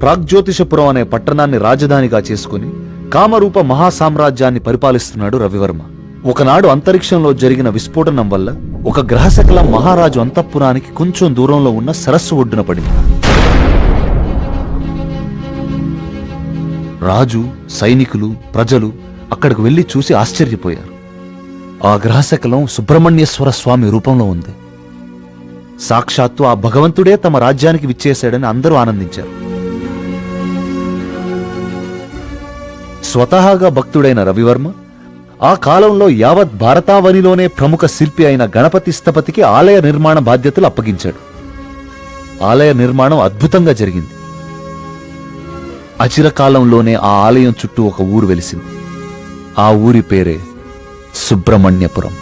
ప్రాగ్జ్యోతిషపురం అనే పట్టణాన్ని రాజధానిగా చేసుకుని కామరూప మహాసామ్రాజ్యాన్ని పరిపాలిస్తున్నాడు రవివర్మ. ఒకనాడు అంతరిక్షంలో జరిగిన విస్ఫోటనం వల్ల ఒక గ్రహశకలం మహారాజు అంతఃపురానికి కొంచెం దూరంలో ఉన్న సరస్సు ఒడ్డున పడింది. రాజు, సైనికులు, ప్రజలు అక్కడికి వెళ్లి చూసి ఆశ్చర్యపోయారు. ఆ గ్రహశకలం సుబ్రహ్మణ్యేశ్వర స్వామి రూపంలో ఉంది. సాక్షాత్తు ఆ భగవంతుడే తమ రాజ్యానికి విచ్చేశాడని అందరూ ఆనందించారు. స్వతహాగా భక్తుడైన రవివర్మ ఆ కాలంలో యావత్ భారతావనిలోనే ప్రముఖ శిల్పి అయిన గణపతి స్థపతికి ఆలయ నిర్మాణ బాధ్యతలు అప్పగించాడు. ఆలయ నిర్మాణం అద్భుతంగా జరిగింది. అచిరకాలంలోనే ఆ ఆలయం చుట్టూ ఒక ఊరు వెలిసింది. ఆ ఊరి పేరే సుబ్రహ్మణ్యపురం.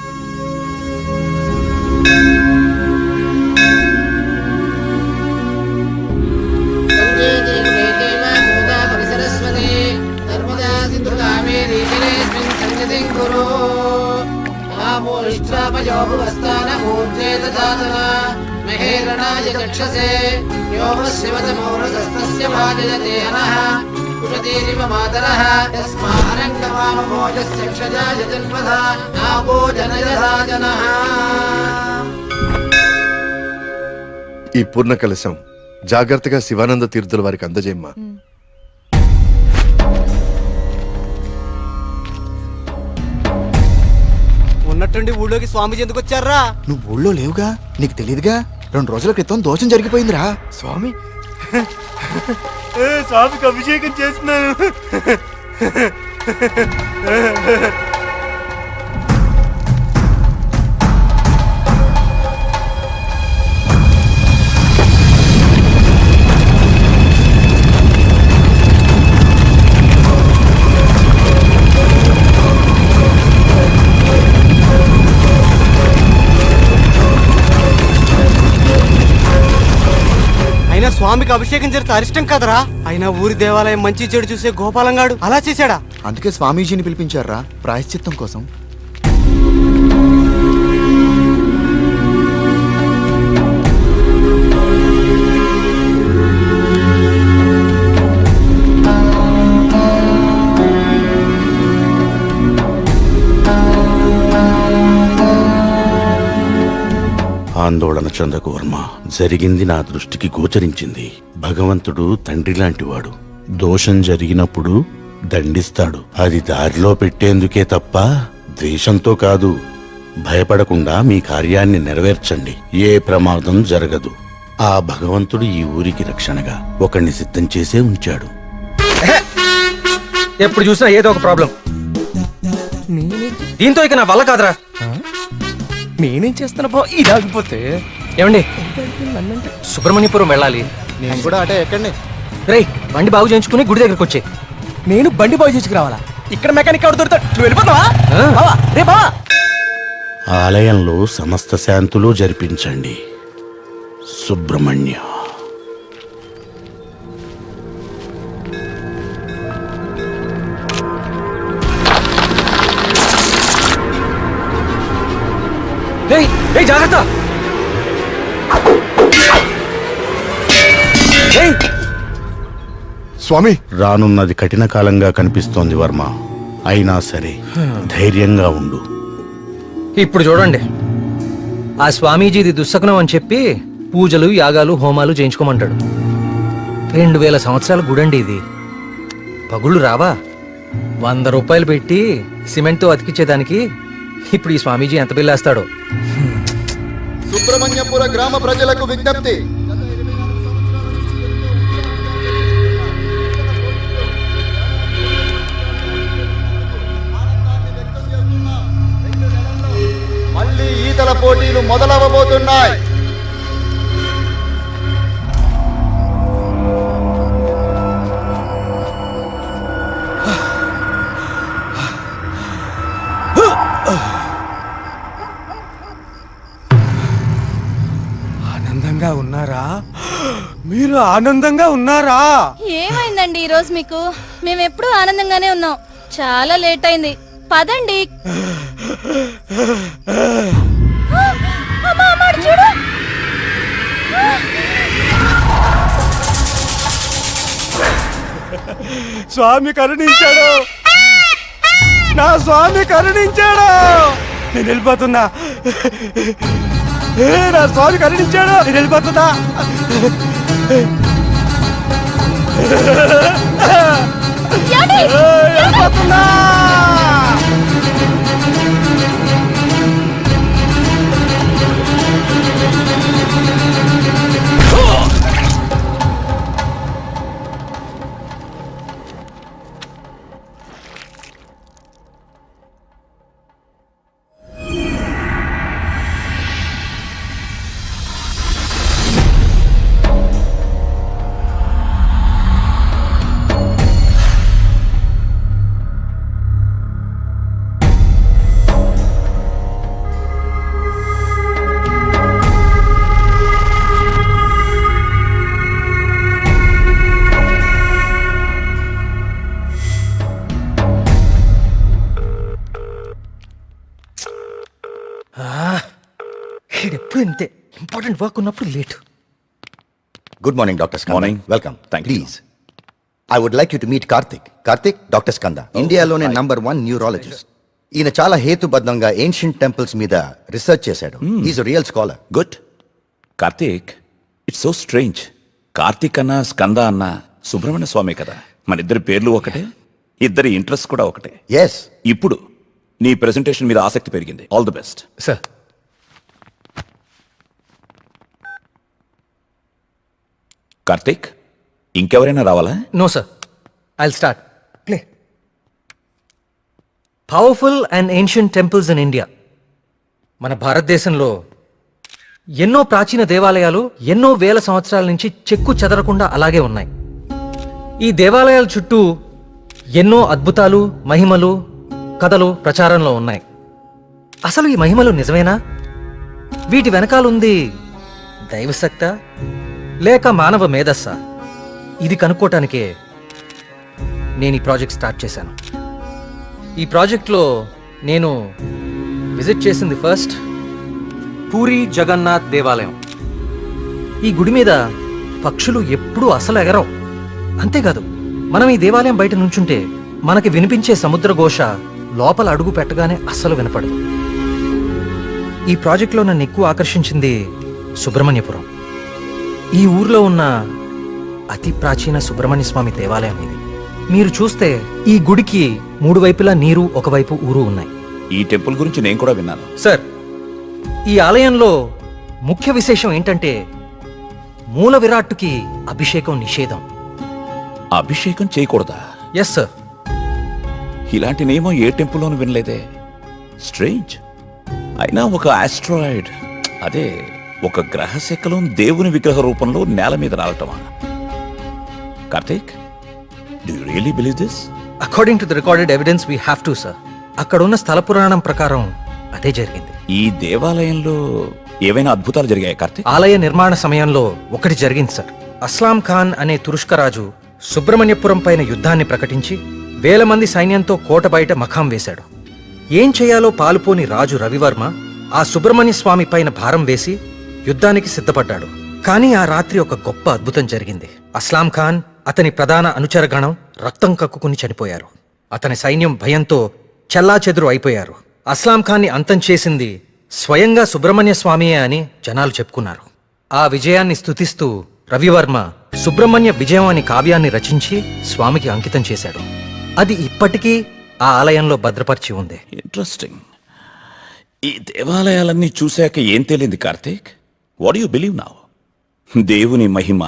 ఈ పూర్ణ కలశం జాగ్రత్తగా శివానంద తీర్థుల వారికి అందజేయమ్మా. ఉన్నట్టుండి ఊళ్ళోకి స్వామీజీ ఎందుకు వచ్చారా? నువ్వు ఊళ్ళో లేవుగా, నీకు తెలియదుగా. 2 రోజుల క్రితం దోషం జరిగిపోయిందిరా. స్వామి స్వామికి అభిషేకం చేస్తున్నాను. స్వామికి అభిషేకం జరిగితే అరిష్టం కదరా. అయినా ఊరి దేవాలయం మంచి చెడు చూసే గోపాలంగాడు అలా చేశాడా? అందుకే స్వామీజీని పిలిపించారా ప్రాయశ్చిత్తం కోసం. ఆందోళన చెందకు వర్మ. జరిగింది నా దృష్టికి గోచరించింది. భగవంతుడు తండ్రి లాంటివాడు. దోషం జరిగినప్పుడు దండిస్తాడు. అది దారిలో పెట్టేందుకే తప్ప ద్వేషంతో కాదు. భయపడకుండా మీ కార్యాన్ని నెరవేర్చండి. ఏ ప్రమాదం జరగదు. ఆ భగవంతుడు ఈ ఊరికి రక్షణగా ఒకణ్ణి సిద్ధం చేసే ఉంచాడు. ఎప్పుడు చూసినా ఏదో ఒక ప్రాబ్లం. దీంతో ఇక నా వల్ల కాదురా. నేనేం చేస్తున్నా బా ఇది ఆగిపోతే. ఏమండి, సుబ్రహ్మణ్యపురం వెళ్ళాలి. నేను కూడా అటే ఎక్కడనే. రేయ్, బండి బాగు చేయించుకుని గుడి దగ్గరకు వచ్చే. నేను బండి బాగు చేసుకురావాలా? ఇక్కడ మెకానిక్ ఎవరు దొరుకుతాడు? నువ్వు వెళ్ళిపోతావా? బావా రే బావా. ఆలయంలో సమస్త శాంతులు జరిపించండి. సుబ్రహ్మణ్య. జాగ్రత్త. స్వామి, రానున్నది కఠిన కాలంగా కనిపిస్తోంది వర్మ. అయినా సరే ధైర్యంగా ఉండు. ఇప్పుడు చూడండి, ఆ స్వామీజీది దుస్సకనం అని చెప్పి పూజలు, యాగాలు, హోమాలు చేయించుకోమంటాడు. 2000 సంవత్సరాల గుడండి ఇది. పగుళ్ళు రావా? 100 రూపాయలు పెట్టి సిమెంట్తో అతికించేదానికి ఇప్పుడు ఈ స్వామీజీ ఎంత బిల్లేస్తాడో. సుబ్రహ్మణ్యపుర గ్రామ ప్రజలకు విజ్ఞప్తి. మళ్ళీ ఈతల పోటీలు మొదలవబోతున్నాయి. ఉన్నారా? మీరు ఆనందంగా ఉన్నారా? ఏమైందండి ఈరోజు మీకు? మేము ఎప్పుడూ ఆనందంగానే ఉన్నాం. చాలా లేట్ అయింది, పదండి. స్వామి కరుణించాడు, నా స్వామి కరుణించాడు. నేను వెళ్ళిపోతున్నా. నా స్వామి కరుణించాడు, నేను వెళ్ళిపోతున్నా. వెళ్ళిపోతున్నా. ఎప్పుడు ఇంతే, ఇంపార్టెంట్ వర్క్ ఉన్నప్పుడు late. Good morning doctor Skanda. Morning. Welcome. Thank you. Please I would like you to meet Karthik. Karthik, doctor Skanda, ఇండియాలోనే #1 న్యూరాలజిస్ట్. ఈయన చాలా హేతుబద్ధంగా ఏన్షియంట్ టెంపుల్స్ మీద రీసెర్చ్ చేశాడు. Is real scholar. Good. Karthik, it's so strange. Karthik అన్న స్కంద అన్న సుబ్రహ్మణ్య స్వామి కదా, మన ఇద్దరి పేర్లు ఒకటే, ఇద్దరి ఇంట్రెస్ట్ కూడా ఒకటే. ఎస్. ఇప్పుడు నీ ప్రెజెంటేషన్ మీద ఆసక్తి పెరిగింది. All the best. Sir, Karthik, ఇంకెవరైనా రావాలా? No sir, I'll start. Play. Powerful and ancient temples in India. మన భారతదేశంలో ఎన్నో ప్రాచీన దేవాలయాలు ఎన్నో వేల సంవత్సరాల నుంచి చెక్కు చెదరకుండా అలాగే ఉన్నాయి. ఈ దేవాలయాల చుట్టూ ఎన్నో అద్భుతాలు, మహిమలు, కథలు ప్రచారంలో ఉన్నాయి. అసలు ఈ మహిమలు నిజమేనా? వీటి వెనకాలుంది దైవశక్తా లేక మానవ మేధస్సా? ఇది కనుక్కోటానికే నేను ఈ ప్రాజెక్ట్ స్టార్ట్ చేశాను. ఈ ప్రాజెక్ట్లో నేను విజిట్ చేసింది ఫస్ట్ పూరి జగన్నాథ్ దేవాలయం. ఈ గుడి మీద పక్షులు ఎప్పుడూ అసలు ఎగరవు. అంతేకాదు, మనం ఈ దేవాలయం బయట నుంచుంటే మనకి వినిపించే సముద్ర ఘోష లోపల అడుగు పెట్టగానే అస్సలు వినపడదు. ఈ ప్రాజెక్ట్లో నన్ను ఎక్కువ ఆకర్షించింది సుబ్రహ్మణ్యపురం. ఈ ఊర్లో ఉన్న అతి ప్రాచీన సుబ్రహ్మణ్య స్వామి దేవాలయం ఇది. మీరు చూస్తే ఈ గుడికి 3 వైపులా నీరు, ఒకవైపు ఊరు ఉన్నాయి. ఈ టెంపుల్ గురించి నేను కూడా విన్నాను. సార్, ఈ ఆలయంలో ముఖ్య విశేషం ఏంటంటే మూల విరాట్టుకి అభిషేకం నిషేధం. అభిషేకం చేయకూడదా? Yes sir. ఇలాంటి నియమం ఏ టెంపుల్లోనూ వినలేదే. స్ట్రేంజ్. అయినా ఒక ఆస్ట్రాయిడ్, అదే ఒక గ్రహ శకలం దేవుని విగ్రహ రూపంలో నేల మీద రావటమా? Karthik, do you really believe this? According to the recorded evidence we have to sir. అక్కడున్న స్థల పురాణం ప్రకారం అదే జరిగింది. ఈ దేవాలయంలో ఏవైనా అద్భుతాలు జరిగాయి కార్తీక్? ఆలయ నిర్మాణ సమయంలో ఒకటి జరిగింది సార్. అస్లాం ఖాన్ అనే తురుష్క రాజు సుబ్రహ్మణ్యపురం పైన యుద్ధాన్ని ప్రకటించి వేల మంది సైన్యంతో కోట బయట మఖాం వేశాడు. ఏం చేయాలో పాలుపోని రాజు రవివర్మ ఆ సుబ్రహ్మణ్య స్వామి పైన భారం వేసి యుద్ధానికి సిద్ధపడ్డాడు. కానీ ఆ రాత్రి ఒక గొప్ప అద్భుతం జరిగింది. అస్లాం ఖాన్, అతని ప్రధాన అనుచరగణం రక్తం కక్కుకుని చనిపోయారు. అతని సైన్యం భయంతో చెల్లాచెదురు అయిపోయారు. అస్లాం ఖాన్ని అంతం చేసింది స్వయంగా సుబ్రహ్మణ్య స్వామియే అని జనాలు చెప్పుకున్నారు. ఆ విజయాన్ని స్తుతిస్తూ రవివర్మ సుబ్రహ్మణ్య విజయం అనే కావ్యాన్ని రచించి స్వామికి అంకితం చేశాడు. అది ఇప్పటికీ ఆ ఆలయంలో భద్రపరిచి ఉంది. ఇంట్రెస్టింగ్. ఈ దేవాలయాలన్నీ చూశాక ఏం తేలింది Karthik? What you believe now? దేవుని మహిమ,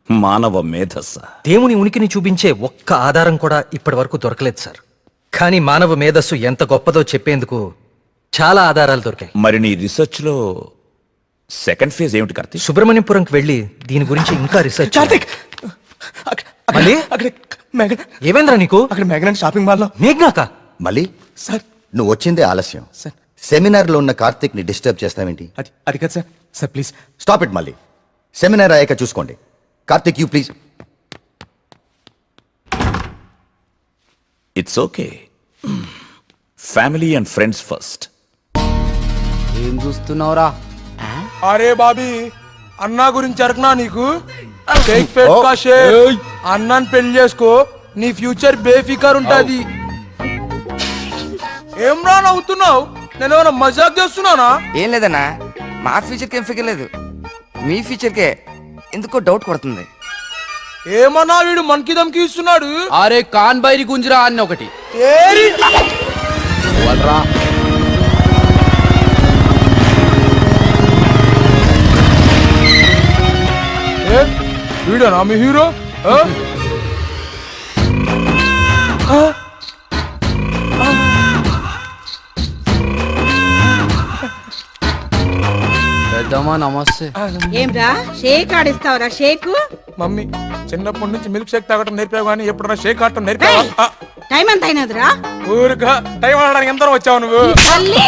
మానవ మేధస్స? దేవుని ఉనికిని చూపించే ఒక్క ఆధారం కూడా ఇప్పటి వరకు దొరకలేదు సార్. కానీ మానవ మేధస్సు ఎంత గొప్పదో చెప్పేందుకు చాలా ఆధారాలు దొరికాయి. మరి నీ రీసెర్చ్ లో సెకండ్ ఫేజ్ ఏమిటి కార్తీక్? సుబ్రహ్మణ్యపురంకి వెళ్ళి దీని గురించి ఇంకా రీసెర్చ్ కార్తిక్, మళ్ళీ? అక్కడ మేఘన, ఏమేంద్రా నీకు? అక్కడ మేఘన షాపింగ్ మాల్ లో. మేఘ్నాకా? మళ్ళీ సార్, నువ్వు వచ్చిందే ఆలస్యం. సార్, సెమినార్ లో ఉన్న కార్తిక్ ని డిస్టర్బ్ చేస్తావేంటి? అది కాదు sir. Sir please stop it. మళ్ళీ సెమినార్ అయ్యాక చూసుకోండి. Karthik, you please. It's okay. Family and friends first. ఏం చూస్తున్నావురా? అరే బాబీ, అన్నా గురించి అరకనా నీకు? షేక్ ఫేట్ కా షేక్. అన్నాన్ని పెళ్లి చేసుకో, నీ ఫ్యూచర్ బేఫికర్ ఉంటది. ఏం రా నవ్వుతున్నావు? నేను ఏమైనా మజాక్ చేస్తున్నానా? ఏం లేదన్నా, మా ఫ్యూచర్కి ఏం ఫిగర్ లేదు, మీ ఫ్యూచర్కే ఎందుకో డౌట్ కొడుతుంది. ఏమన్నా వీడు మనకి దమ్కి ఇస్తున్నాడు. అరే కాన్ బైరి గుంజరా అన్న ఒకటి. వీడనా మీ హీరో? పెద్దమ్మా నమస్తే. ఏంరా షేక్ ఆడిస్తావరా? షేకు మమ్మీ చిన్నప్పటి నుంచి మిల్క్ షేక్ తాగటం నేర్పావు కానీ ఎప్పుడన్నా షేక్ ఆడటం నేర్పావా? టైం ఎంత అయినదిరా? ఊరుగా టైం ఆడడానికి ఎంత వచ్చావు నువ్వు? తల్లి,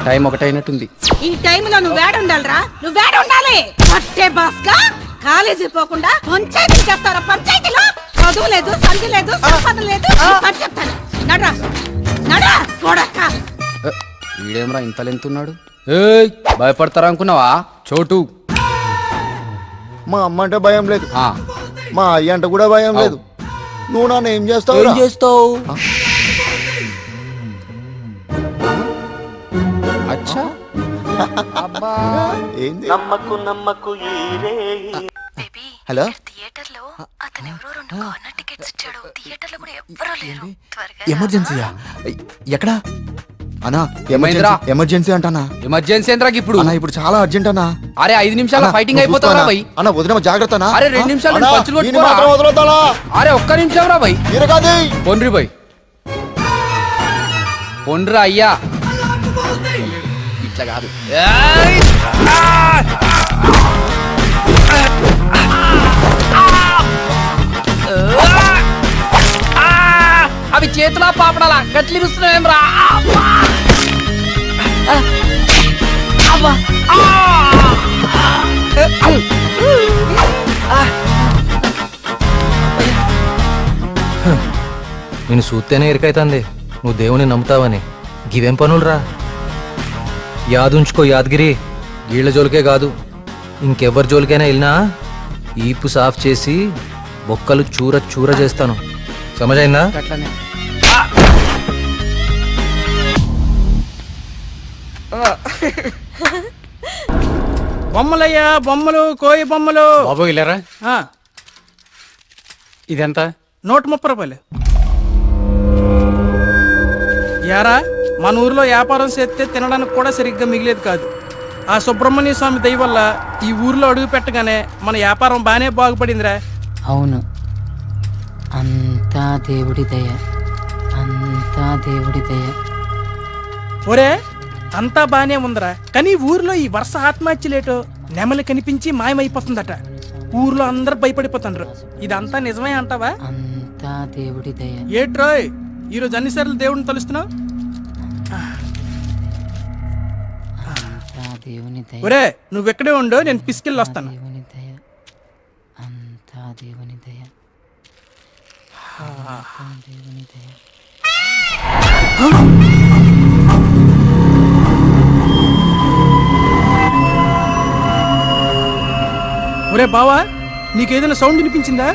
టైం ఒకటైనట్టుంది. ఈ టైంలో నువ్వు వేడ ఉండాలిరా, నువ్వు వేడ ఉండాలి. పట్టే బాస్గా కాలేజీ పోకుండా పంచాయతీ చేస్తారా? పంచాయతీలో చదువు లేదు, సంధి లేదు, సంపద లేదు. పని చెప్తాను, నడరా నడరా కొడక్క. వీడేమరా ఇంత లెంతున్నాడు? భయపడతారా అనుకున్నావా చోటు? మా అమ్మ అంటే భయం లేదు, మా అయ్య అంటే కూడా భయం లేదు. నువ్వు నన్ను ఏం చేస్తావు? ఏం చేస్తావు? అచ్చా ఏంది? హలో థియేటర్ లో అతను ఎవరో 2 కార్నర్ టికెట్స్ ఇచ్చాడు. థియేటర్ లో కూడా ఎవ్వరూ లేరు. త్వరగా ఎమర్జెన్సీయా? ఎక్కడా అన్నా? ఏమైందిరా? ఎమర్జెన్సీ అంటానా? ఎమర్జెన్సీ ఏంద్రా ఇప్పుడు? అన్నా ఇప్పుడు చాలా అర్జెంట్ అన్నా. అరే 5 నిమిషాల ఫైటింగ్ అయిపోతారా భయ్? అన్న వదిన జాగ్రత్త అన్నా. అరే 2 నిమిషాలు అన్నా, పంచులు దీన్ని కొట్టుకోరా. మాత్రం వదలొద్దాలా? అరే ఒక్క నిమిషం రా భయ్. ఇరగాది. పొండ్రి భయ్, పొండ్రా అయ్యా. ఇట్లా కాదు. అవి చేతులా పాపడాలా గట్లి రుస్తున్నాయేం రా? నేను చూస్తేనే ఎరికైతుంది నువ్వు దేవుని నమ్ముతావని. గివేం పనులురా? యాదుంచుకో యాదగిరి, గీళ్ల జోలికే కాదు ఇంకెవ్వరి జోలికైనా వెళ్ళినా ఈపు సాఫ్ చేసి బొక్కలు చూర చూర చేస్తాను. సమజైందా? అట్లనే. బొమ్మలయ్యా బొమ్మలు, కోయి బొమ్మలు. బాబు ఇల్లరా? ఇదెంత? 130 రూపాయలు. యారా మన ఊర్లో వ్యాపారం చేస్తే తినడానికి కూడా సరిగ్గా మిగిలేదు కాదు. ఆ సుబ్రహ్మణ్య స్వామి దయ వల్ల ఈ ఊర్లో అడుగు పెట్టగానే మన వ్యాపారం బానే బాగుపడిందిరా. అవును, అంతా దేవుడి దయ, అంతా దేవుడి దయ. ఒరే అంతా బానే ఉందిరా, కానీ ఊర్లో ఈ వర్ష ఆత్మహత్యలేటో నెమలి కనిపించి మాయమైపోతుందట. ఊర్లో అందరు భయపడిపోతుండ్రు. ఇదంతా నిజమే అంటావా? అంతా దేవుడి దయ. ఏట్రోయ్ ఈరోజు అన్నిసార్లు దేవుడిని తలుస్తున్నావు? అంతా దేవుని దయ, ఒరే నువ్వెక్కడే ఉండో, నేను పిసికెళ్ళి వస్తాను. దేవుని దయ, అంతా దేవుని దయ, అంతా దేవుని దయ. ఒరే బావా, నీకేదైనా సౌండ్ వినిపించిందా?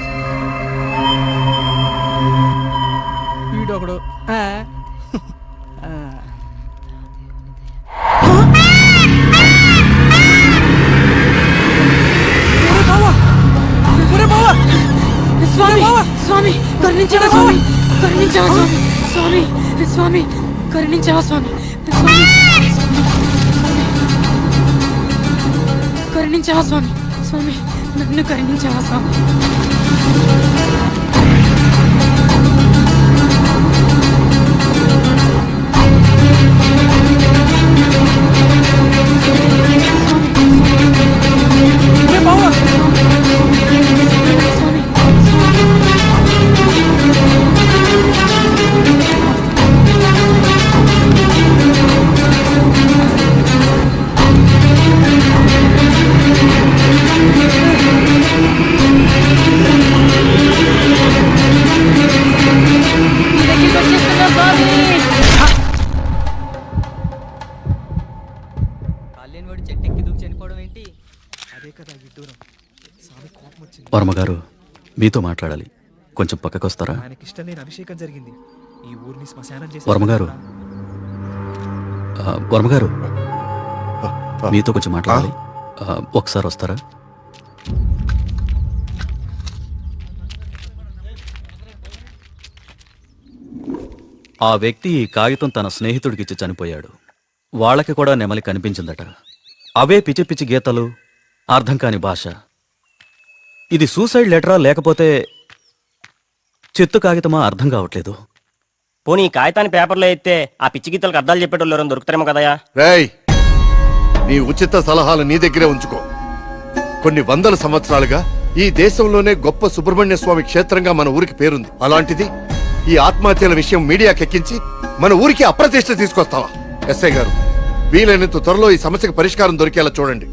వీడొకడు. స్వామి స్వామి కరుణించవా స్వామి, కరుణించవా స్వామి, స్వామి స్వామి కరుణించవా స్వామి, స్వామి కరుణించవా స్వామి, స్వామి నన్ను కరుణించవా స్వామి. వర్మగారు మీతో మాట్లాడాలి. కొంచెం పక్కకు వస్తారా? ఇష్టం లేని అభిషేకం జరిగింది. ఈ ఊరిని శ్మశానం చేసి వర్మగారు, వర్మగారు, మీతో కొంచెం మాట్లాడాలి. ఒకసారి వస్తారా? ఆ వ్యక్తి ఈ కాగితం తన స్నేహితుడికిచ్చి చనిపోయాడు. వాళ్ళకి కూడా నెమలి కనిపించిందట. అవే పిచ్చి పిచ్చి గీతలు, అర్థం కాని భాష. ఇది సూసైడ్ లెటరా లేకపోతే చిత్తు కాగితమా అర్థం కావట్లేదు. పోనీ ఈ కాగితాన్ని పేపర్లో ఎత్తే ఆ పిచ్చి గీతలకు అర్థాలు చెప్పేటోళ్ళు ఎవరైనా దొరుకుతారేమో కదయా. రేయ్, నీ ఉచిత సలహాలు నీ దగ్గరే ఉంచుకో. కొన్ని వందల సంవత్సరాలుగా ఈ దేశంలోనే గొప్ప సుబ్రహ్మణ్య స్వామి క్షేత్రంగా మన ఊరికి పేరుంది. అలాంటిది ఈ ఆత్మహత్యల విషయం మీడియాకెక్కించి మన ఊరికి అప్రతిష్ట తీసుకొస్తావా? ఎస్ఐ గారు, వీలైనంత త్వరలో ఈ సమస్యకు పరిష్కారం దొరికేలా చూడండి.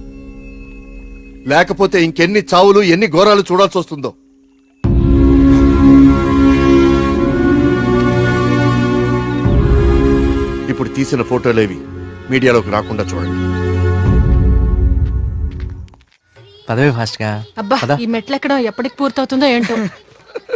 లేకపోతే ఇంకెన్ని చావులు, ఎన్ని ఘోరాలు చూడాల్సి వస్తుందో. ఇప్పుడు తీసిన ఫోటోలేవి మీడియాలోకి రాకుండా చూడండి. పదవే ఫాస్ట్ గా. అబ్బా ఈ మెట్లు ఎక్కడం ఎప్పటికి పూర్తవుతుందో ఏంటో.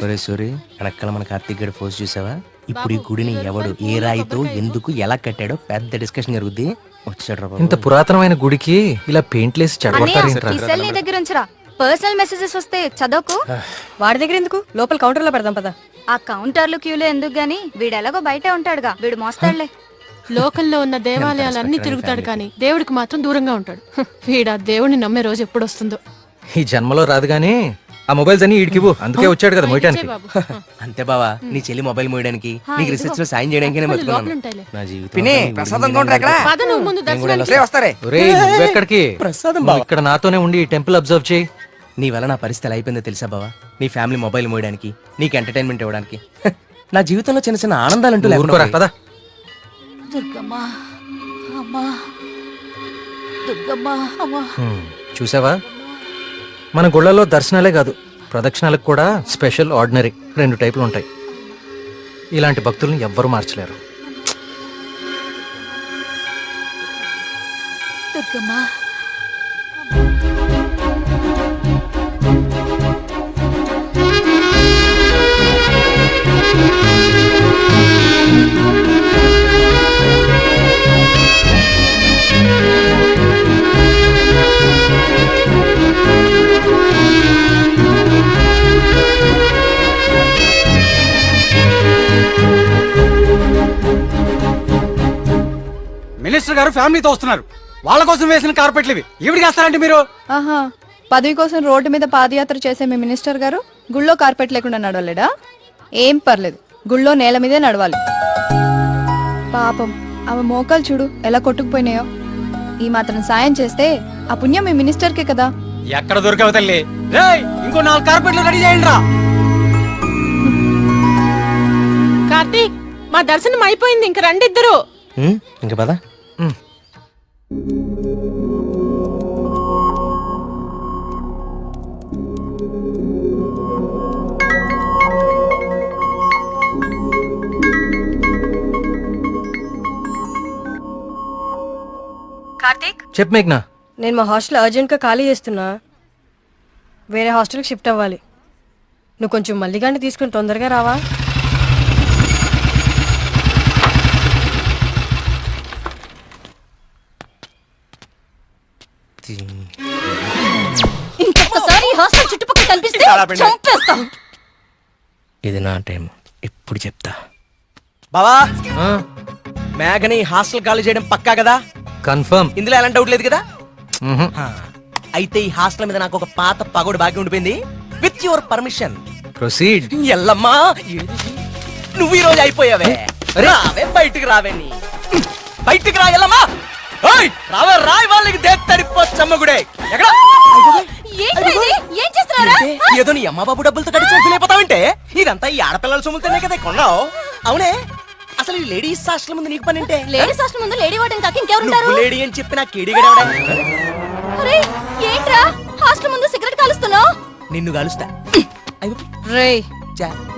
ఒరే సూరి, వెనకాల మన కార్తీక్ గడి పోస్ట్ చూసావా? ఇప్పుడు ఈ గుడిని ఎవడు, ఏ రాయితో, ఎందుకు, ఎలా కట్టాడో పెద్ద డిస్కషన్ జరుగుద్ది. వచ్చాడు ఇంత పురాతనమైన గుడికి ఇలా పెయింట్లేసి చెడగొడతారేంట్రా? ఈ సెల్ నీ దగ్గర ఉంచరా. పర్సనల్ మెసేజెస్ వస్తే చదవకు. వాడి దగ్గర ఎందుకు, లోపల కౌంటర్ లో పెడదాం పదా. ఆ కౌంటర్లు క్యూలో ఎందుకు గాని, వీడు ఎలాగో బయటే ఉంటాడుగా, వీడు మోస్తాడులే. లోకల్లో ఉన్న దేవాలయాలన్నీ తిరుగుతాడు కానీ దేవుడికి మాత్రం దూరంగా ఉంటాడు. వీడా దేవుడిని నమ్మే రోజు ఎప్పుడు వస్తుందో. ఈ జన్మలో రాదు గానీ ఆ మొబైల్స్ అన్ని ఈడికివ్వు. అందుకే వచ్చాడు కదా మోయటానికి. అంతే బావా, నీ చెల్లి మొబైల్ మోయడానికి, నీకు రీసెర్చ్ లో సాయం చేయడానికి బతుకున్నాను. నా జీవితం పద నువ్వు ముందు దర్శనానికి. ఒరేయ్, నువ్వెక్కడికి? నువ్వు ఇక్కడ నాతోనే ఉండి ఈ టెంపుల్ అబ్జర్వ్ చేయి. నీ వల్ల నా పరిస్థితి ఎలా అయిపోయిందో తెలుసా బావా? నీ ఫ్యామిలీ మొబైల్ మోయడానికి, నీకు ఎంటర్టైన్మెంట్ ఇవ్వడానికి. నా జీవితంలో చిన్న చిన్న ఆనందాలంటూ ఊరుకోరా, లేకుండా పద. దుర్గమ్మా, అమ్మా, దుర్గమ్మా, అమ్మా. చూసావా, మన గుళ్ళలో దర్శనాలే కాదు, ప్రదక్షిణాలకు కూడా స్పెషల్, ఆర్డినరీ 2 టైపులు ఉంటాయి. ఇలాంటి భక్తుల్ని ఎవ్వరూ మార్చలేరు. దుర్గమ్మా, మినిస్టర్ గారు ఫ్యామిలీతో వస్తున్నారు. వాళ్ళ కోసం వేసిన కార్పెట్లు ఇవి. ఈవిడికి వేస్తారంటే మీరు? ఆహా, పదవి కోసం రోడ్డు మీద పాదయాత్ర చేసే మీ మినిస్టర్ గారు గుళ్ళో కార్పెట్ లేకుండా నడవలేడా? ఏం పర్లేదు, గుళ్ళో నేల మీదే నడవాలి. పాపం ఆమె మోకాలు చూడు ఎలా కొట్టుకుపోయినాయో. ఈ మాత్రం సాయం చేస్తే ఆ పుణ్యం మీ మినిస్టర్కే కదా. ఎక్కడ దొరికావు తల్లి? ఇంకో 4 కార్పెట్లు రెడీ చేయండి రా. కార్తీక్, మా దర్శనం అయిపోయింది, ఇంక రండి ఇద్దరు. ఇంకా పదా. కార్తీక్, చెప్పు మేఘ్నా. నేను మా హాస్టల్ అర్జెంట్ గా ఖాళీ చేస్తున్నా. వేరే హాస్టల్కి షిఫ్ట్ అవ్వాలి. నువ్వు కొంచెం మల్లిగాన్ని తీసుకుని తొందరగా రావా? ఇంకొకసారి హాస్టల్ చుట్టుపక్కల కనిపిస్తే చంపేస్తాం. ఇది నా టైం, ఇప్పుడు చెప్తా. బావా, మేఘని హాస్టల్ ఖాళీ చేయడం పక్కా కదా? కన్ఫర్మ్. ఇందులో ఎలాంటి డౌట్ లేదు కదా? అయితే ఈ హాస్టల్ మీద నాకు ఒక పాత పగోడు బాకీ ఉండిపోయింది. With your permission proceed. ఎల్లమ్మా, నువ్వు ఈ రోజు అయిపోయావే. రావే, బయటికి రావే. నీ బయటికి రా ఎల్లమ్మా. రావే, రాయి వాళ్ళకి దేత్తడిపోచ్చమ్మగుడే. ఎక్కడ ఏం చేస్తున్నారా? ఏదో నీ అమ్మ బాబు డబ్బులతో కట్టి చంపులేపోతావంటే ఇదంతా ఈ ఆడపిల్లల సొమ్ముతోనే కదా కొన్నావు. అవునే, అసలు ఈ లేడీస్ హాస్టల్ ముందు నీకు పని అంటే? లేడీస్ హాస్టల్ ముందు లేడీ వార్డెన్ కాక ఇంకెవరుంటారు? నువ్వు లేడీ అని చెప్పి నాకు కేడిగడవడా? అరే ఏంట్రా హాస్టల్ ముందు సిగరెట్ కాలుస్తున్నావు? నిన్ను కలుస్తా. రేయ్,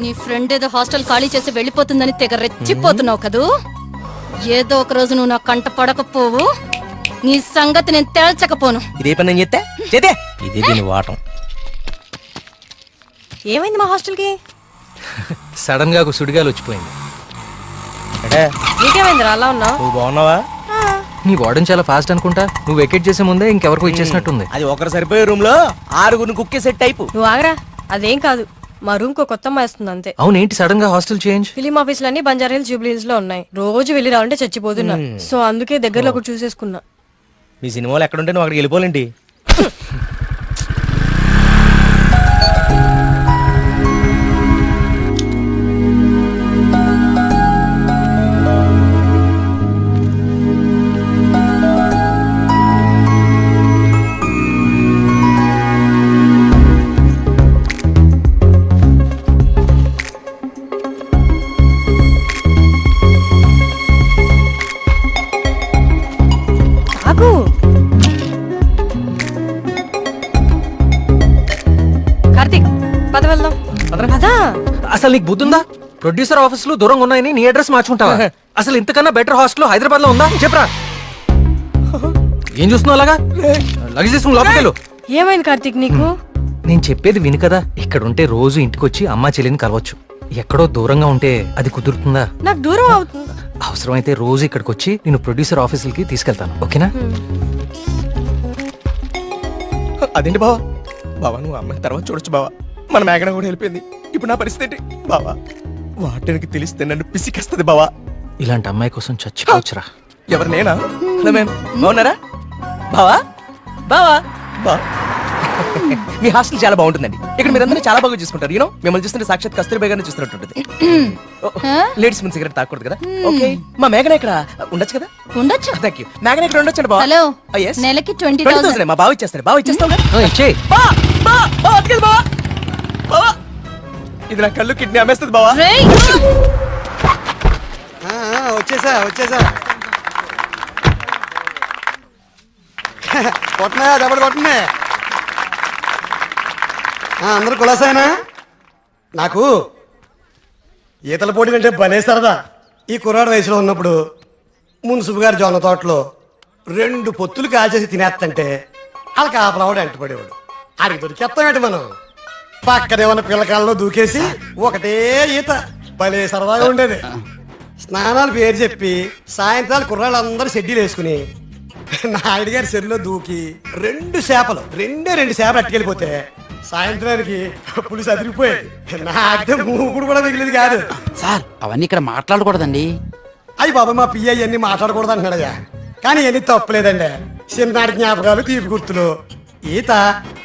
నీ ఫ్రెండ్ ఏదో హాస్టల్ ఖాళీ చేసి వెళ్ళిపోతుందని తెగ రెచ్చిపోతున్నావు కదూ. ఏదో ఒక రోజు నువ్వు నా కంట పడకపోవు, నీ సంగతి నేను తేల్చకపోను. ఇదే పని నేను చెప్తే ఇదే దీని వాటం. ఏమైంది మా హాస్టల్కి? సడన్ గా ఒక సుడిగాలు వచ్చిపోయింది. నీకేమైందిరా అలా ఉన్నావు? నువ్వు బాగున్నావా? నీ వార్డెన్ చాలా ఫాస్ట్ అనుకుంటా. నువ్వు వెకేట్ చేసే ముందే ఇంకెవరికో ఇచ్చేసినట్టుంది. అది ఒకరు సరిపోయే రూమ్ లో 6 కుక్కే సెట్ టైపు. నువ్వు ఆగరా, అదేం కాదు, మా రూమ్ కో కొత్త అమ్మాయి వస్తుంది అంతే. అవునేంటి సడన్ గా హాస్టల్ చేంజ్? ఫిలిం ఆఫీసులన్నీ బంజారా హిల్స్, జూబ్లీ హిల్స్ లో ఉన్నాయి. రోజు వెళ్ళి రావాలంటే చచ్చిపోతున్నా. సో అందుకే దగ్గరలో ఒకటి చూసేసుకున్నా. మీ సినిమాలు ఎక్కడుంటే నువ్వు అక్కడికి వెళ్ళిపోలేంటి? ఆగు, కార్తీక్ పద వెళ్దాం. పదా. అసలు నీకు బుద్ధుందా? ప్రొడ్యూసర్ ఆఫీసులు దూరంగా ఉన్నాయని నీ అడ్రస్ మార్చుకుంటావా? అసలు ఇంతకన్నా బెటర్ హాస్టల్ హైదరాబాద్ లో ఉందా చెప్పరా? ఏం చూస్తున్నావు అలాగా? లగేజ్ తీసుకుని లోపలికి వెళ్ళు. ఏమైంది కార్తీక్ నీకు? నేను చెప్పేది విను కదా. ఇక్కడ ఉంటే రోజు ఇంటికి వచ్చి అమ్మా చెల్లిని కలవచ్చు. ఎక్కడో దూరంగా ఉంటే అది కుదురుతుందా? నాకు దూరం అవుతుంది. అవసరమైతే రోజు ఇక్కడికి వచ్చి నేను ప్రొడ్యూసర్ ఆఫీసులకి తీసుకెళ్తాను, ఓకేనా? అదేంటి బావా? బావా నువ్వు అమ్మాయి తర్వాత చూడొచ్చు బావా. మన మేఘన కూడా వెళ్ళిపోయింది. ఇప్పుడు నా పరిస్థితి ఏంటి బావా? వాటికి తెలిస్తే నన్ను పిసికేస్తుంది బావా. ఇలాంటి అమ్మాయి కోసం చచ్చిపోవచ్చురా. ఎవరు నేనా? హలో మ్యామ్, బాగున్నారా? బావా బావా బా మీ హాస్టల్ చాలా బాగుంటుందండి. ఇక్కడ మీరందరూ చాలా బాగా చూసుకుంటారు. యూనో మిమ్మల్ని చూస్తుంటే సాక్షాత్ కస్తూరిబా గారిని చూస్తున్నట్టుంటుంది. లేడీస్ ముందు సిగరెట్ తాకూడదు కదా. ఓకే, మా మేఘన ఇక్కడ ఉండొచ్చు కదా? ఉండొచ్చు. Thank you. మేఘన ఇక్కడ ఉండొచ్చు బావా. Hello, Oh, yes. నెలకి 20,000 మా బావ ఇచ్చేస్తారు. బావ ఇచ్చేస్తావు కదా? ఇచ్చేయ్. బా బా బా అదిగది బావా. బావా ఇది నా కళ్ళు కిడ్నీ అమ్మేస్తుంది బావా. రేయ్! వచ్చేసా కొట్టనా దెబ్బడు కొట్టనే. అందరూ కులాసైనా? నాకు ఈతల పోటీలు అంటే భలే సరదా. ఈ కుర్రాడు వయసులో ఉన్నప్పుడు మున్సిపు గారి జొన్న తోటలో 2 పొత్తులు కాల్చేసి తినేస్తంటే వాళ్ళకి ఆపలవాడు ఎంటపడేవాడు. అడిగి దొరికేస్తామేంటి మనం? పక్కనే ఉన్న పిల్లకాలలో దూకేసి ఒకటే ఈత. భలే సరదాగా ఉండేది. స్నానాలు పేరు చెప్పి సాయంత్రాలు కుర్రాళ్ళందరూ షెడ్యూల్ వేసుకుని నాయుడు గారి చెరువులో దూకి 2 చేపలు అట్టుకెళ్ళిపోతే సాయంత్రానికి పులిసి అదిరిపోయేది. నాకే మూకుడు కూడా మిగిలింది కాదు. సార్ అవన్నీ ఇక్కడ మాట్లాడకూడదండి. అయ్యి బాబా మా పియ్య అన్ని మాట్లాడకూడదు అంటున్నాడయ్యా. కానీ ఇవన్నీ తప్పలేదండి. చిన్ననాటి జ్ఞాపకాలు, తీపి గుర్తులు. ఈత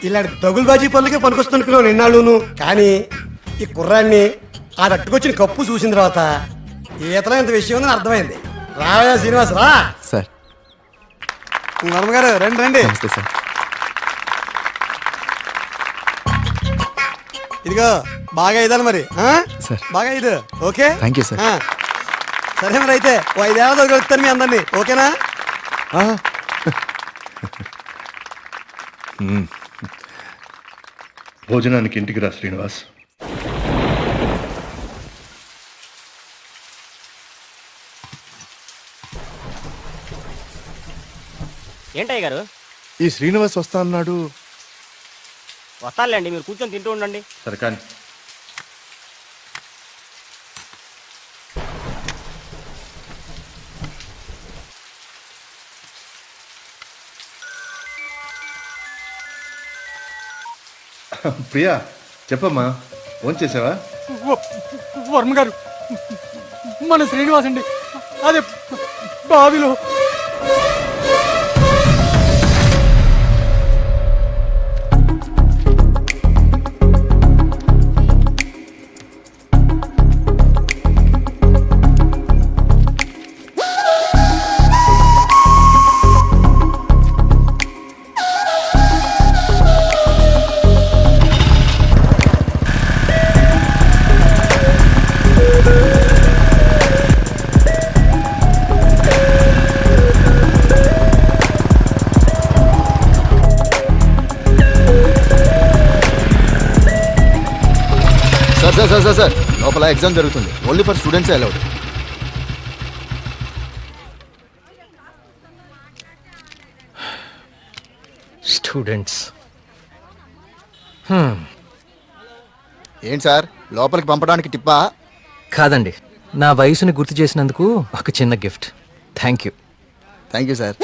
ఇలాంటి దగులుబాజీ పనులకే పనికొస్తున్నాను నిన్నాళ్ళును. కానీ ఈ కుర్రాన్ని ఆ తట్టుకొచ్చిన కప్పు చూసిన తర్వాత ఈతలో ఇంత విషయం ఉందని అర్థమైంది. రావయ్యా శ్రీనివాస్ రా. సార్ నర్మగారు రండి రండి. సార్ ఇదిగో బాగా ఇదాలి మరి. సార్. బాగా ఇది ఓకే. Thank you sir. సరే మరి అయితే 5 ఏళ్ళ దొరుకుతాను మీ అందరినీ, ఓకేనా? భోజనానికి ఇంటికి రా శ్రీనివాస్. ఏంటయ్య గారు? ఈ శ్రీనివాస్ వస్తా అన్నాడు. వస్తానులేండి, మీరు కూర్చొని తింటూ ఉండండి. సరే కానీ ప్రియా చెప్పమ్మా, ఫోన్ చేసావా? వర్మ గారు, మన శ్రీనివాస్ అండి, అదే బావిలో. సార్ లోపల ఎగ్జామ్ జరుగుతుంది. Only for students allowed. Students. ఏంటి సార్ లోపలికి పంపడానికి టిప్పా? కాదండి, నా వయసుని గుర్తు చేసినందుకు ఒక చిన్న gift. Thank you. Thank you sir.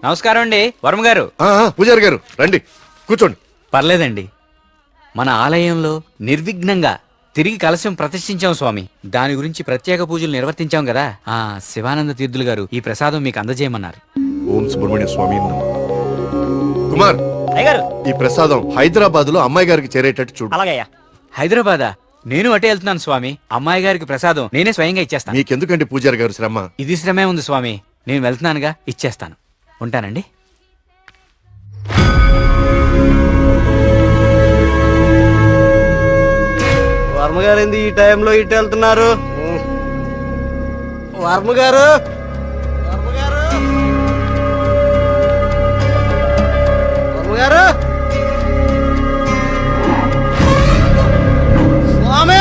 నమస్కారం అండి వర్మ గారు. పూజారి గారు రండి, కూర్చోండి. పర్లేదండి, మన ఆలయంలో నిర్విఘ్నంగా తిరిగి కలశం ప్రతిష్ఠించాం స్వామి. దాని గురించి ప్రత్యేక పూజలు నిర్వర్తించాం కదా. శివానంద తీర్థులు గారు ఈ ప్రసాదం మీకు అందజేయమన్నారు. ఓం సుబ్రహ్మణ్య స్వామి నమః. కుమార్, అయ్యగారు ఈ ప్రసాదం హైదరాబాద్ లో అమ్మాయి గారికి చేరేటట్టు చూడు. అలాగయ్యా. హైదరాబాదా? నేను అటే వెళ్తున్నాను స్వామి. అమ్మాయి గారికి ప్రసాదం నేనే స్వయంగా ఇచ్చేస్తాను. మీకెందుకండి పూజారి గారు శ్రమ? ఇది శ్రమే ఉంది స్వామి. నేను వెళ్తున్నానుగా, ఇచ్చేస్తాను. ఉంటానండి. వర్మగారు ఏంది ఈ టైంలో ఇటు వెళ్తున్నారు? వర్మగారు, వర్మగారు, వర్మగారు, స్వామి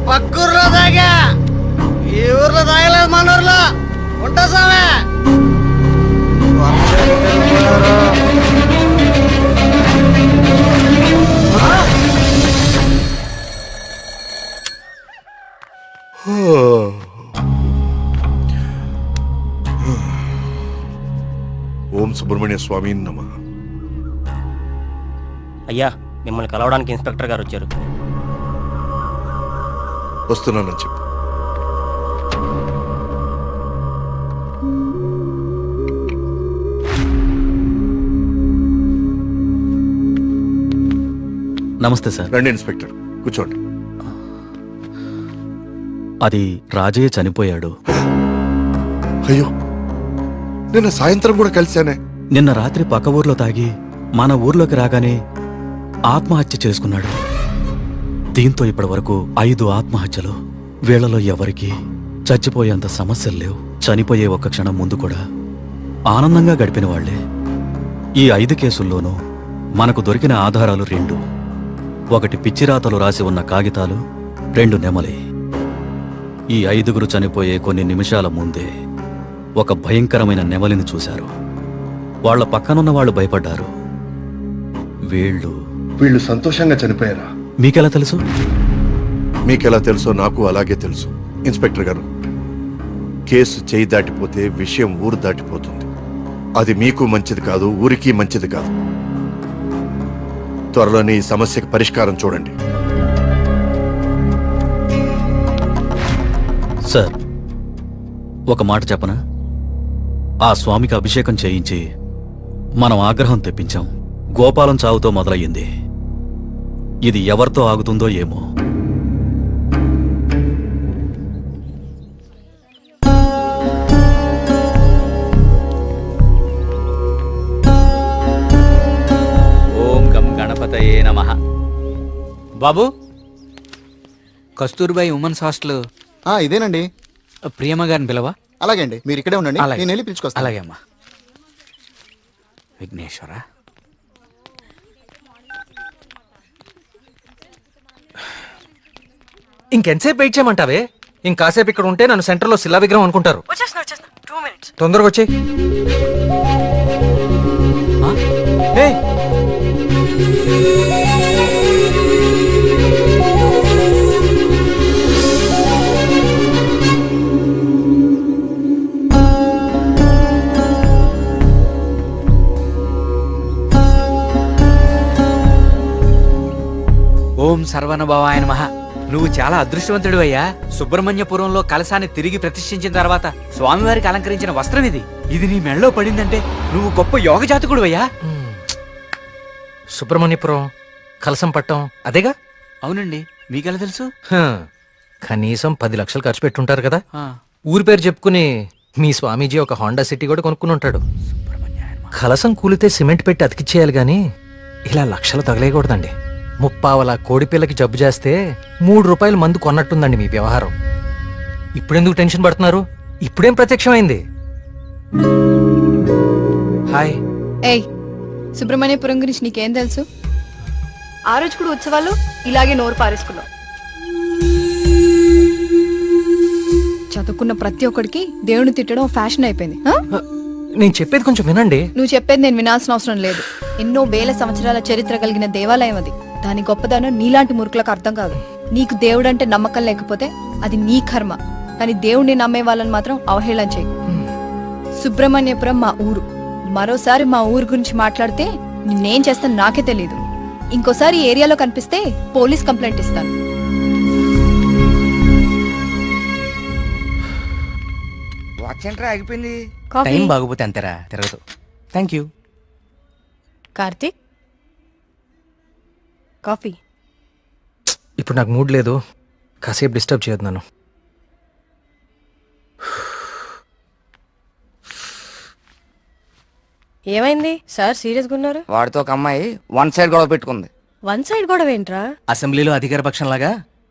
పక్కూర్లో తాగా, ఈ ఊర్లో తాగలేదు, మన ఊర్లో ఉంటా స్వామి. ఓం సుబ్రహ్మణ్య స్వామి నమః. అయ్యా, మిమ్మల్ని కలవడానికి ఇన్స్పెక్టర్ గారు వచ్చారు. వస్తున్నానని చెప్పు. నమస్తే సార్. రండి ఇన్స్పెక్టర్, కూర్చోండి. అది రాజయ్య చనిపోయాడు. అయ్యో, నిన్న సాయంత్రం కూడా కలిశానే. నిన్న రాత్రి పక్క ఊర్లో తాగి మన ఊర్లోకి రాగానే ఆత్మహత్య చేసుకున్నాడు. దీంతో ఇప్పటి వరకు 5 ఆత్మహత్యలు. వీళ్లలో ఎవరికి చచ్చిపోయేంత సమస్యలు లేవు. చనిపోయే ఒక్క క్షణం ముందు కూడా ఆనందంగా గడిపిన వాళ్లే. ఈ 5 కేసుల్లోనూ మనకు దొరికిన ఆధారాలు 2. ఒకటి పిచ్చిరాతలు రాసి ఉన్న కాగితాలు, 2 నెమలి. ఈ 5గురు చనిపోయే కొన్ని నిమిషాల ముందే ఒక భయంకరమైన నెమలిని చూశారు. వాళ్ల పక్కనున్న వాళ్ళు భయపడ్డారు. వీళ్ళు సంతోషంగా చనిపోయారా? మీకెలా తెలుసు? మీకెలా తెలుసో నాకు అలాగే తెలుసు. ఇన్స్పెక్టర్ గారు, కేసు చేయి దాటిపోతే విషయం ఊరు దాటిపోతుంది. అది మీకు మంచిది కాదు, ఊరికి మంచిది కాదు. త్వరలోనే ఈ సమస్యకి పరిష్కారం చూడండి. సార్, ఒక మాట చెప్పనా? ఆ స్వామికి అభిషేకం చేయించి మనం ఆగ్రహం తెప్పించాం. గోపాలం చావుతో మొదలయ్యింది. ఇది ఎవరితో ఆగుతుందో ఏమో. ఓం గం గణపతయే నమః. బాబు, కస్తూర్బాయి ఉమెన్స్ హాస్టల్ ఇదేనండి. ప్రియమ్మ గారిని పిలవా? అలాగే అండి, మీరు ఇక్కడే ఉండండి, అలాగే. నేను వెళ్ళి పిలుచుకొస్తాను. అలాగే అమ్మా. విఘ్నేశ్వర. ఇంకెంతసేపు వెయిట్ చేయమంటావే? ఇంకాసేపు ఇక్కడ ఉంటే నన్ను సెంటర్లో శిలా విగ్రహం అనుకుంటారు. తొందరగా వచ్చే. ఓం సర్వనుభవాయ నమః. నువ్వు చాలా అదృష్టవంతుడు అయ్యా. సుబ్రహ్మణ్యపురంలో కలశాన్ని తిరిగి ప్రతిష్ఠించిన తర్వాత స్వామివారికి అలంకరించిన వస్త్రం ఇది. ఇది నీ మెళ్ళలో పడిందంటే నువ్వు గొప్ప యోగ జాతకుడు అయ్యా. సుబ్రహ్మణ్యపురం కలసం పట్టం అదేగా? అవునండి, మీకెలా తెలుసు? కనీసం 10 లక్షలు ఖర్చు పెట్టుంటారు కదా. ఆ, ఊరి పేరు చెప్పుకుని మీ స్వామీజీ ఒక హోండా సిటీ కూడా కొనుక్కుని ఉంటాడు. కలసం కూలితే సిమెంట్ పెట్టి అతికిచ్చేయాలి గాని ఇలా లక్షలు తగలేయకూడదండి. 30 కోడి పిల్లకి జబ్బు చేస్తే 3 రూపాయలు మందు కొన్నట్టుందండి మీ వ్యవహారం. ఇప్పుడెందుకు టెన్షన్ పడుతున్నారు? ఇప్పుడేం ప్రత్యక్షమైంది? హాయ్. ఏయ్, సుబ్రహ్మణ్యపురం గురించి నీకేం తెలుసు? ఆ రోజు కూడా ఉత్సవాలు ఇలాగే నోరు పారేసుకున్నావు. చదువుకున్న ప్రతి ఒక్కడికి దేవుని తిట్టడం ఫ్యాషన్ అయిపోయింది. నేను చెప్పేది కొంచెం వినండి. నువ్వు చెప్పేది నేను వినాల్సిన అవసరం లేదు. ఎన్నో వేల సంవత్సరాల చరిత్ర కలిగిన దేవాలయం అది. దాని గొప్పదనం నీలాంటి మురుకులకు అర్థం కాదు. నీకు దేవుడంటే నమ్మకం లేకపోతే అది నీ కర్మ, కానీ దేవుడిని నమ్మే వాళ్ళని మాత్రం అవహేళన చేయి. సుబ్రహ్మణ్యపురం మా ఊరు. మరోసారి మా ఊరు గురించి మాట్లాడితే నేనేం చేస్తాను నాకే తెలీదు. ఇంకోసారి ఈ ఏరియాలో కనిపిస్తే పోలీస్ కంప్లైంట్ ఇస్తాను. వాచ్ ఏంట్రా ఆగిపోయింది? కాఫీ. టైం బాగోపోతే అంతేరా, తిరగదు. Thank you. కార్తీక్, కాఫీ. ఇప్పుడు నాకు మూడ్ లేదు, కాసేపు డిస్టర్బ్ చేయొద్దు నన్ను. ఏమైంది సార్ సీరియస్గా ఉన్నారు? వాడితో ఒక అమ్మాయి వన్ సైడ్ గొడవ పెట్టుకుంది. వన్ సైడ్ గొడవ ఏంట్రా? అసెంబ్లీలో అధికార పక్షం లాగా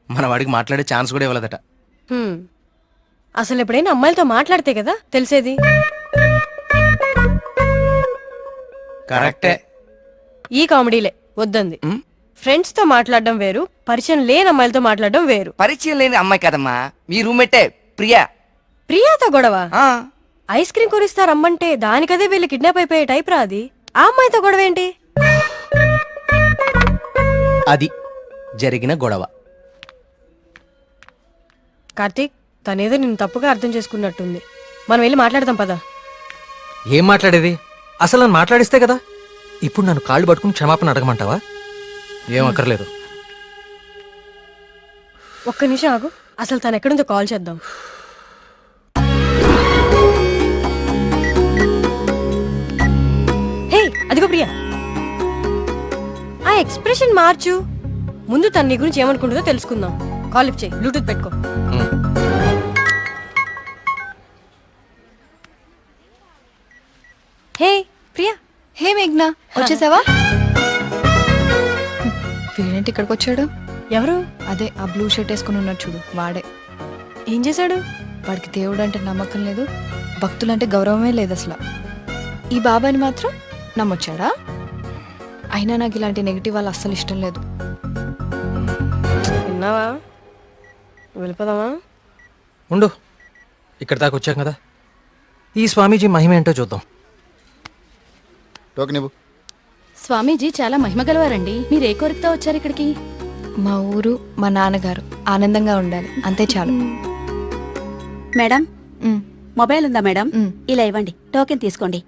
మన వాడికి మాట్లాడే ఛాన్స్ కూడా ఇవ్వలేదట. అసలు ఎప్పుడైనా అమ్మాయిలతో మాట్లాడితే కదా తెలిసేది. కరెక్టే. ఈ కామెడీలే వద్దంది. ఫ్రెండ్స్ తో మాట్లాడడం వేరు, పరిచయం లేని అమ్మాయిలతో మాట్లాడడం వేరు. పరిచయం లేని అమ్మాయి కదమ్మా, మీ రూమ్మేటే ప్రియా. ప్రియాతో గొడవ? ఐస్ క్రీమ్ కొరిస్తా రమ్మంటే దానికదే వీళ్ళు కిడ్నాప్ అయిపోయే టైప్ రా అది. ఆ అమ్మాయితో గొడవ ఏంటి? అది జరిగిన గొడవ. కార్తీక్, తనేదో నిన్ను తప్పుగా అర్థం చేసుకున్నట్టుంది. మనం వెళ్ళి మాట్లాడదాం పదా. ఏం మాట్లాడేది? అసలు నన్ను మాట్లాడిస్తే కదా. ఇప్పుడు నన్ను కాళ్ళు పట్టుకుని క్షమాపణ అడగమంటావా? ఏం అక్కర్లేదు. ఒక్క నిమిషం ఆగు, అసలు తను ఎక్కడుందో కాల్ చేద్దాం. హే, అదిగో ప్రియా. ఆ ఎక్స్ప్రెషన్ మార్చు. ముందు తన నీ గురించి ఏమనుకుంటుందో తెలుసుకుందాం. కాల్ లిఫ్ట్ చేయి, బ్లూటూత్ పెట్టుకో. హే ప్రియా. హే మేఘ్నా, వచ్చేసావా? వీడేంటి ఇక్కడికి వచ్చాడు? ఎవరు? అదే ఆ బ్లూ షర్ట్ వేసుకుని ఉన్నాడు చూడు, వాడే. ఏం చేశాడు? వాడికి దేవుడు అంటే నమ్మకం లేదు, భక్తులంటే గౌరవమే లేదు అసలు. ఈ బాబాని మాత్రం నమ్మొచ్చాడా? అయినా నాకు ఇలాంటి నెగిటివ్ వాళ్ళు అస్సలు ఇష్టం లేదు. విన్నావా? వెళ్ళిపోదామా? ఉండు, ఇక్కడ దాకా వచ్చాం కదా, ఈ స్వామీజీ మహిమ ఏంటో చూద్దాం. స్వామీజీ చాలా మహిమ గలవారండి. మీరు ఏ కోరికతో వచ్చారు ఇక్కడికి? మా ఊరు, మా నాన్నగారు ఆనందంగా ఉండాలి, అంతే చాలు. మేడం, ఉమ్, మొబైల్ ఉందా మేడం? ఉమ్. ఇలా ఇవ్వండి, టోకెన్ తీసుకోండి.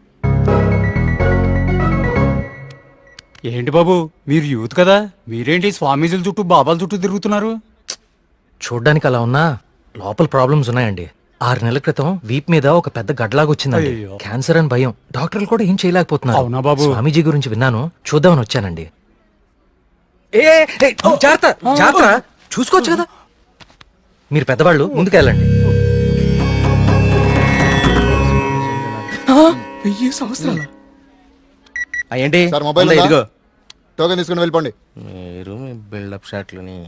ఏంటి బాబు, మీరు యూత్ కదా, మీరేంటి స్వామీజీల చుట్టూ బాబాల చుట్టూ తిరుగుతున్నారు? చూడ్డానికి అలా ఉన్నా లోపల ప్రాబ్లమ్స్ ఉన్నాయండి. 6 నెలల క్రితం వీప్ మీద ఒక పెద్ద గడ్లాగా వచ్చిందండి. అయ్యో. క్యాన్సర్ అని భయం, డాక్టర్లు కూడా ఏం చేయలేకపోతున్నారు. అవునా బాబు? స్వామీజీ గురించి విన్నాను, చూద్దామని వచ్చానండి. జాగ్రత్త జాగ్రత్త, చూసుకోవచ్చు కదా. మీరు పెద్దవాళ్ళు, ముందుకెళ్ళండి. 1000 సంవత్సరాల ఏంటి మొబైల్ ఉందా? ఇదిగో టోకెన్ తీసుకుని వెళ్ళిపోండి. మీరు మీ బిల్డప్ షాట్లని.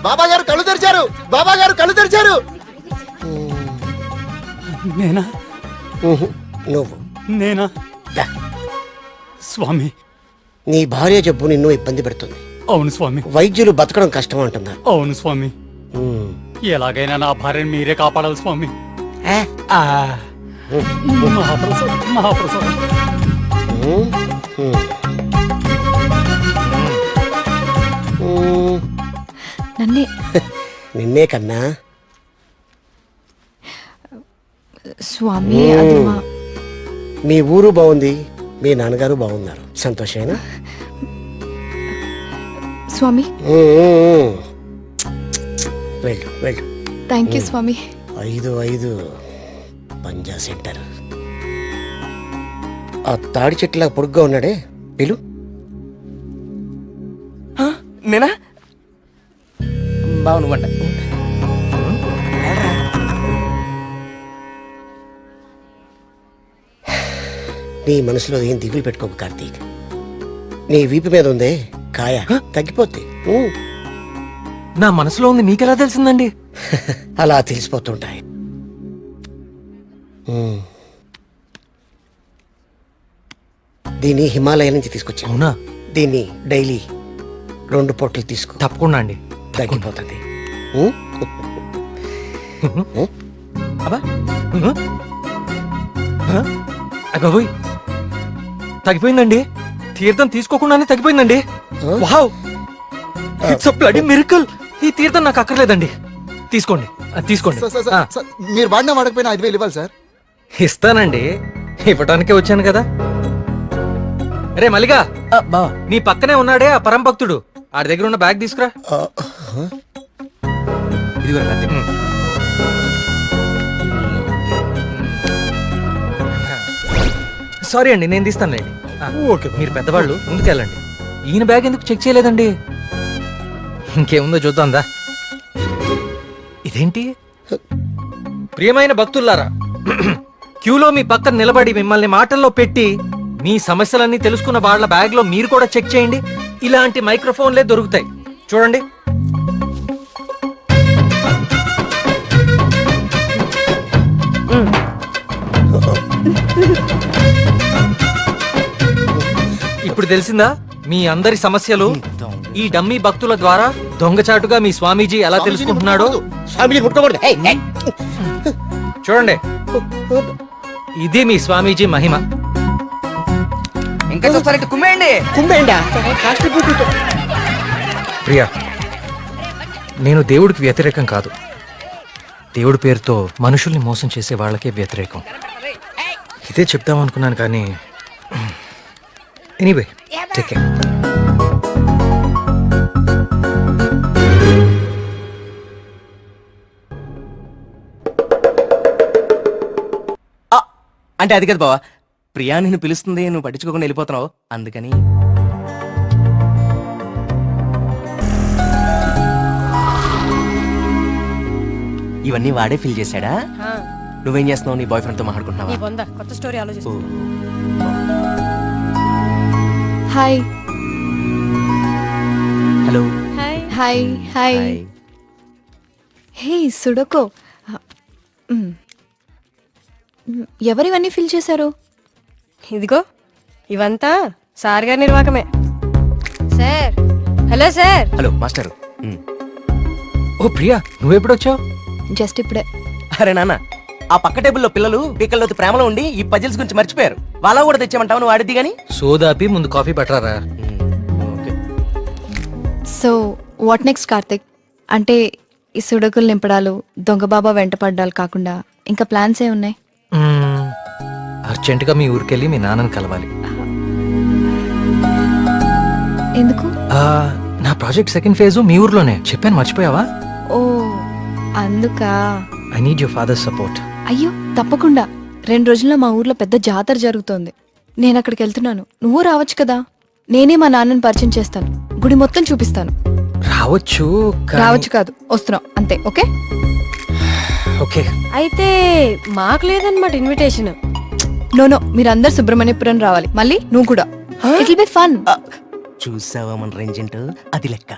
బాబా గారు కళ్ళు తెరిచారు, బాబా గారు కళ్ళు తెరిచారు. నేనా? నువ్వు నేనా? స్వామి. నీ భార్య జబ్బు నిన్ను ఇబ్బంది పెడుతుంది. అవును స్వామి. వైద్యులు బతకడం కష్టం అంటున్నారు. అవును స్వామి. ఎలాగైనా నా భార్యను మీరే కాపాడాలి స్వామి. మహాప్రసాదం, మహాప్రసాదం. నన్నే. నిన్నే కన్నా. స్వామి, అది మా మీ ఊరు బాగుంది, మీ నాన్నగారు బాగున్నారు, సంతోషేనా? స్వామి. వెళ్ళు వెళ్ళు. Thank you swami. 5 Panja centre. ఆ తాడి చెట్టులా పొడుగ్గా ఉన్నాడే, పిలు. నేనా? బావు నువ్వంట. నీ మనసులో ఏం దిగులు పెట్టుకోకు కార్తీక్. నీ వీపు మీద ఉందే కాయ, తగ్గిపోతే నా మనసులో ఉంది మీకెలా తెలిసిందండి? అలా తెలిసిపోతుంటాయి. దీన్ని హిమాలయ నుంచి తీసుకొచ్చాను. అవునా? దీన్ని డైలీ 2 పొట్లు తీసుకో, తప్పకుండా అండి. తగ్గిపోతుంది. అబ్బా అబ్బాయి తగ్గిపోయిందండి. తీర్థం తీసుకోకుండానే తగ్గిపోయిందండి. Wow, it's a bloody miracle. ఈ తీర్థం నాకు అక్కర్లేదండి. తీసుకోండి, తీసుకోండి. మీరు వాడినా వాడకపోయినా 5,000 ఇవ్వాలి సార్. ఇస్తానండి, ఇవ్వటానికే వచ్చాను కదా. రే మల్లిగా, బావా నీ పక్కనే ఉన్నాడే ఆ పరం భక్తుడు, ఆడి దగ్గర ఉన్న బ్యాగ్ తీసుకురా. ఇదిగో కార్తీక్. సారీ అండి, నేను తీస్తానులేండి. ఓకే, మీరు పెద్దవాళ్ళు ముందుకెళ్ళండి. ఈయన బ్యాగ్ ఎందుకు చెక్ చేయలేదండి? ఇంకేముందో చూద్దాందా. ఇదేంటి? ప్రియమైన భక్తులారా, క్యూలో మీ పక్కన నిలబడి మిమ్మల్ని మాటల్లో పెట్టి మీ సమస్యలన్నీ తెలుసుకున్న వాళ్ళ బ్యాగ్ లో మీరు కూడా చెక్ చేయండి. ఇలాంటి మైక్రోఫోన్లే దొరుకుతాయి, చూడండి. ఇప్పుడు తెలిసిందా మీ అందరి సమస్యలు? ఈ డమ్మీ భక్తుల ద్వారా దొంగచాటుగా మీ స్వామీజీ ఎలా తెలుసుకుంటున్నాడో. స్వామిజీ ముట్టకూడదు. చూడండి, ఇది మీ స్వామీజీ మహిమ. ఇంకా చూస్తారంటే కుమ్మేయండి. ప్రియా, నేను దేవుడికి వ్యతిరేకం కాదు. దేవుడి పేరుతో మనుషుల్ని మోసం చేసే వాళ్ళకే వ్యతిరేకం. ఇదే చెప్దాం అనుకున్నాను కానీ ఎనీవే, టేక్ కేర్. అంటే అది కదా బావా, ప్రియా నిన్ను పిలుస్తుంది, నువ్వు పట్టించుకోకుండా వెళ్ళిపోతున్నావు, అందుకని. ఇవన్నీ వాడే ఫిల్ చేశాడా? నువ్వేం చేస్తున్నావు? నీ బాయ్ ఫ్రెండ్ తో మాట్లాడుకుంటున్నావా? కొత్త స్టోరీ ఆలోచిస్తా. Hi hello. Hi hi. Hey సుడకో, ఎవరివన్నీ ఫిల్ చేశారు? ఇదిగో ఇవంతా సార్ గారి నిర్వాకమే. Sir, hello sir. Hello master. ఓ ప్రియా, నువ్వెప్పుడొచ్చావు? జస్ట్ ఇప్పుడే. అరే నాన్న, ఆ పక్క టేబుల్లో పిల్లలు పీకల్లోతి ప్రేమలో ఉండి ఈ పజిల్స్ గురించి మర్చిపోయారు. వాళ్ళ కూడా తెచ్చామంటావు, నువ్వు ఆడిద్ది గాని. సోదాపి ముందు కాఫీ పట్టరారా. So what next Karthik? అంటే ఈ సుడకులు నింపడాలు, దొంగ బాబా వెంట పడ్డాలు కాకుండా ఇంకా ప్లాన్స్ ఏ ఉన్నాయి? అర్జెంటుగా మీ ఊరికెళ్ళి మీ నాన్నని కలవాలి. ఎందుకు? నా ప్రాజెక్ట్ సెకండ్ ఫేజ్ మీ ఊర్లోనే, చెప్పాను మర్చిపోయావా? ఓ అందుకా. I need your father support. అయ్యో తప్పకుండా. 2 రోజుల్లో మా ఊర్లో పెద్ద జాతర జరుగుతోంది. నేను అక్కడికి వెళ్తున్నాను, నువ్వు రావచ్చు కదా. నేనే మా నాన్నని పరిచయం చేస్తాను, గుడి మొత్తం చూపిస్తాను. రావచ్చు రావచ్చు కాదు, వస్తున్నాం అంతే. Okay okay. అయితే మాకు లేదన్నమాట ఇన్విటేషన్. నో, మీరందరు సుబ్రహ్మణ్యపురం రావాలి, మళ్ళీ నువ్వు కూడా. It will be fun. చూసావా మన రేంజ్ ఏంటో, అది లెక్క.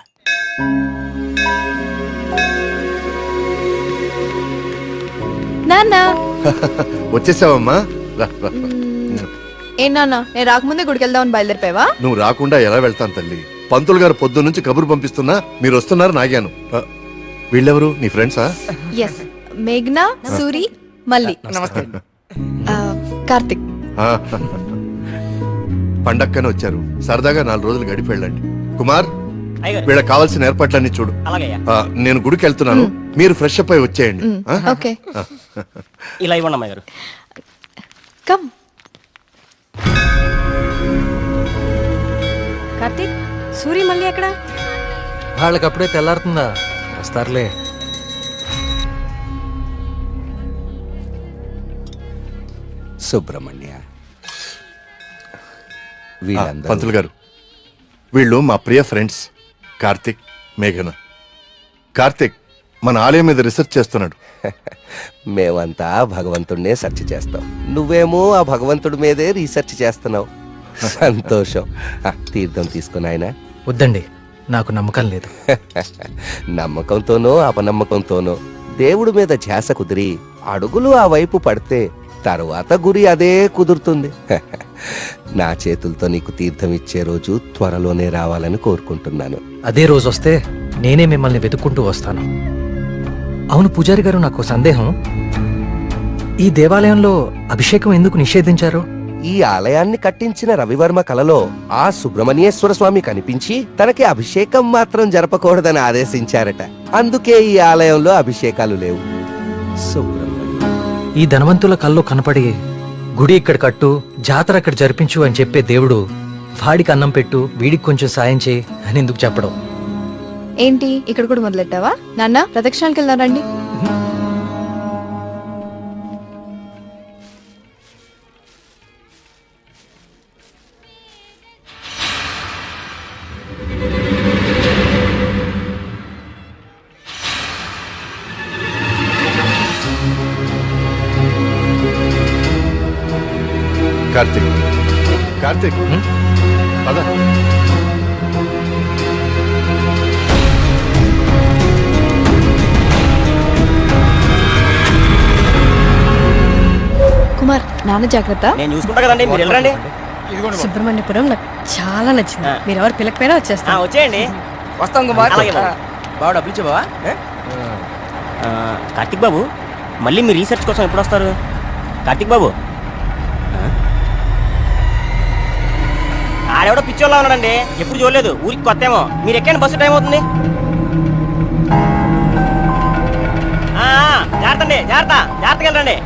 నాన్న వచ్చేసావమ్మా, రా, రా. ఏ నాన్న, నేను రాకముందే గుడికి వెళ్దామని బయలుదేరిపోయావా? నువ్వు రాకుండా ఎలా వెళ్తాను తల్లి? పంతులు గారు పొద్దు నుంచి కబురు పంపిస్తున్నా మీరు వస్తున్నారు నాగాను. వీళ్ళెవరు, నీ ఫ్రెండ్సా? ఎస్, మేఘ్నా, సూరి, మళ్ళీ నమస్తే. కార్తిక్. పండక్కనే వచ్చారు, సరదాగా 4 రోజులు గడిపి వెళ్ళండి. కుమార్, వీళ్ళకి కావాల్సిన ఏర్పాట్లన్నీ చూడు. నేను గుడికి వెళ్తున్నాను, మీరు ఫ్రెష్ అప్ అయి వచ్చేయండి. ఓకే, ఇలా ఇవ్వండి అమ్మాయి గారు. కమ్. కార్తీక్, సూరి మళ్ళీ ఎక్కడ? వాళ్ళకి అప్పుడే తెల్లారుతుందా, వస్తారులే. సుబ్రహ్మణ్య, పంతులు గారు, వీళ్ళు మా ప్రియ ఫ్రెండ్స్ కార్తిక్, మేఘన. కార్తిక్ మన ఆలయం మీద రీసెర్చ్ చేస్తున్నాడు. మేమంతా భగవంతుడినే సెర్చ్ చేస్తాం, నువ్వేమో ఆ భగవంతుడి మీదే రీసెర్చ్ చేస్తున్నావు. సంతోషం. తీర్థం తీసుకుని ఆయన. వద్దండి, నాకు నమ్మకం లేదు. నమ్మకంతోనో అపనమ్మకంతోనో దేవుడి మీద ధ్యాస కుదిరి అడుగులు ఆ వైపు పడితే తరువాత గురి అదే కుదురుతుంది. నా చేతులతో నీకు తీర్థం ఇచ్చే రోజు త్వరలోనే రావాలని కోరుకుంటున్నాను. అదే రోజు వస్తే నేనే మిమ్మల్ని వెతుక్కుంటూ వస్తాను. అవును పూజారి గారు, నాకు సందేహం. ఈ దేవాలయంలో అభిషేకం ఎందుకు నిషేధించారు? ఈ ఆలయాన్ని కట్టించిన రవివర్మ కలలో ఆ సుబ్రహ్మణ్యేశ్వర స్వామి కనిపించి తనకి అభిషేకం మాత్రం జరపకూడదని ఆదేశించారట. అందుకే ఈ ఆలయంలో అభిషేకాలు లేవు. ఈ ధనవంతుల కల్లో కనపడి గుడి ఇక్కడ కట్టు, జాతర అక్కడ జరిపించు అని చెప్పే దేవుడు వాడికి అన్నం పెట్టు, వీడికి కొంచెం సాయం చేయి అని ఎందుకు చెప్పడం? ఏంటి ఇక్కడ కూడా మొదలెట్టావా? నాన్న ప్రదక్షిణాలకు వెళ్దారండి. కార్తీక్, కార్తీక్, పద. కుమార్, నాన్న జాగ్రత్త. నేను చూసుకుంటా కదండి, మీరు వెళ్ళండి. సుబ్రహ్మణ్యపురం నాకు చాలా నచ్చింది. మీరు ఎవరు పిల్లకపోయినా వచ్చేస్తా. వచ్చేయండి. వస్తాం కుమార్. బాబు డబ్బులు ఇచ్చే బావా. కార్తిక్ బాబు, మళ్ళీ మీ రీసెర్చ్ కోసం ఎప్పుడు వస్తారు? కార్తిక్ బాబు, ఆడెవడో పిచ్చోళ్ళ ఉన్నాడండి, ఎప్పుడు చూడలేదు, ఊరికి కొత్త ఏమో. మీరు ఎక్కండి, బస్సు టైం అవుతుంది. జాగ్రత్త అండి, జాగ్రత్త, జాగ్రత్తగా వెళ్ళండి.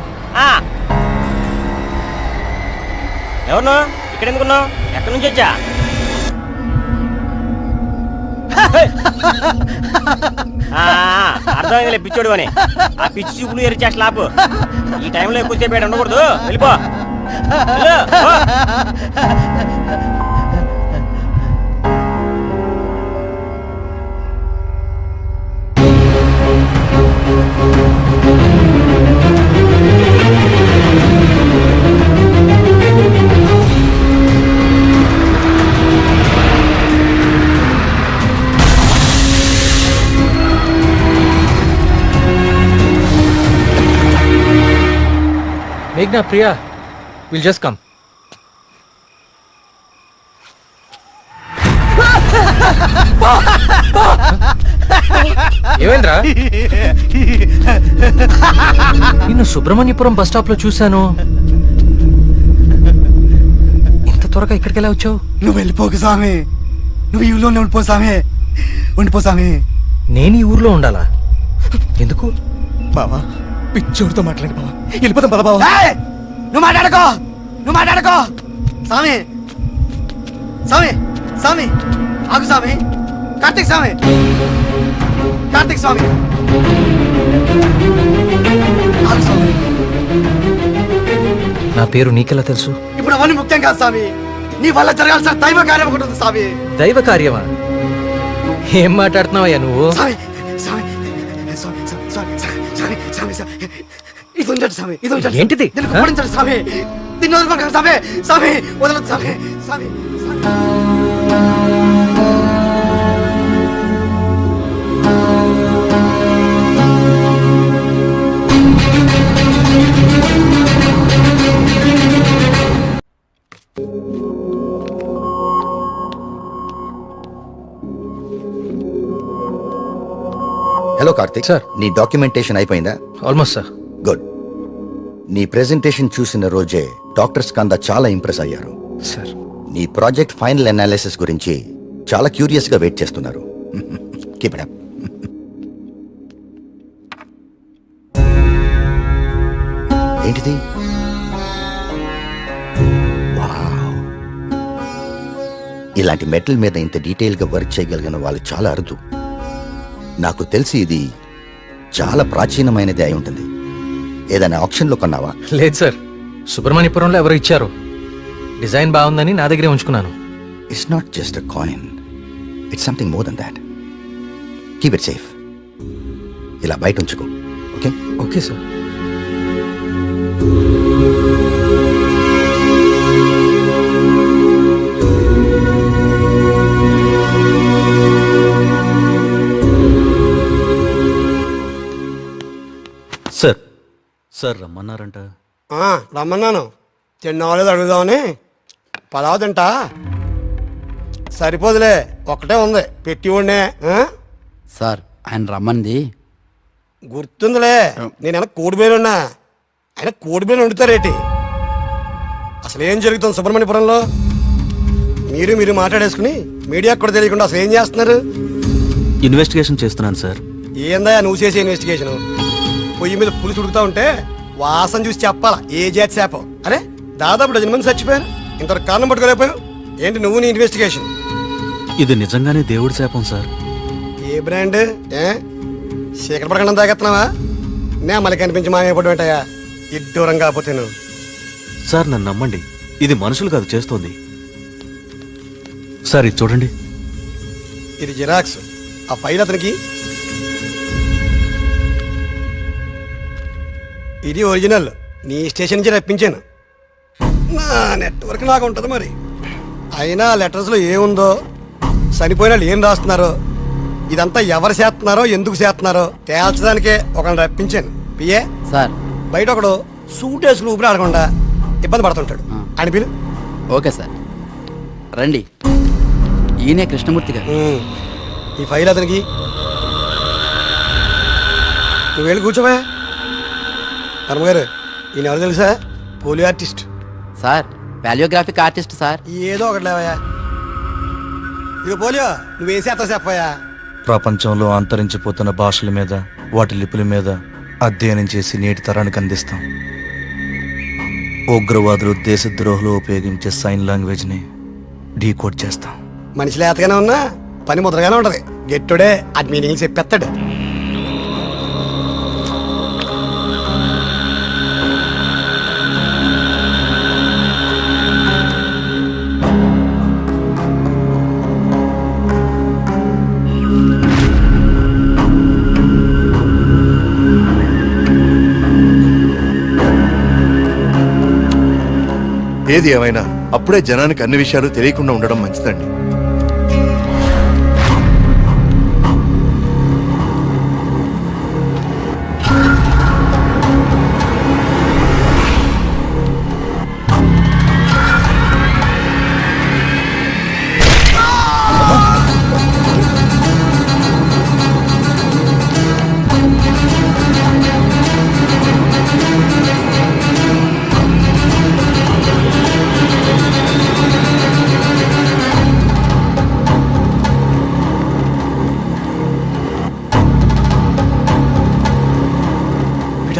ఎవరు ఇక్కడ ఎందుకున్నావు? ఎక్కడి నుంచి వచ్చా? అర్థమైందిలే పిచ్చోడు అని. ఆ పిచ్చి చూపులు ఎరిచేట్ల లాపు. ఈ టైంలో ఎక్కువసేపు ఉండకూడదు, వెళ్ళిపో. మేఘ్నా, ప్రియా, విల్ జస్ట్ కమ్. ఏమైందిరా? నిన్ను సుబ్రహ్మణ్యపురం బస్ స్టాప్ లో చూశాను. ఇంత త్వరగా ఇక్కడికి ఎలా వచ్చావు? నువ్వు వెళ్ళిపోకు స్వామి, నువ్వు ఈ ఊళ్ళోనే ఉండిపో స్వామి, ఉండిపో స్వామి. నేను ఈ ఊర్లో ఉండాలా? ఎందుకు? బావా, పిచ్చోడితో మాట్లాడి బావా, వెళ్ళిపోతాం పద బావా. నువ్వు మాట్లాడుకో, నువ్వు మాట్లాడుకో. స్వామి, స్వామి, స్వామి, ఆగు స్వామి. కార్తీక్ స్వామి, కార్తీక్ స్వామి, ఆగు స్వామి. నా పేరు నీకెలా తెలుసు? ఇప్పుడు అవన్నీ ముఖ్యం కాదు స్వామి, నీ వల్ల జరగాల్సిన దైవ కార్యం ఒకటి ఉంది స్వామి. దైవ కార్యమా? ఏం మాట్లాడుతున్నావయ్యా నువ్వు? స్వామి, స్వామి, స్వామి, స్వామి, స్వామి, స్వామి, స్వామి, ఇది ఉంచండి స్వామి, ఇది ఉంచండి. ఏంటిది? దీన్ని కుప్పడించండి స్వామి, దీన్ని వదలకండి స్వామి, స్వామి వదలదు స్వామి, స్వామి, హలో కార్తిక్ సార్. నీ డాక్యుమెంటేషన్ అయిపోయిందా? Almost sir. గుడ్. నీ ప్రెజెంటేషన్ చూసిన రోజే డాక్టర్ స్కంద చాలా ఇంప్రెస్ అయ్యారు. సార్, నీ ప్రాజెక్ట్ ఫైనల్ అనాలిసిస్ గురించి చాలా క్యూరియస్ గా వెయిట్ చేస్తున్నారు. Keep it up. ఏంటిది? వావ్. ఇలాంటి మెటల్ మీద ఇంత డీటెయిల్ గా వర్క్ చేయగలిగిన వాళ్ళు చాలా అరుదు. నాకు తెలిసి ఇది చాలా ప్రాచీనమైనది అయి ఉంటుంది. ఏదైనా ఆప్షన్లో కొన్నావా? లేదు సార్, సుబ్రహ్మణ్యపురంలో ఎవరు ఇచ్చారు. డిజైన్ బాగుందని నా దగ్గరే ఉంచుకున్నాను. It's not just a coin, it's something more than that. Keep it safe. ఇలా బయట ఉంచుకో. Okay? Okay sir. Sir, sir రమ్మన్నారంట. రమ్మన్నాను తిన్నావాలేదు అడుగుదామని. పలావ్ తింటా. సరిపోదులే, ఒక్కటే ఉంది పెట్టి ఉండే. సార్ ఆయన రమ్మంది. గుర్తుందిలే, నేను కోడిబేలు ఉన్నా. ఆయన కోడిబేలు వండుతారేటి? అసలు ఏం జరుగుతుంది సుబ్రహ్మణ్యపురంలో? మీరు మాట్లాడేసుకుని మీడియాకు కూడా తెలియకుండా అసలు ఏం చేస్తున్నారు? ఇన్వెస్టిగేషన్ చేస్తున్నాను సార్. ఏందా నువ్వు చేసే ఇన్వెస్టిగేషన్? పొయ్యి మీద పులుసు ఉడుకుతా ఉంటే వాసన చూసి చెప్పాలా ఏ జాతి శాపం? అరే దాదాపు 10 మంది చచ్చిపోయారు, ఇంతవరకు కారణం పట్టుకోలేకపోయావు ఏంటి నువ్వు నీ ఇన్వెస్టిగేషన్? ఇది నిజంగానే దేవుడి శాపం సార్. ఏ బ్రాండ్? శేఖర ప్రకటన తాగెత్తనావా? నే మళ్ళీ కనిపించి మాయపడి ఉంటాయా ఇడ్డూరం కాకపోతే నువ్వు. సార్ నన్ను నమ్మండి, ఇది మనుషులు కాదు చేస్తోంది. సార్ ఇది చూడండి. ఇది జిరాక్స్. ఆ ఫైల్ అతనికి. ఇది ఒరిజినల్, నీ స్టేషన్ నుంచి రప్పించాను. నా నెట్వర్క్ నాకు ఉంటుంది మరి. అయినా లెటర్స్లో ఏముందో, చనిపోయిన వాళ్ళు ఏం రాస్తున్నారో, ఇదంతా ఎవరు చేస్తున్నారో ఎందుకు చేస్తున్నారో తేల్చడానికే ఒకరిని రప్పించాను. పిఏ సార్ బయట ఒకడు సూట్ వేసుకుని ఊపిరి ఆడకుండా ఇబ్బంది పడుతుంటాడు. ఆయన పిలు. ఓకే సార్ రండి. ఈయనే కృష్ణమూర్తి గారు. ఈ ఫైల్ అతనికి. నువ్వు వెళ్ళి కూర్చోవా. ధర్మగారు ఈయన ఎవరు తెలుసా? Polio artist sir. Paleographic artist sir. ఏదో ఒకటి లేవయా. ఇక పోలియో నువ్వేం చేస్తావు చెప్పయా. ప్రపంచంలో అంతరించిపోతున్న భాషల మీద, వాటి లిపుల మీద అధ్యయనం చేసి నేటి తరానికి అందిస్తాం. ఉగ్రవాదులు, దేశద్రోహులు ఉపయోగించే సైన్ లాంగ్వేజ్ని డీకోడ్ చేస్తాం. మనిషి లేతగానే ఉన్నా పని ముద్రగానే ఉంటది. గెట్టుడే అది మీనింగ్ చెప్పేస్తాడు. ఏది ఏమైనా అప్పుడే జనానికి అన్ని విషయాలు తెలియకుండా ఉండడం మంచిదండి.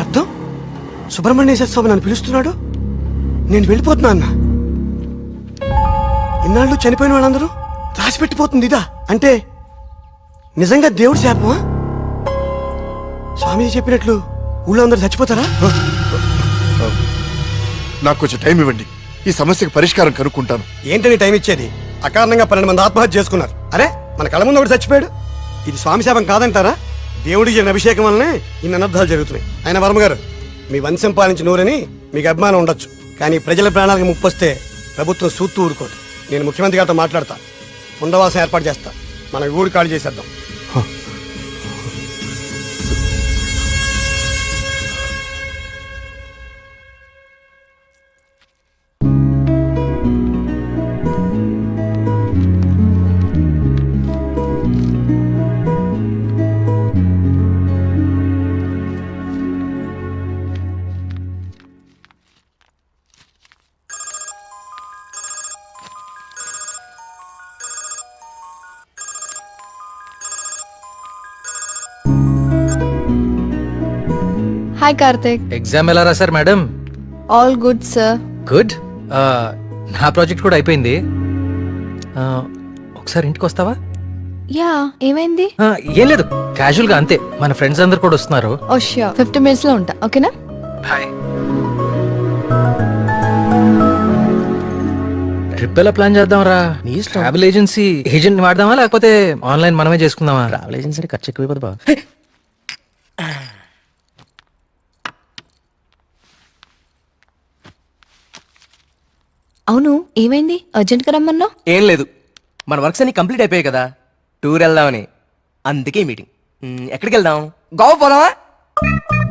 అర్థం సుబ్రహ్మణ్యేశ్వర స్వామి నన్ను పిలుస్తున్నాడు, నేను వెళ్ళిపోతున్నా అన్న. ఇన్నాళ్ళు చనిపోయిన వాళ్ళందరూ రాసిపెట్టిపోతుంది ఇదా? అంటే నిజంగా దేవుడి శాపమా? స్వామి చెప్పినట్లు ఊళ్ళో అందరూ చచ్చిపోతారా? నాకు కొంచెం టైం ఇవ్వండి, ఈ సమస్యకు పరిష్కారం కనుక్కుంటాను. ఏంటని టైం ఇచ్చేది? అకారణంగా 12 మంది ఆత్మహత్య చేసుకున్నారు. అరే మన కళ్ళ ముందు ఒకటి చచ్చిపోయాడు. ఇది స్వామి శాపం కాదంటారా? దేవుడికి జరిగిన అభిషేకం వల్లనే ఇన్ని అనర్థాలు జరుగుతున్నాయి. ఆయన వర్మ గారు, మీ వంశం పాలించి నూరని మీకు అభిమానం ఉండొచ్చు, కానీ ప్రజల ప్రాణాలకు ముప్పు వస్తే ప్రభుత్వం సూత్తు ఊరుకోదు. నేను ముఖ్యమంత్రి గారితో మాట్లాడతా, పునరావాసం ఏర్పాటు చేస్తా. మన ఊరు ఖాళీ చేసేద్దాం. హాయ్ కార్తిక్. ఎగ్జామ్ ఎలా రాశారు madam? All good sir. Good. నా ప్రాజెక్ట్ కూడా అయిపోయింది. ఒకసారి ఇంటికి వస్తావా? యా, ఏమైంది? ఏం లేదు, క్యాజువల్ గా అంతే. మన ఫ్రెండ్స్ అందరు కూడా వస్తున్నారు. ఓ ష్యూర్, 50 minutes లో ఉంటా. ఓకేనా? బాయ్. ట్రిప్ ఎలా ప్లాన్ చేద్దాం రా? ట్రావెల్ ఏజెన్సీ ఏజెంట్ వాడదామా లేకపోతే ఆన్లైన్ మనమే చేసుకుందామా? ట్రావెల్ ఏజెన్సీ ఖర్చు ఎక్కువ బా. అవును, ఏమైంది? అర్జెంట్ గా రమ్మన్నావు? ఏం లేదు, మన వర్క్స్ అన్ని కంప్లీట్ అయిపోయాయి కదా, టూర్ వెళ్దామని. అందుకే మీటింగ్. ఎక్కడికి వెళ్దాం? గోవా పోదామా?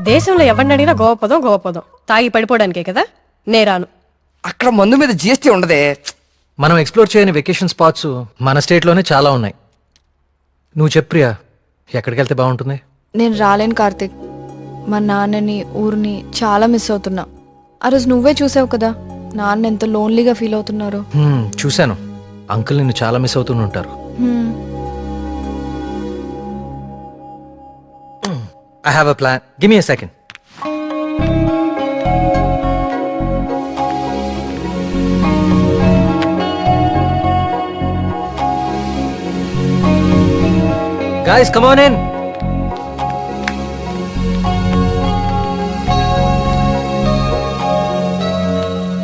దేశంలో ఎవరిని అడిగినా గోవపదం తాగి పడిపోవడానికే కదా నేరాను. అక్కడ మందు మీద జిఎస్టీ ఉండదే. మనం ఎక్స్ప్లోర్ చేయని వెకేషన్ స్పాట్స్ మన స్టేట్లోనే చాలా ఉన్నాయి. నువ్వు చెప్పు ప్రియా, ఎక్కడికి వెళ్తే బాగుంటుంది? నేను రాలేను కార్తిక్. మా నాన్నని ఊరిని చాలా మిస్ అవుతున్నా. ఆ రోజు నువ్వే చూసావు కదా నాన్న ఎంత లోన్లీగా ఫీల్ అవుతున్నారు. చూశాను. అంకుల్ నిన్ను చాలా మిస్ అవుతుంటారు. I have a plan. Give me a second. Guys, come on in.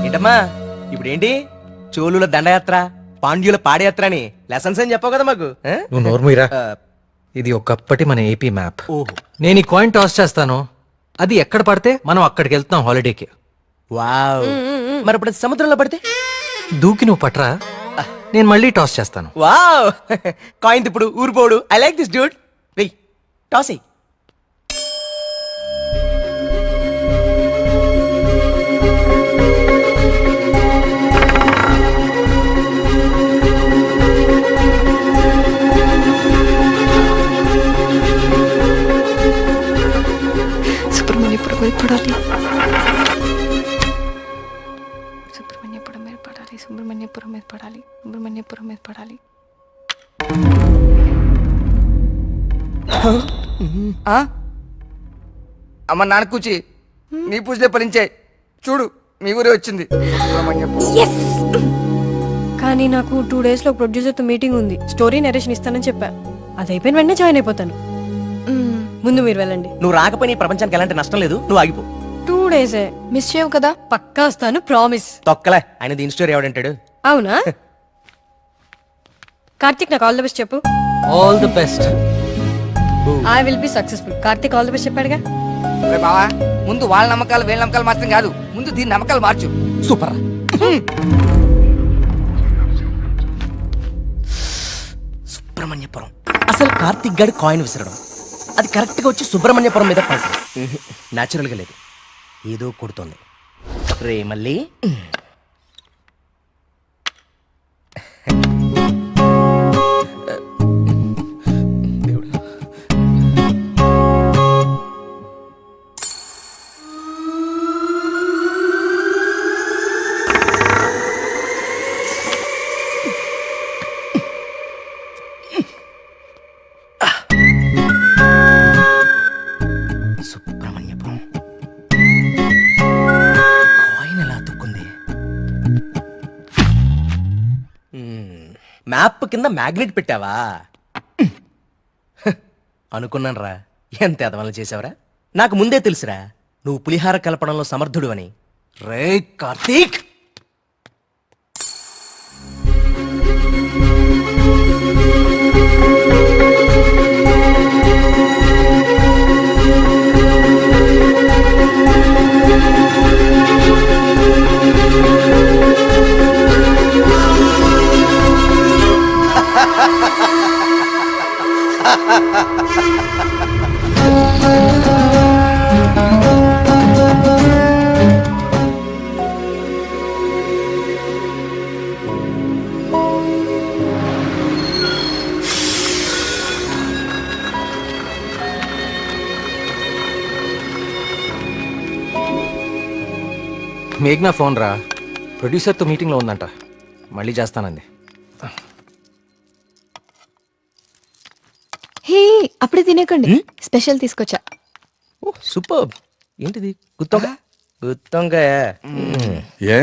ఏంటమ్మా ఇప్పుడేంటి? చోళుల దండయాత్ర, పాండ్యుల పాదయాత్ర అని లెసన్స్ అని చెప్పావు కదా మాకు. నువ్వు నోర్మీరా. ఇది ఒకప్పటి మన ఏపీ మ్యాప్. ఓహో. నేను ఈ కాయిన్ టాస్ చేస్తాను, అది ఎక్కడ పడితే మనం అక్కడికి వెళ్తున్నాం హాలిడేకి. వావ్. మరి ఇప్పుడు అది సముద్రంలో పడితే? దూకి నువ్వు పట్రా, నేను మళ్ళీ టాస్ చేస్తాను. వావ్. కాయిన్ ఇప్పుడు ఊరిపోడు. I like this dude. వెయ్ టాస్ ఎయ్. సుబ్రహ్మణ్యపురం మీద పడాలి. సుబ్రహ్మణ్యపురం మీద పడాలి. సుబ్రహ్మణ్యపురం మీద పడాలి. సుబ్రహ్మణ్యపురం మీద పడాలి. అమ్మ నాన్న కూచి నీ పూజలే ఫలించే. చూడు మీ ఊరే వచ్చింది. కానీ నాకు 2 days లో ప్రొడ్యూసర్తో మీటింగ్ ఉంది. స్టోరీ నరేషన్ ఇస్తానని చెప్పా. అది అయిపోయిన వెంటనే జాయిన్ అయిపోతాను. ముందు మీరు వెళ్ళండి. నువ్వు రాకపోయినా ఈ ప్రపంచానికి ఎలాంటి నష్టం లేదు. నువ్వు ఆగిపో. 2 days మిస్ చేయవు కదా? పక్కా వస్తాను, ప్రామిస్. తొక్కలే, ఆయన దీని స్టోరీ ఎవడంటాడు? అవునా? కార్తిక్ నాకు ఆల్ ది బెస్ట్ చెప్పు. All the best. I will be successful. Karthik all the best చెప్పాడుగా. బావా ముందు వాళ్ళ నమ్మకాలు వీళ్ళ నమ్మకాలు మాత్రం కాదు, ముందు దీని నమ్మకాలు మార్చు. సూపర్. సుబ్రహ్మణ్యపురం. అసలు కార్తిక్ గాడి కాయిన్ విసరడం అది కరెక్ట్ గా వచ్చి సుబ్రహ్మణ్యపురం మీద పడుతుంది. న్యాచురల్ గా లేదు, ఏదో కొడుతోంది. రే మళ్ళీ సుబ్రహ్మణ్యపురం కాయిన్ ఎలా తుక్కుంది? మ్యాప్ కింద మ్యాగ్నెట్ పెట్టావా? అనుకున్నాను రా, ఎంత ఎదవలు చేసావరా. నాకు ముందే తెలుసురా నువ్వు పులిహార కలపడంలో సమర్థుడు అని. రే కార్తీక్, మేఘ్నా ఫోన్ రా, ప్రొడ్యూసర్తో మీటింగ్లో ఉందంట, మళ్ళీ చేస్తానంది. హే, అప్పుడే తినేకండి, స్పెషల్ తీసుకొచ్చా. సూపర్. ఏంటిది? గుత్తొంకాయ. గుత్తొంకాయ. ఏ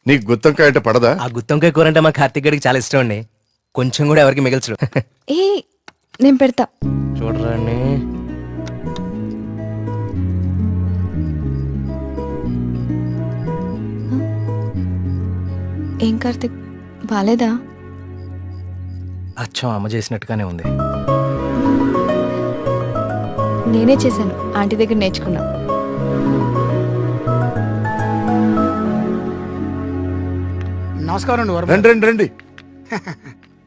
నీకు గుత్తొంకాయ అంటే పడదా? ఆ గుత్తొంకాయ కూర అంటే మా కార్తీక్ గడికి చాలా ఇష్టం అండి. కొంచెం కూడా ఎవరికి మిగల్చరు. ఏ నేను పెడతా. చూడరాని ఏం కార్తిక్, బాలేదా? అచ్చం అమ్మ చేసినట్టుగానే ఉంది. నేనే చేశాను, ఆంటీ దగ్గర నేర్చుకున్నా. నమస్కారం. రండి రండి రండి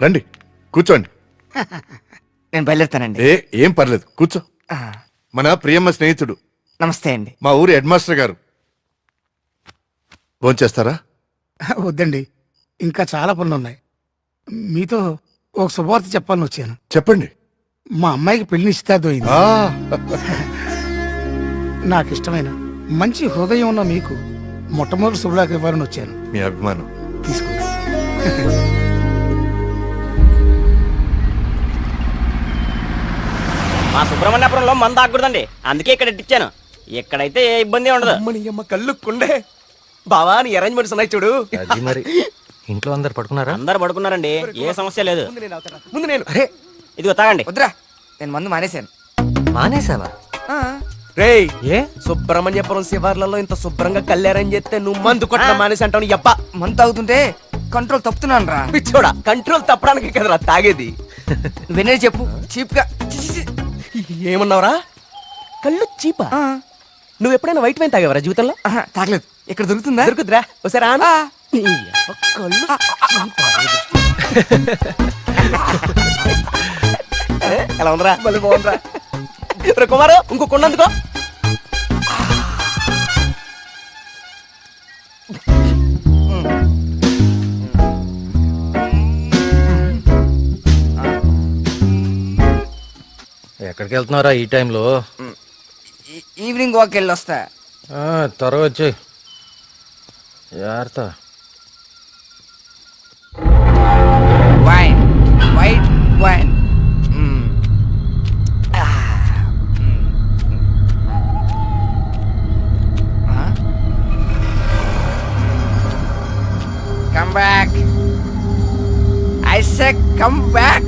రండి కూర్చోండి. నేను బయలుదేరుతానండి. ఏం పర్లేదు కూర్చో. మన ప్రియమ్మ స్నేహితుడు నమస్తే అండి. మా ఊరి హెడ్ మాస్టర్ గారు. భోంచేస్తారా? వద్దండి, ఇంకా చాలా పనులు ఉన్నాయి. మీతో ఒక శుభవార్త చెప్పాలని వచ్చాను. చెప్పండి. మా అమ్మాయికి పెళ్లి నిశ్చితార్థం అయింది. ఆ, నాకు ఇష్టమైన మంచి హృదయం ఉన్న మీకు మొట్టమొదటి శుభలాకి ఇవ్వాలని వచ్చాను. మీ అభిమానం. తీసుకోండి. మా సుబ్రహ్మణ్యపురంలో మంద ఆగకూడదండి, అందుకే ఇక్కడ ఇచ్చాను. ఇక్కడైతే ఏ ఇబ్బంది ఉండదు. అమ్మ కళ్ళు కుండే బావా, నీ అరేంజ్మెంట్స్ ఉన్నాయి చూడు. అది మరి ఇంట్లో అందరు పడుకున్నారా? అందరు పడుకున్నారండి, ఏ సమస్య లేదు. ముందు నేను అరే ఇదిగో తాగండి. వద్దురా, నేను మందు మానేశాను. మానేసావా? రేయ్, ఏ సుబ్రహ్మణ్యపురం శివార్లలో ఇంత శుభ్రంగా కళ్యాణం చేస్తే నువ్వు మందు కొట్ట మానేసి అంటావు. ఎప్ప మందు తాగుతుంటే కంట్రోల్ తప్పుతున్నాను రా. పిచ్చోడా, కంట్రోల్ తప్పడానికి కదరా తాగేది. వినే చెప్పు, చీప్ గా. ఏమన్నావురా? కళ్ళు చీపా? నువ్వు ఎప్పుడైనా వైట్ వైన్ తాగేవరా జీవితంలో? తాగలేదు. ఇక్కడ దొరుకుతుందా? దొరుకుతురా ఒకసారి ఆనా? కళ్ళు ఎలా ఉందిరా? మళ్ళీ బాగుందిరా. రే కుమారు, ఇంకో కొండందుకో. ఎక్కడికి వెళ్తున్నారా ఈ టైంలో? ఈవినింగ్ వాక్ వెళ్ళి వస్తా. త్వరగా వచ్చి జాగ్రత్త. Wine, white wine. Come back. I said come back.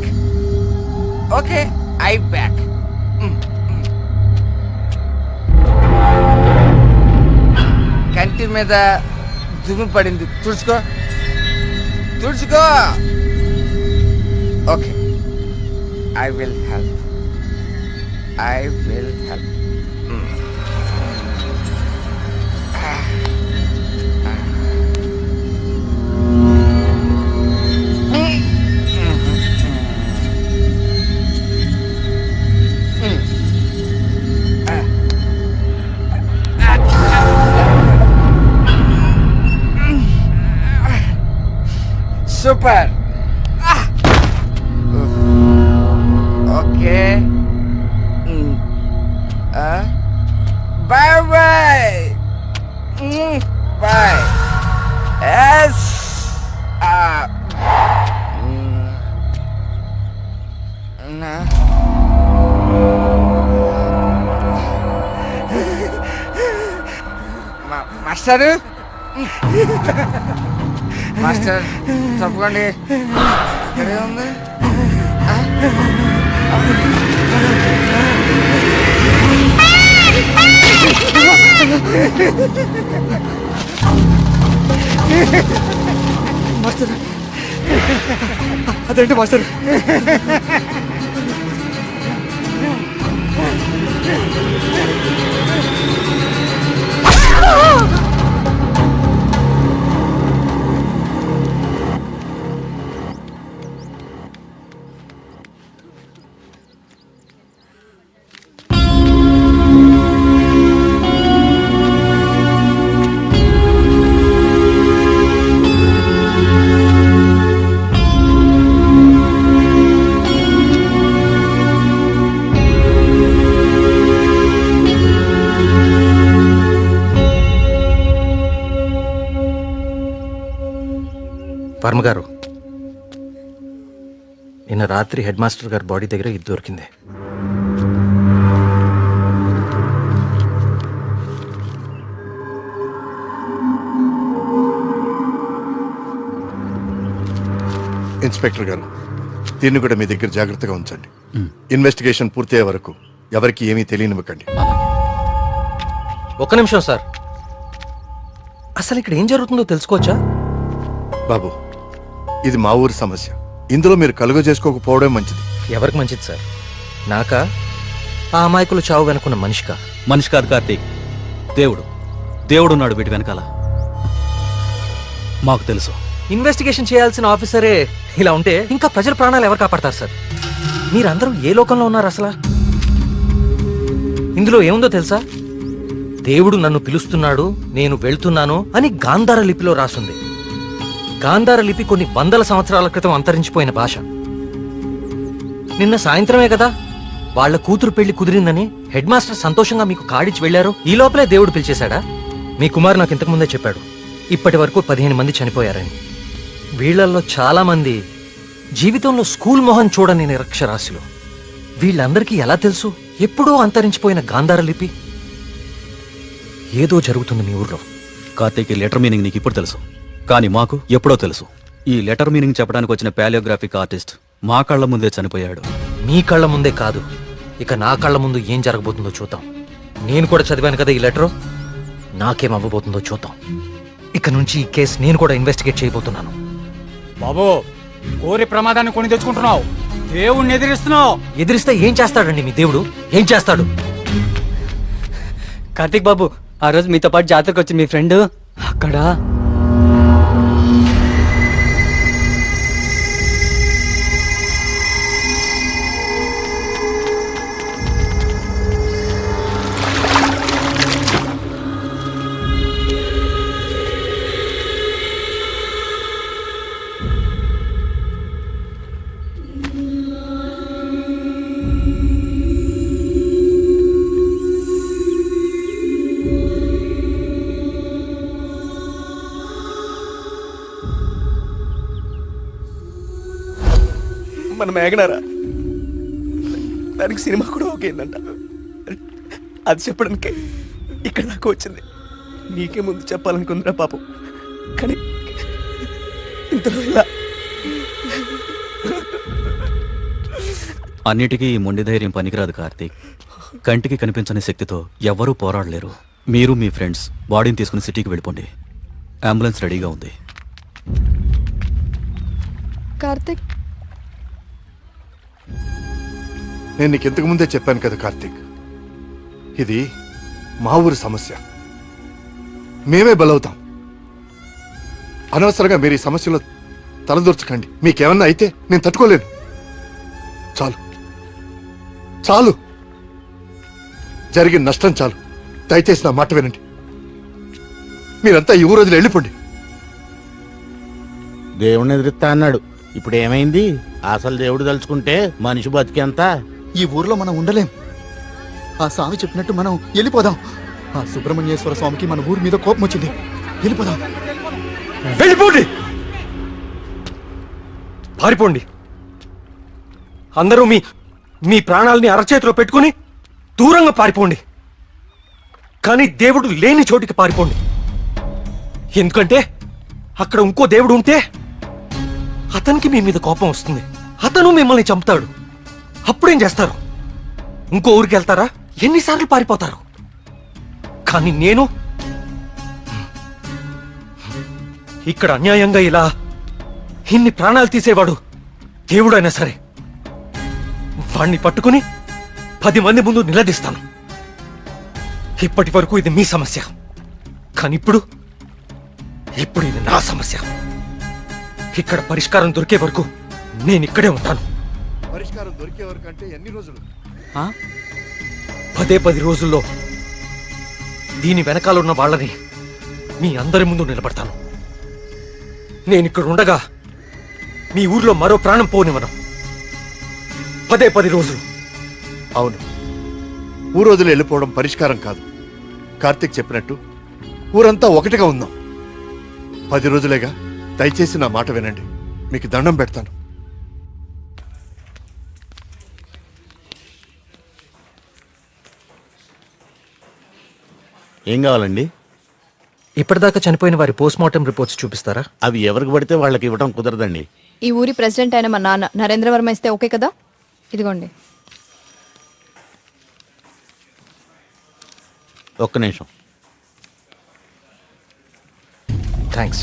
Okay, I back. కంటి మీద దుమ్ము పడింది, తుడుచుకో తుడుచుకో. Okay, I will help. I will help. Super. Okay, bye bye bye. Yes. Master, master తప్పకండి, ఇక్కడే ఉంది. మాస్టర్, అదేంటి మాస్టర్? వర్మ గారు, నిన్న రాత్రి హెడ్ మాస్టర్ గారి బాడీ దగ్గర ఇది దొరికింది. ఇన్స్పెక్టర్ గారు, దీన్ని కూడా మీ దగ్గర జాగ్రత్తగా ఉంచండి. ఇన్వెస్టిగేషన్ పూర్తయ్యే వరకు ఎవరికి ఏమీ తెలియనివ్వకండి. ఒక్క నిమిషం సార్, అసలు ఇక్కడ ఏం జరుగుతుందో తెలుసుకోవచ్చా? బాబు, ఇది మా ఊరి సమస్య. ఇందులో మీరు కలుగ చేసుకోకపోవడం మంచిది. ఎవరికి మంచిది సార్? నాకా, ఆ అమాయకులు చావు వెనుకున్న మనిషికా? మనిషి కాదు కార్తీక్, దేవుడు. దేవుడున్నాడు వీటి వెనకాల. మాకు తెలుసు. ఇన్వెస్టిగేషన్ చేయాల్సిన ఆఫీసరే ఇలా ఉంటే ఇంకా ప్రజల ప్రాణాలు ఎవరు కాపాడతారు సార్? మీరందరూ ఏ లోకంలో ఉన్నారు అసలు? ఇందులో ఏముందో తెలుసా? దేవుడు నన్ను పిలుస్తున్నాడు, నేను వెళ్తున్నాను అని గాంధార లిపిలో రాసుంది. గాంధార లిపి కొన్ని వందల సంవత్సరాల క్రితం అంతరించిపోయిన భాష. నిన్న సాయంత్రమే కదా వాళ్ళ కూతురు పెళ్లి కుదిరిందని హెడ్ మాస్టర్ సంతోషంగా మీకు కార్డిచ్చి వెళ్లారు. ఈ లోపలే దేవుడు పిలిచేశాడా? మీ కుమారు నాకు ఇంతకు ముందే చెప్పాడు, ఇప్పటి వరకు 15 మంది చనిపోయారని. వీళ్లల్లో చాలా మంది జీవితంలో స్కూల్ మొహం చూడని నిరక్షరాస్యులు. వీళ్ళందరికీ ఎలా తెలుసు ఎప్పుడో అంతరించిపోయిన గాంధార లిపి? ఏదో జరుగుతుంది మీ ఊర్లో. కార్తీక్, ఈ లెటర్ మీనింగ్ నీకు ఇప్పుడు తెలుసు, కానీ మాకు ఎప్పుడో తెలుసు. ఈ లెటర్ మీనింగ్ చెప్పడానికి వచ్చిన పాలియోగ్రాఫిక్ ఆర్టిస్ట్ మా కళ్ళ ముందే చనిపోయాడు. మీ కళ్ళ ముందే కాదు, ఇక నా కళ్ళ ముందు ఏం జరగబోతుందో చూద్దాం. నేను కూడా చదివాను కదా ఈ లెటరు, నాకేం అవ్వబోతుందో చూద్దాం. ఇక నుంచి ఈ కేసు నేను కూడా ఇన్వెస్టిగేట్ చేయబోతున్నాను. బాబు, కోరి ప్రమాదాన్ని కొని తెచ్చుకుంటున్నావు, దేవుణ్ణి ఎదిరిస్తున్నావు. ఎదిరిస్తే ఏం చేస్తాడండి మీ దేవుడు? ఏం చేస్తాడు? కార్తీక్ బాబు, ఆ రోజు మీతో పాటు జాతరకు వచ్చి మీ ఫ్రెండ్ అక్కడ మన మేఘనారా, దానికి సినిమా కూడా ఓకేందంట. అది చెప్పడానికి ఇక్కడ దాకా వచ్చింది. నీకే ముందు చెప్పాలనుకుందిరా పాపం, కానీ ఇంతలో ఇలా. అన్నిటికీ ఈ మొండి ధైర్యం పనికిరాదు కార్తీక్. కంటికి కనిపించని శక్తితో ఎవ్వరూ పోరాడలేరు. మీరు మీ ఫ్రెండ్స్ బాడీని తీసుకుని సిటీకి వెళ్ళిపోండి. అంబులెన్స్ రెడీగా ఉంది. కార్తిక్, నేను నీకు ఇంతకు ముందే చెప్పాను కదా కార్తీక్, ఇది మా ఊరి సమస్య, మేమే బలవుతాం. అనవసరంగా మీరు ఈ సమస్యలో తలదూర్చకండి. మీకేమన్నా అయితే నేను తట్టుకోలేను. చాలు చాలు, జరిగిన నష్టం చాలు. దయచేసి నా మాట వినండి. మీరంతా ఈ ఊరు వదిలి వెళ్ళిపోండి. దేవుణ్ణి ఎదిరిస్తా అన్నాడు, ఇప్పుడు ఏమైంది? అసలు దేవుడు తలుచుకుంటే మనిషి బతికేంత. ఈ ఊర్లో మనం ఉండలేం. ఆ స్వామి చెప్పినట్టు మనం వెళ్ళిపోదాం. ఆ సుబ్రహ్మణ్యేశ్వర స్వామికి మన ఊరి మీద కోపం వచ్చింది. వెళ్ళిపోదాం. వెళ్ళిపోండి, పారిపోండి. అందరూ మీ మీ ప్రాణాలని అరచేతిలో పెట్టుకుని దూరంగా పారిపోండి. కానీ దేవుడు లేని చోటికి పారిపోండి. ఎందుకంటే అక్కడ ఇంకో దేవుడు ఉంటే అతనికి మీ మీద కోపం వస్తుంది. అతను మిమ్మల్ని చంపుతాడు. అప్పుడేం చేస్తారు? ఇంకో ఊరికి వెళ్తారా? ఎన్నిసార్లు పారిపోతారు? కానీ నేను ఇక్కడ అన్యాయంగా ఇలా ఇన్ని ప్రాణాలు తీసేవాడు దేవుడైనా సరే వాణ్ణి పట్టుకుని 10 మంది ముందు నిలదీస్తాను. ఇప్పటి వరకు ఇది మీ సమస్య, కానీ ఇప్పుడు ఇది నా సమస్య. ఇక్కడ పరిష్కారం దొరికే వరకు నేను ఇక్కడే ఉంటాను. పరిష్కారం దొరికే వరకు అంటే ఎన్ని రోజులు? 10 రోజుల్లో దీని వెనకాల ఉన్న వాళ్ళని మీ అందరి ముందు నిలబడతాను. నేను ఇక్కడ ఉండగా మీ ఊర్లో మరో ప్రాణం పోనివ్వను. 10 రోజులు. అవును, ఊరు వదిలి వెళ్ళిపోవడం పరిష్కారం కాదు. కార్తీక్ చెప్పినట్టు ఊరంతా ఒకటిగా ఉందాం. 10 రోజులేగా, దయచేసి నా మాట వినండి. మీకు దండం పెడతాను. ఏం కావాలండి? ఇప్పటిదాకా చనిపోయిన వారి పోస్ట్మార్టం రిపోర్ట్స్ చూపిస్తారా? అవి ఎవరికి పడితే వాళ్ళకి ఇవ్వడం కుదరదండి. ఈ ఊరి ప్రెసిడెంట్ అయిన మా నాన్న నరేంద్రవర్మ ఇస్తే ఓకే కదా? ఇదిగోండి. ఒక్క నిమిషం. థ్యాంక్స్.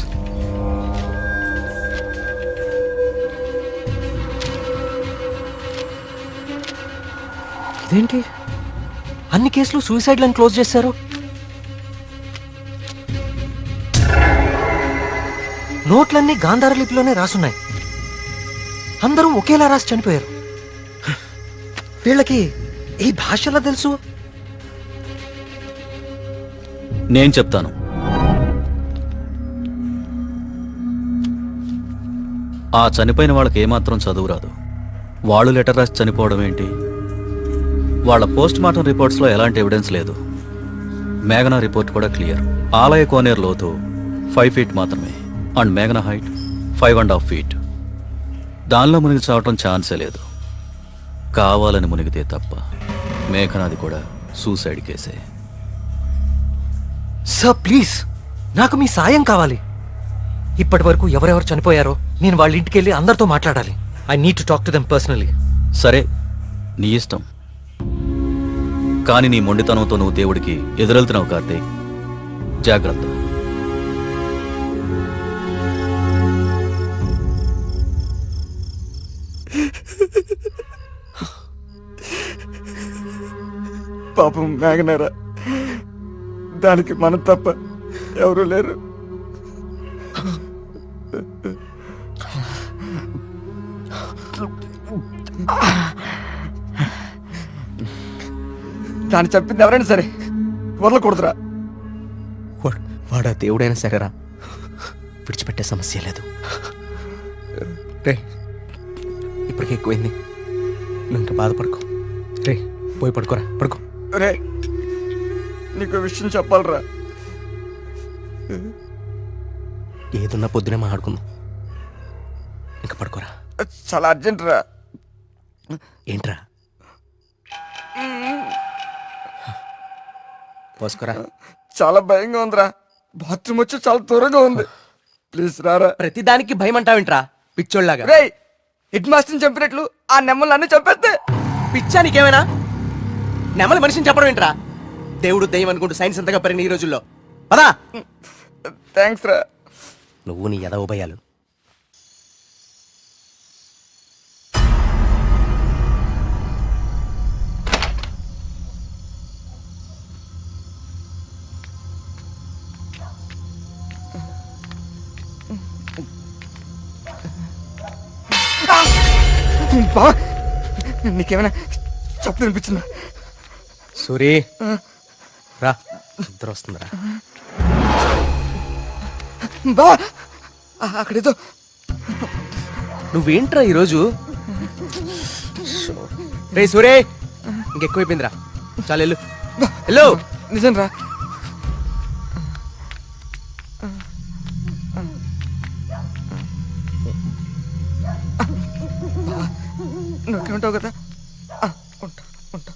ఇదేంటి, అన్ని కేసులు సూసైడ్ లైన్ క్లోజ్ చేశారు? నోట్లన్నీ గాంధార లిపిలోనే రాసున్నాయి. అందరూ ఒకేలా రాసి చనిపోయారు. వీళ్ళకి ఈ భాషలా తెలుసు? నేను చెప్తాను. ఆ చనిపోయిన వాళ్ళకి ఏమాత్రం చదువు రాదు. వాళ్ళు లెటర్ రాసి చనిపోవడం ఏంటి? వాళ్ళ పోస్ట్ మార్టం రిపోర్ట్స్లో ఎలాంటి ఎవిడెన్స్ లేదు. మేఘనా రిపోర్ట్ కూడా క్లియర్. ఆలయ కోనేరు లోతు 5 feet మాత్రమే అండ్ మేఘనా హైట్ 5.5 feet. దానిలో మునిగి చావటం ఛాన్సే లేదు. కావాలని మునిగితే తప్ప. మేఘనాది కూడా సూసైడ్ కేసే. సార్ ప్లీజ్, నాకు మీ సాయం కావాలి. ఇప్పటి వరకు ఎవరెవరు చనిపోయారో నేను వాళ్ళ ఇంటికి వెళ్ళి అందరితో మాట్లాడాలి. I need to talk to them personally. సరే, నీ ఇష్టం. కానీ నీ మొండితనంతో నువ్వు దేవుడికి ఎదురెళ్తున్నావు కార్తీక్. జాగ్రత్త. పాపం మేఘనారా, దానికి మనం తప్ప ఎవరు లేరు. దాన్ని చెప్పింది ఎవరైనా సరే వదలకూడదురా. వాడా దేవుడైనా సరేరా, విడిచిపెట్టే సమస్య లేదు. రే, ఇప్పటికే ఎక్కువైంది, నువ్వు ఇంకా బాధపడుకో. రే, పోయి పడుకోరా, పడుకో. రే, నీకు విషయం చెప్పాలరా. ఏదున్నా పొద్దునే మాట్లాడుకుందాం. ఇంకా పడుకోరా. చాలా అర్జెంట్ రా. ఏంట్రా? పోసుకోరా. చాలా భయంగా ఉందిరా. బాత్రూమ్ వచ్చి చాలా దూరంగా ఉంది. ప్లీజ్ రారా. ప్రతిదానికి భయం అంటావేంట్రా పిచ్చోళ్ళలాగా? రే, హెడ్ మాస్టర్ని చంపినట్లు ఆ నెమ్మలు అన్ని చంపేస్తే పిచ్చా నీకేమైనా? నెమలి మనిషిని చెప్పడం ఏంట్రా? దేవుడు దయ్యం అనుకుంటూ సైన్స్ అంతగా పెరిగిన ఈ రోజుల్లో. పదా. థ్యాంక్స్ రా. నువ్వు నీ ఎదవ భయాలు. బా, నీకేమైనా చెప్పు అనిపించిందా? సూరి రా, ఇద్దరు వస్తుందిరా. బా, అక్కడేదో. నువ్వేంట్రా ఈరోజు? రే సూరే, ఇంకెక్కువైపోయిందిరా. చాలు వెళ్ళు, వెళ్ళు. నిజం రా. నువ్వు ఉంటావు కదా? ఉంటా ఉంటా.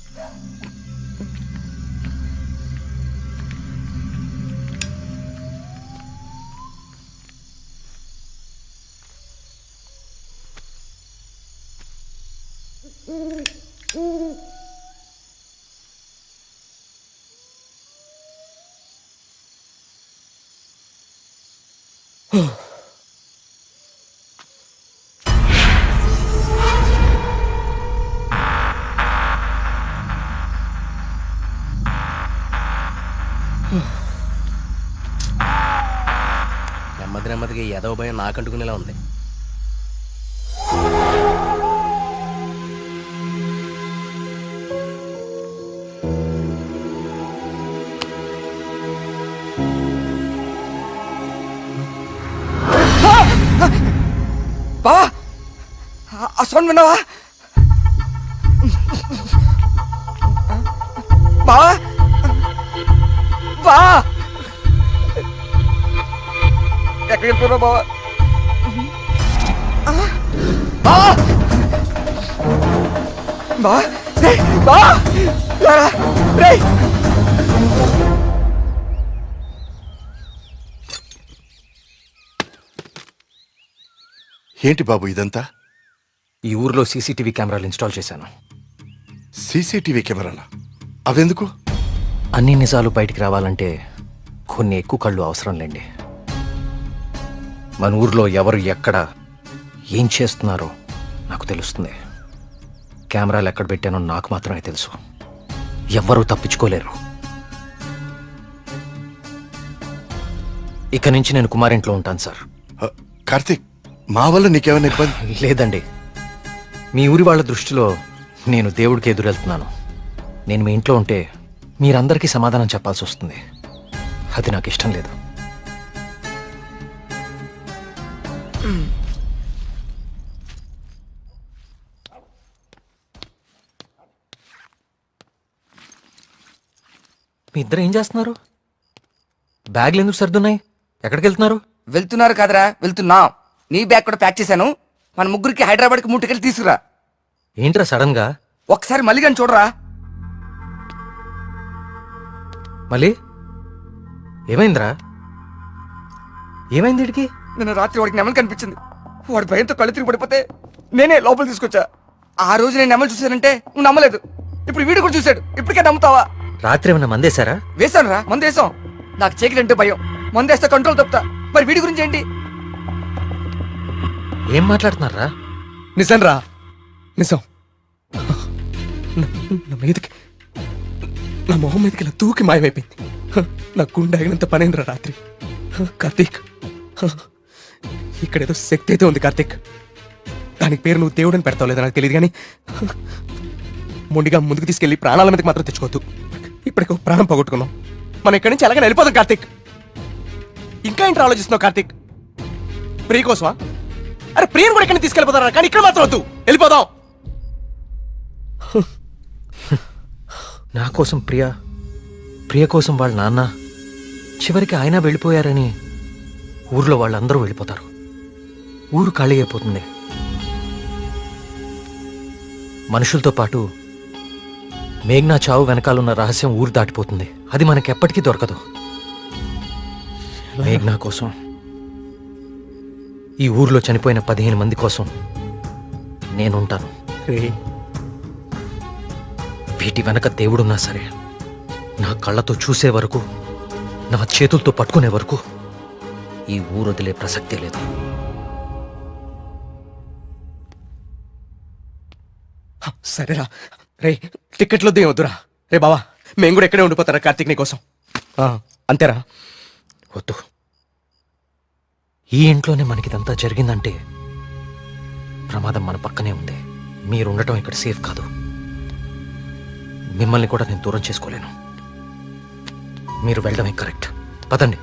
నెమ్మదిగా ఎదవ భయం నాకంటుకునేలా ఉంది. బా, ఆ సౌండ్ విన్నావా? బా, బా, ఎక్కడికి వెళ్ళిపోయావు బావా? బా, బా, రే, బా, రే. ఏంటి బాబు ఇదంతా? ఈ ఊర్లో సీసీటీవీ కెమెరాలు ఇన్స్టాల్ చేశాను. సీసీటీవీ కెమెరాలా? అవెందుకు? అన్ని నిజాలు బయటికి రావాలంటే కొన్ని ఎక్కువ కళ్ళు అవసరం లేండి. మన ఊర్లో ఎవరు ఎక్కడ ఏం చేస్తున్నారో నాకు తెలుస్తుంది. కెమెరాలు ఎక్కడ పెట్టానో నాకు మాత్రమే తెలుసు. ఎవ్వరూ తప్పించుకోలేరు. ఇక నుంచి నేను కుమారింట్లో ఉంటాను సార్. కార్తీక్, మా వల్ల నీకేమైనా ఇబ్బంది? లేదండి, మీ ఊరి వాళ్ళ దృష్టిలో నేను దేవుడికి ఎదురెళ్తున్నాను. నేను మీ ఇంట్లో ఉంటే మీరందరికీ సమాధానం చెప్పాల్సి వస్తుంది. అది నాకు ఇష్టం లేదు. మీ ఇద్దరు ఏం చేస్తున్నారు? బ్యాగ్లు ఎందుకు సర్దున్నాయి? ఎక్కడికి వెళ్తున్నారు? వెళ్తున్నారు కాదరా, వెళ్తున్నాం. నీ బ్యాగ్ కూడా ప్యాక్ చేశాను. మన ముగ్గురికి హైదరాబాద్కి ముట్టుకెళ్ళి తీసుకురా. ఏంట్రా సడన్ గా? ఒకసారి మళ్ళీ కానీ చూడరా. మళ్ళీ ఏమైందిరా? ఏమైంది వీడికి? నిన్న రాత్రి వాడికి నెమలి కనిపించింది. వాడి భయంతో కళ్ళు తిరిగి పడిపోతే నేనే లోపల తీసుకొచ్చా. ఆ రోజు నేను నెమలి చూశానంటే నువ్వు నమ్మలేదు. ఇప్పుడు వీడు కూడా చూశాడు. ఇప్పటికే నమ్ముతావా? రాత్రి ఏమన్నా మందేశారా? వేశాను రా, మందు వేసాం. నాకు చేకిలంటే భయం. మందేస్తే కంట్రోల్ తప్పుతా. మరి వీడి గురించి ఏంటి? ఏం మాట్లాడుతున్నారా? నిజం రా, నిజం. నా మీదకి, నా మొహం మీదకి ఇలా తూకి మాయమైపోయింది. నా గుండె ఆగినంత పనైందిరా రాత్రి. కార్తీక్, ఇక్కడేదో శక్తి అయితే ఉంది కార్తీక్. దానికి పేరు నువ్వు దేవుడని పెడతావు లేదో నాకు తెలియదు, కానీ మొండిగా ముందుకు తీసుకెళ్లి ప్రాణాల మీదకి మాత్రం తెచ్చుకోవద్దు. ఇప్పటికి ఒక ప్రాణం పోగొట్టుకున్నాం. మనం ఇక్కడి నుంచి అలాగే వెళ్ళిపోదాం కార్తీక్. ఇంకా ఏంటి ఆలోచిస్తున్నావు కార్తీక్? ప్రియ కోసమా? అరే ప్రియను కూడా ఎక్కడికి తీసుకెళ్ళిపోతారా, కానీ ఇక్కడ మాత్రం వద్దు, వెళ్ళిపోదాం. నా కోసం ప్రియ కోసం వాళ్ళ నాన్న, చివరికి ఆయన వెళ్ళిపోయారని ఊర్లో వాళ్ళందరూ వెళ్ళిపోతారు. ఊరు ఖాళీ అయిపోతుంది. మనుషులతో పాటు మేఘ్నా చావు వెనకాలన్న రహస్యం ఊరు దాటిపోతుంది. అది మనకెప్పటికీ దొరకదు. మేఘ్నా కోసం, ఈ ఊర్లో చనిపోయిన 15 మంది కోసం నేనుంటాను. వీటి వెనక దేవుడున్నా సరే, నా కళ్ళతో చూసే వరకు, నా చేతులతో పట్టుకునే వరకు ఈ ఊరు వదిలే ప్రసక్తే లేదు. సరేరా. రే టికెట్లు వద్దు, ఏమొద్దురా. రే బావా, మేము కూడా ఎక్కడే ఉండిపోతారా కార్తీక్ నీ కోసం. అంతేరా. వద్దు. ఈ ఇంట్లోనే మనకిదంతా జరిగిందంటే ప్రమాదం మన పక్కనే ఉంది. మీరుండటం ఇక్కడ సేఫ్ కాదు. మిమ్మల్ని కూడా నేను దూరం చేసుకోలేను. మీరు వెళ్ళడమే కరెక్ట్. పదండి.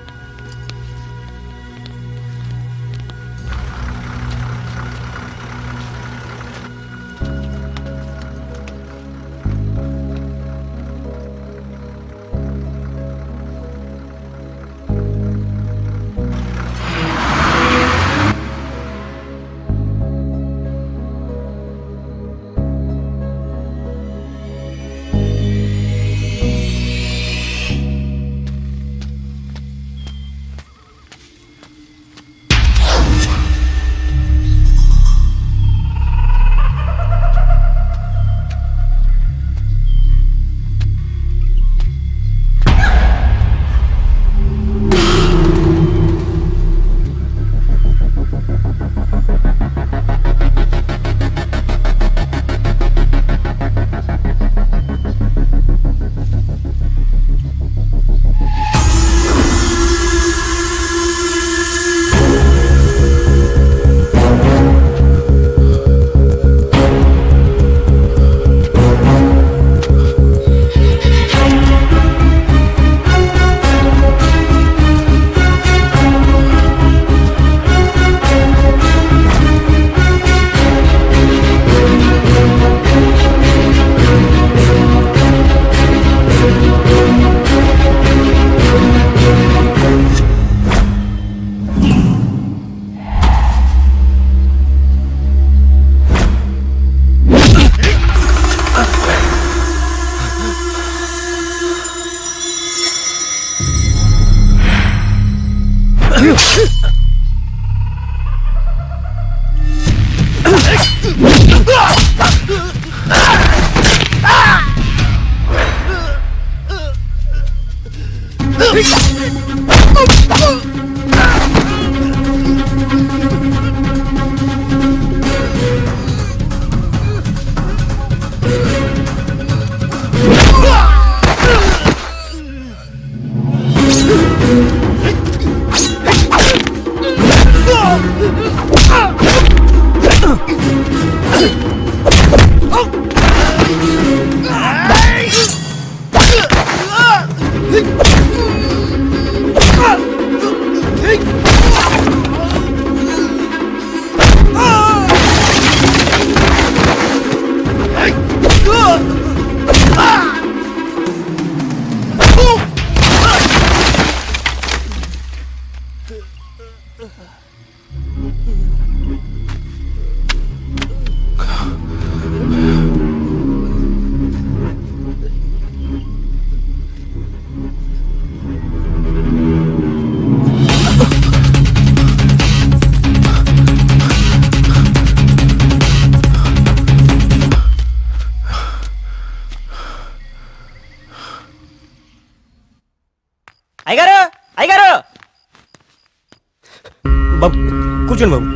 కూర్చోండి బాబు.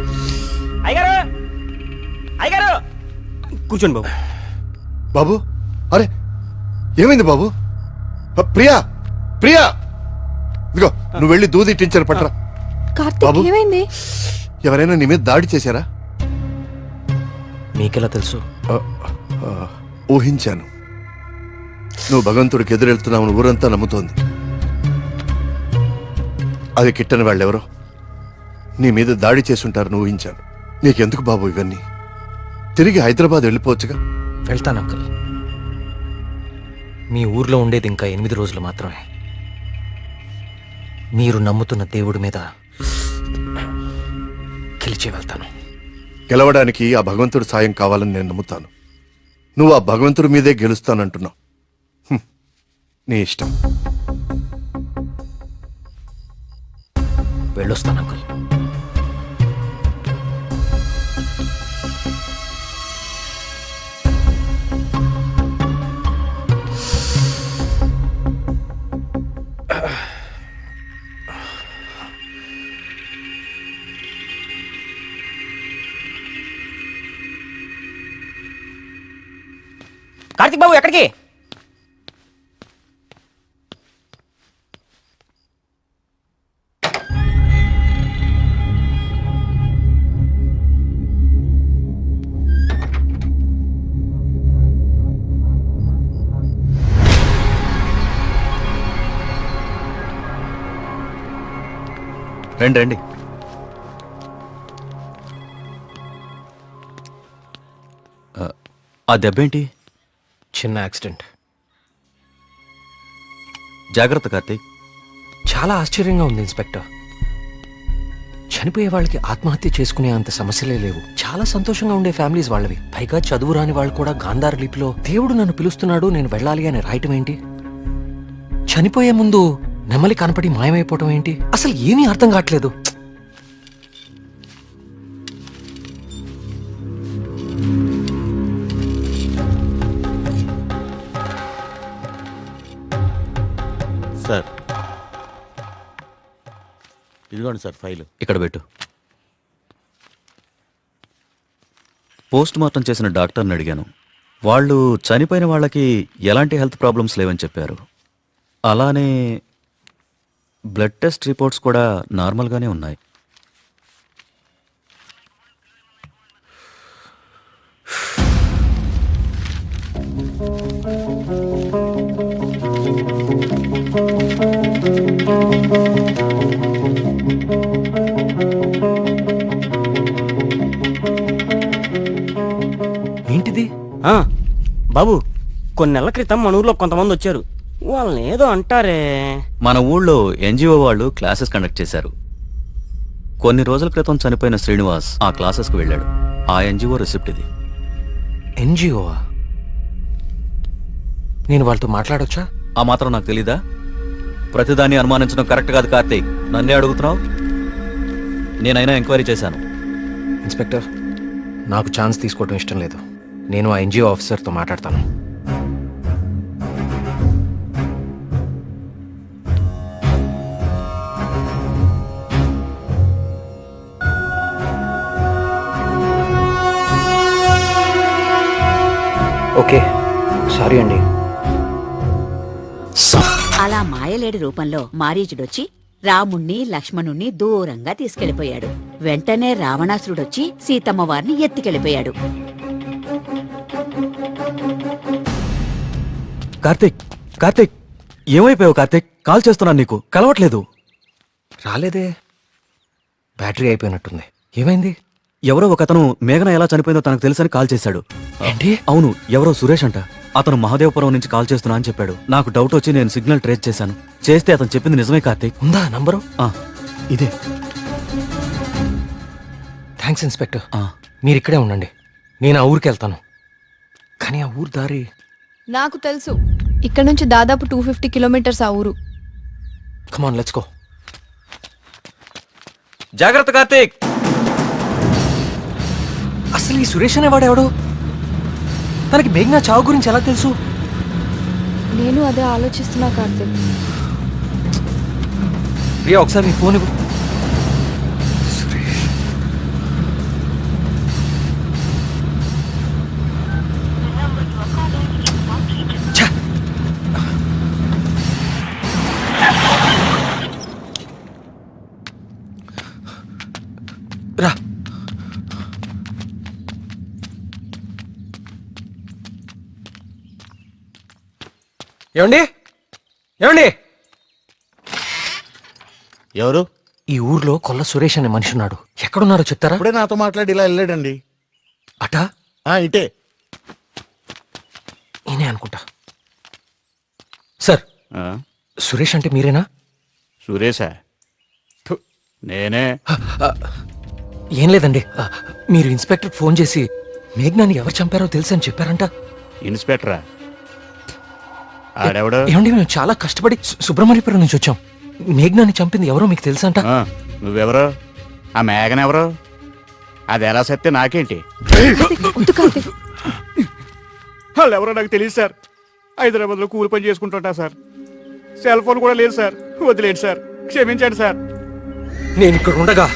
అయ్యగారు అయ్యగారు కూర్చోండి బాబు. బాబు అరే ఏమైంది బాబు? ప్రియా ప్రియా ఇదిగో నువ్వు వెళ్ళి దూది టించర్ పట్టరా. కార్తీక్ ఏమైంది? ఎవరైనా నీ మీద దాడి చేశారా? మీకెలా తెలుసు? ఊహించాను. నువ్వు భగవంతుడికి ఎదురెళ్తున్నావు ఊరంతా నమ్ముతోంది. అది కిట్టని వాళ్ళెవరో నీ మీద దాడి చేసుంటారని ఊహించాను. నీకెందుకు బాబు ఇవన్నీ? తిరిగి హైదరాబాద్ వెళ్ళిపోవచ్చుగా. వెళ్తాను అంకుల్. మీ ఊర్లో ఉండేది ఇంకా 8 రోజులు మాత్రమే. మీరు నమ్ముతున్న దేవుడి మీద గెలిచి వెళ్తాను. గెలవడానికి ఆ భగవంతుడి సాయం కావాలని నేను నమ్ముతాను. నువ్వు ఆ భగవంతుడి మీదే గెలుస్తానంటున్నావు. నీ ఇష్టం. వెళ్ళొస్తాను అంకుల్. కార్తిక్ బాబు ఎక్కడికి? రండి రండి. ఆ దెబ్బేంటి? చిన్న యాక్సిడెంట్. జాగ్రత్త కార్తీక్. చాలా ఆశ్చర్యంగా ఉంది ఇన్స్పెక్టర్. చనిపోయే వాళ్ళకి ఆత్మహత్య చేసుకునే అంత సమస్యలే లేవు. చాలా సంతోషంగా ఉండే ఫ్యామిలీస్ వాళ్ళవి. పైగా చదువు రాని వాళ్ళు కూడా గాంధార లిపిలో దేవుడు నన్ను పిలుస్తున్నాడు నేను వెళ్ళాలి అని రాయటం ఏంటి? చనిపోయే ముందు నెమలి కనపడి మాయమైపోవటం ఏంటి? అసలు ఏమీ అర్థం కావట్లేదు. సార్ ఇదిగోండి సార్ ఫైల్. ఇక్కడ పెట్టు. పోస్ట్ మార్టం చేసిన డాక్టర్ని అడిగాను. వాళ్ళు చనిపోయిన వాళ్ళకి ఎలాంటి హెల్త్ ప్రాబ్లమ్స్ లేవని చెప్పారు. అలానే బ్లడ్ టెస్ట్ రిపోర్ట్స్ కూడా నార్మల్గానే ఉన్నాయి. ఏంటిది? బాబు కొన్ని నెలల క్రితం మన ఊర్లో కొంతమంది వచ్చారు. వాళ్ళని ఏదో అంటారే. మన ఊళ్ళో ఎన్జిఓ వాళ్ళు క్లాసెస్ కండక్ట్ చేశారు. కొన్ని రోజుల క్రితం చనిపోయిన శ్రీనివాస్ ఆ క్లాసెస్కి వెళ్ళాడు. ఆ ఎన్జిఓ రిసిప్ట్ ఇది. ఎన్జిఓవా? నేను వాళ్ళతో మాట్లాడొచ్చా? ఆ మాత్రం నాకు తెలీదా? ప్రతిదాన్ని అనుమానించడం కరెక్ట్ కాదు కార్తీక్. నన్నే అడుగుతున్నావు? నేనైనా ఎంక్వైరీ చేశాను. ఇన్స్పెక్టర్, నాకు ఛాన్స్ తీసుకోవడం ఇష్టం లేదు. నేను ఆ ఎన్జిఓ ఆఫీసర్తో మాట్లాడతాను. ఓకే, సారీ అండి. అలా మాయలేడి రూపంలో మారీచుడొచ్చి రాముణ్ణి లక్ష్మణుణ్ణి దూరంగా తీసుకెళ్లిపోయాడు. వెంటనే రావణాసురుడొచ్చి సీతమ్మ వారిని ఎత్తుకెళ్లిపోయాడు. కార్తీక్, కార్తీక్, ఏమైపోయావు కార్తీక్? కాల్ చేస్తున్నాను నీకు, కలవట్లేదు. రాలేదే, బ్యాటరీ అయిపోయినట్టుంది. ఏమైంది? ఎవరో ఒకతను మేఘన ఎలా చనిపోయిందో తనకు తెలుసని కాల్ చేశాడు. ఏంటి? అవును, ఎవరో సురేష్ అంట. అతను మహాదేవపురం నుంచి కాల్ చేస్తున్నా అని చెప్పాడు. నాకు డౌట్ వచ్చి నేను సిగ్నల్ ట్రేస్ చేశాను. చేస్తే అతను చెప్పింది నిజమే కార్తీక్. ఉందా నంబరు? ఇదే. Thanks inspector. మీరు ఇక్కడే ఉండండి, నేను ఆ ఊరికి వెళ్తాను. కానీ ఆ ఊరు దారి నాకు తెలుసు. ఇక్కడ నుంచి దాదాపు 250 కిలోమీటర్స్ ఆ ఊరు. Come on let's go. జాగ్రత్త కార్తీక్. అసలు ఈ సురేష్ అనేవాడు ఎవడు? తనకి మేఘనా చావు గురించి ఎలా తెలుసు? నేను అదే ఆలోచిస్తున్నా కార్తీక్. ప్రియా, ఒకసారి నీ ఫోన్ ఇవ్వు. సురేష్, ఏమండి ఏమండి ఎవరు? ఈ ఊర్లో కొల్ల సురేష్ అనే మనిషి ఉన్నాడు. ఎక్కడున్నాడో చెప్తారా? ఇప్పుడే నాతో మాట్లాడి ఇలా వెళ్ళాడండి. అటా ఇటే. నేనే అనుకుంటా. సార్, సురేష్ అంటే మీరేనా? సురేశా? నేనే. ఏం లేదండి, మీరు ఇన్స్పెక్టర్ ఫోన్ చేసి మేఘ్నాని ఎవరు చంపారో తెలుసు అని చెప్పారంట. ఇన్స్పెక్టరా? ఆడెవడు? ఏమండి, మేము చాలా కష్టపడి సుబ్రహ్మణ్యపురం నుంచి వచ్చాం. మేఘ్నాని చంపింది ఎవరో మీకు తెలుసంట. నువ్వెవరు? ఆ మేఘన ఎవరు? అది ఎలా సత్తే నాకేంటి? వాళ్ళు ఎవరో నాకు తెలియదు సార్. హైదరాబాద్లో కూలి పని చేసుకుంటుంటా సార్. సెల్ ఫోన్ కూడా లేదు సార్. వదిలేండి సార్, క్షమించండి సార్. నేను ఇక్కడ ఉండగా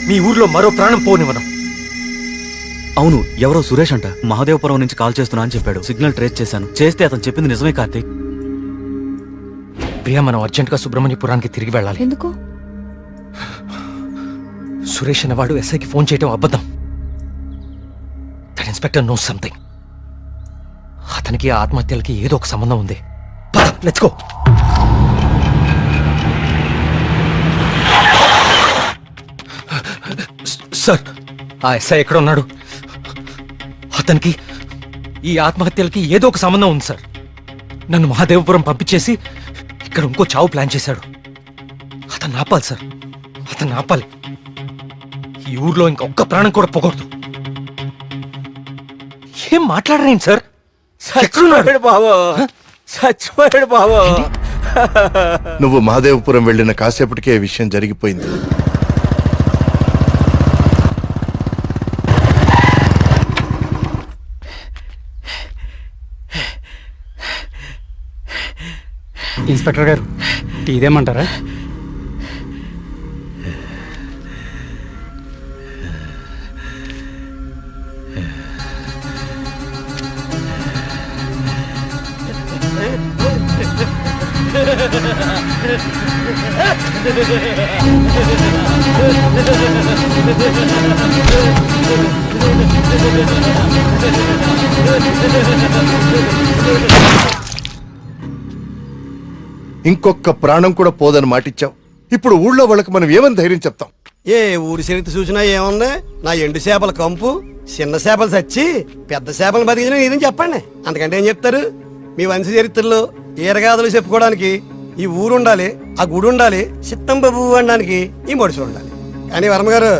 మీ ఊర్లో మరో ప్రాణం పోనివ్వను. అవును, ఎవరో సురేష్ అంట మహాదేవపురం నుంచి కాల్ చేస్తున్నా అని చెప్పాడు. సిగ్నల్ ట్రేస్ చేశాను. చేస్తే అతను చెప్పింది నిజమే కార్తీక్. ప్రియా, మనం అర్జెంట్ గా సుబ్రహ్మణ్యపురానికి తిరిగి వెళ్ళాలి. ఎందుకు? సురేష్ అనేవాడు ఎస్ఐకి ఫోన్ చేయడం అబద్ధం. That inspector knows something. అతనికి ఆ ఆత్మహత్యలకి ఏదో ఒక సంబంధం ఉంది. Let's go. సార్, ఆ ఎస్ఐ ఎక్కడ ఉన్నాడు? అతనికి ఈ ఆత్మహత్యలకి ఏదో ఒక సంబంధం ఉంది సార్. నన్ను మహాదేవపురం పంపించేసి ఇక్కడ ఇంకో చావు ప్లాన్ చేశాడు. అతను ఆపాలి సార్, అతను ఆపాలి. ఈ ఊర్లో ఇంకొక్క ప్రాణం కూడా పోకూడదు. ఏం మాట్లాడరేంటి సార్? చచ్చిపోయాడు బాబు, చచ్చిపోయాడు బాబు. నువ్వు మహాదేవపురం వెళ్ళిన కాసేపటికే ఈ విషయం జరిగిపోయింది. ఇన్స్పెక్టర్ గారు, టీ ఇదేమంటారా? ఇంకొక ప్రాణం కూడా పోదని మాటిచ్చావు. ఇప్పుడు ఊళ్ళో వాళ్ళకి మనం ఏమని ధైర్యం చెప్తాం? ఏ ఊరి చరిత్ర చూసినా ఏముంది? నా ఎండు చేపల కంపు, చిన్న చేపలు చచ్చి పెద్ద చేపలు బతికిన ఇదని చెప్పండి. అంతకంటే ఏం చెప్తారు? మీ వంశ చరిత్రలో ఈరగాథలు చెప్పుకోవడానికి ఈ ఊరు ఉండాలి, ఆ గుడి ఉండాలి, చిత్తంబాబు అనడానికి ఈ మడుసులు ఉండాలి. కానీ వర్మ గారు,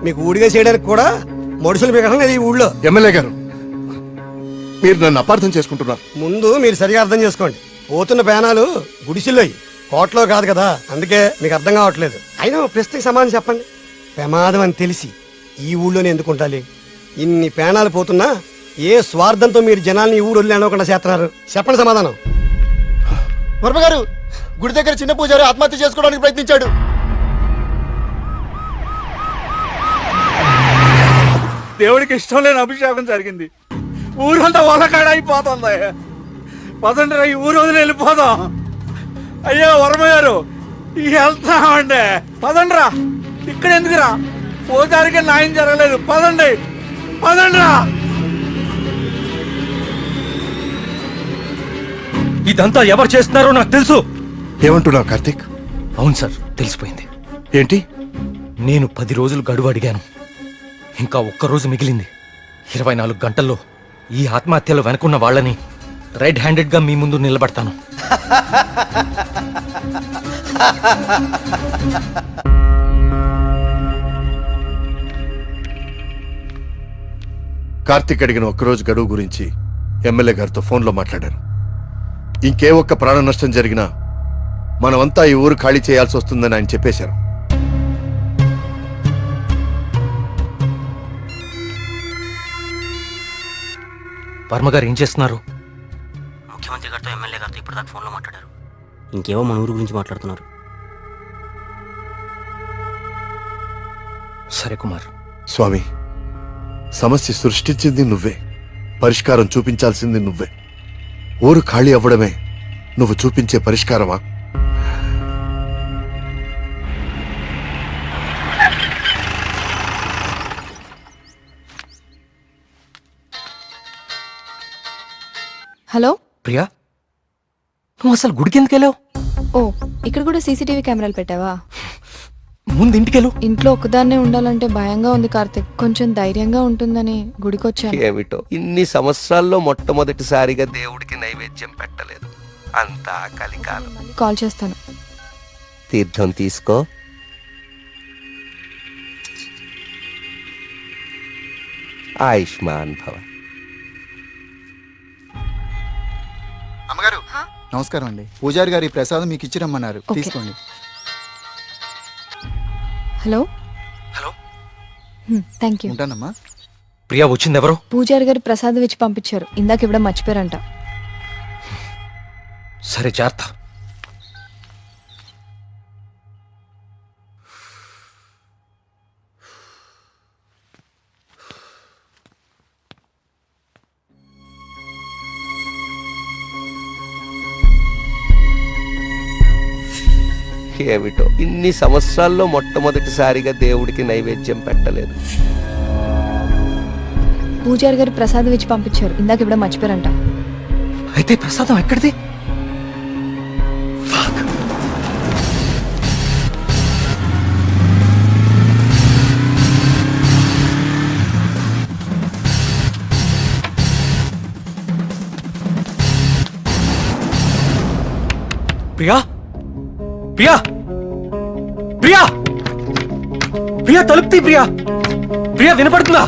మీకు ఊడిగా చేయడానికి కూడా మడుసులు మిగడం లేదు ఈ ఊళ్ళో. ఎమ్మెల్యే గారు, మీరు నన్ను అపార్థం చేసుకుంటున్నారు. ముందు మీరు సరిగా అర్థం చేసుకోండి. పోతున్న పేనాలు గుడిసిల్లోయి, కోట్లో కాదు కదా. అందుకే మీకు అర్థం కావట్లేదు. అయినా ప్రశ్నకి సమాధానం చెప్పండి. ప్రమాదం అని తెలిసి ఈ ఊళ్ళోనే ఎందుకు ఉండాలి? ఇన్ని పేనాలు పోతున్నా ఏ స్వార్థంతో మీరు జనాల్ని ఈ ఊరు వదిలి అనుకోకుండా చేస్తున్నారు? చెప్పండి సమాధానం. వర్మ గారు, గుడి దగ్గర చిన్న పూజారి ఆత్మహత్య చేసుకోవడానికి ప్రయత్నించాడు. దేవుడికి ఇష్టం లేని అభిషేకం జరిగింది. ఊరంతా వలకాడ అయిపోతుంది. పదండ్రా, ఈ ఊరు వదిలి వెళ్ళిపోదాం. అయ్యో వర్మ గారు, వెళ్తామండి. పదండ్రా, ఇక్కడ ఎందుకురా? పూజారికి న్యాయం జరగలేదు. పదండి, పదండ్రా. ఇదంతా ఎవరు చేస్తున్నారో నాకు తెలుసు. ఏమంటున్నావు కార్తీక్? అవును సార్, తెలిసిపోయింది. ఏంటి? నేను 10 రోజులు గడువు అడిగాను. ఇంకా ఒక్కరోజు మిగిలింది. 24 గంటల్లో ఈ ఆత్మహత్యలో వెనుకున్న వాళ్ళని రెడ్ హ్యాండెడ్ గా మీ ముందు నిలబడతాను. కార్తీక్ అడిగిన ఒక్కరోజు గడువు గురించి ఎమ్మెల్యే గారితో ఫోన్లో మాట్లాడారు. ఇంకే ఒక్క ప్రాణ నష్టం జరిగినా మనమంతా ఈ ఊరు ఖాళీ చేయాల్సి వస్తుందని ఆయన చెప్పేశారు. వర్మ గారు ఏం చేస్తున్నారు? ముఖ్యమంత్రి గారితో ఎమ్మెల్యే గారితో ఇప్పుడు దాకా ఫోన్లో మాట్లాడారు. ఇంకేవో మన ఊరు గురించి మాట్లాడుతున్నారు. సరే కుమార్. స్వామి, సమస్య సృష్టించింది నువ్వే, పరిష్కారం చూపించాల్సింది నువ్వే. ఊరు ఖాళీ అవ్వడమే నువ్వు చూపించే పరిష్కారమా? హలో ప్రియా, నువ్వు అసలు గుడికి ఎందుకు వెళ్ళావు? ఓ ఇక్కడ కూడా సీసీటీవీ కెమెరాలు పెట్టావా? ముందు ఇంటికెళ్ళు. ఇంట్లో ఒక్కదాన్నే ఉండాలంటే భయంగా ఉంది కార్తిక్. కొంచెం ధైర్యంగా ఉంటుందని గుడికొచ్చాను. ఏమిటో ఇన్ని సంవత్సరాల్లో మొట్టమొదటిసారిగా దేవుడికి నైవేద్యం పెట్టలేదు. అంతా కలికాలం. కాల్ చేస్తాను. తీర్థం తీసుకో. ఆయుష్మాన్ భవ. అమ్మగారు నమస్కారం అండి. పూజారి గారి ప్రసాదం మీకు ఇచ్చి రమ్మన్నారు, ఓకే. తీసుకోండి. హలో. హలో. Thank you. ఉంటానమ్మా. ప్రియా వచ్చింది ఎవరు? పూజారి గారు ప్రసాదం ఇచ్చి పంపించారు. ఇందాక ఇవ్వడం మర్చిపోయారంట. సరే జాగ్రత్త. ఏమిటో ఇన్ని సంవత్సరాల్లో మొట్టమొదటిసారిగా దేవుడికి నైవేద్యం పెట్టలేదు. పూజారి గారు ప్రసాదం ఇచ్చి పంపించారు. ఇందాక ఇవ్వడం మర్చిపోయారంట. అయితే ప్రసాదం ఎక్కడిది? ప్రియా ప్రియా ప్రియా ప్రియా తలుపుతీ. ప్రియా ప్రియా వినపడుతుందా?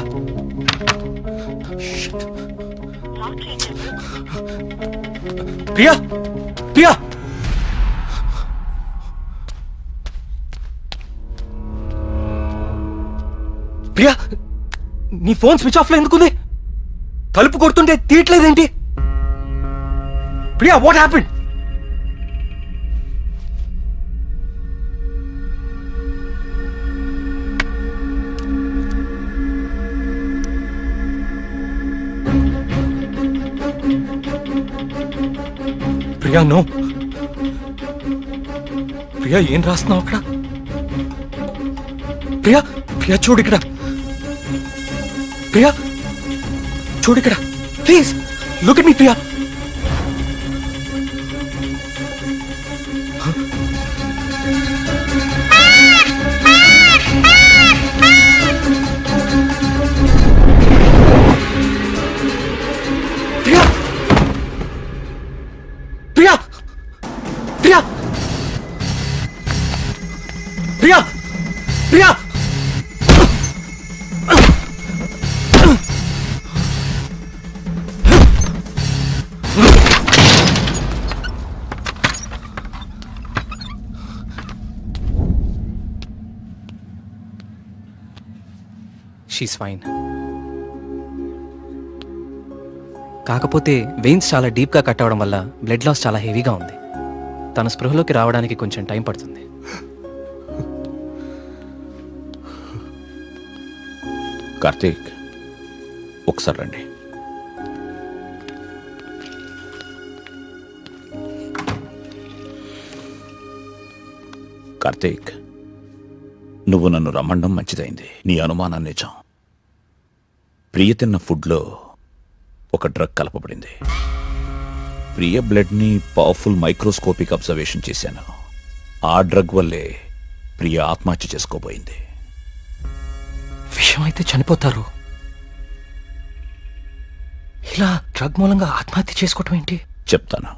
ప్రియా ప్రియా ప్రియా నీ ఫోన్ స్విచ్ ఆఫ్ లో ఎందుకుంది? తలుపు కొడుతుంటే తీయట్లేదేంటి? Priya what happened? Priya no. Priya ఏం రాస్తున్నావు అక్కడ? ప్రియా ప్రియా చూడు ఇక్కడ. ప్రియా చూడు ఇక్కడ please look at me Priya. Priya Priya Priya Priya Priya she's fine. కాకపోతే వెయిన్స్ చాలా డీప్గా కట్ అవడం వల్ల బ్లడ్ లాస్ చాలా హెవీగా ఉంది. తన స్పృహలోకి రావడానికి కొంచెం టైం పడుతుంది. కార్తీక్ ఒకసారి రండి. కార్తీక్ నువ్వు నన్ను రమ్మండం మంచిదైంది. నీ అనుమానం నిజం. ప్రియ తిన్న ఫుడ్లో ఒక డ్రగ్ కలపబడింది. ప్రియ బ్లడ్ని పవర్ఫుల్ మైక్రోస్కోపిక్ అబ్జర్వేషన్ చేశాను. ఆ డ్రగ్ వల్లే ప్రియ ఆత్మహత్య చేసుకోబోయింది. విషయం అయితే చనిపోతారు. ఇలా డ్రగ్ మూలంగా ఆత్మహత్య చేసుకోవటం ఏంటి? చెప్తాను.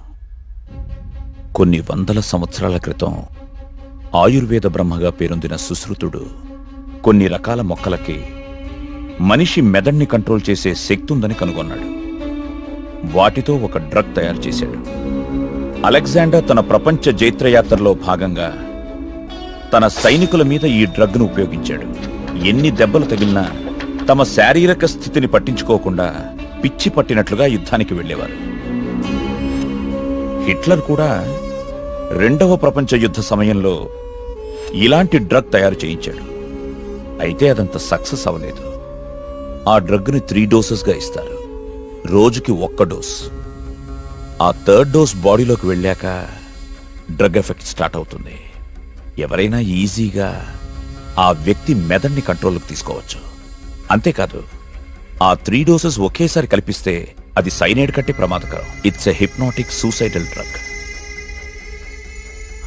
కొన్ని వందల సంవత్సరాల క్రితం ఆయుర్వేద బ్రహ్మగా పేరొందిన సుశ్రుతుడు కొన్ని రకాల మొక్కలకి మనిషి మెదడుని కంట్రోల్ చేసే శక్తి ఉందని కనుగొన్నాడు. వాటితో ఒక డ్రగ్ తయారు చేశాడు. అలెగ్జాండర్ తన ప్రపంచ జైత్రయాత్రలో భాగంగా తన సైనికుల మీద ఈ డ్రగ్ను ఉపయోగించాడు. ఎన్ని దెబ్బలు తగిలినా తమ శారీరక స్థితిని పట్టించుకోకుండా పిచ్చి పట్టినట్లుగా యుద్ధానికి వెళ్ళేవారు. హిట్లర్ కూడా రెండవ ప్రపంచ యుద్ధ సమయంలో ఇలాంటి డ్రగ్ తయారు చేయించాడు. అయితే అదంత సక్సెస్ అవ్వలేదు. ఆ డ్రగ్ని 3 డోసెస్గా ఇస్తారు. రోజుకి 1 డోస్. ఆ 3rd డోస్ బాడీలోకి వెళ్ళాక డ్రగ్ ఎఫెక్ట్ స్టార్ట్ అవుతుంది. ఎవరైనా ఈజీగా ఆ వ్యక్తి మెదడుని కంట్రోల్లోకి తీసుకోవచ్చు. అంతేకాదు ఆ 3 డోసెస్ ఒకేసారి కల్పిస్తే అది సైనైడ్ కంటే ప్రమాదకరం. It's a hypnotic suicidal drug.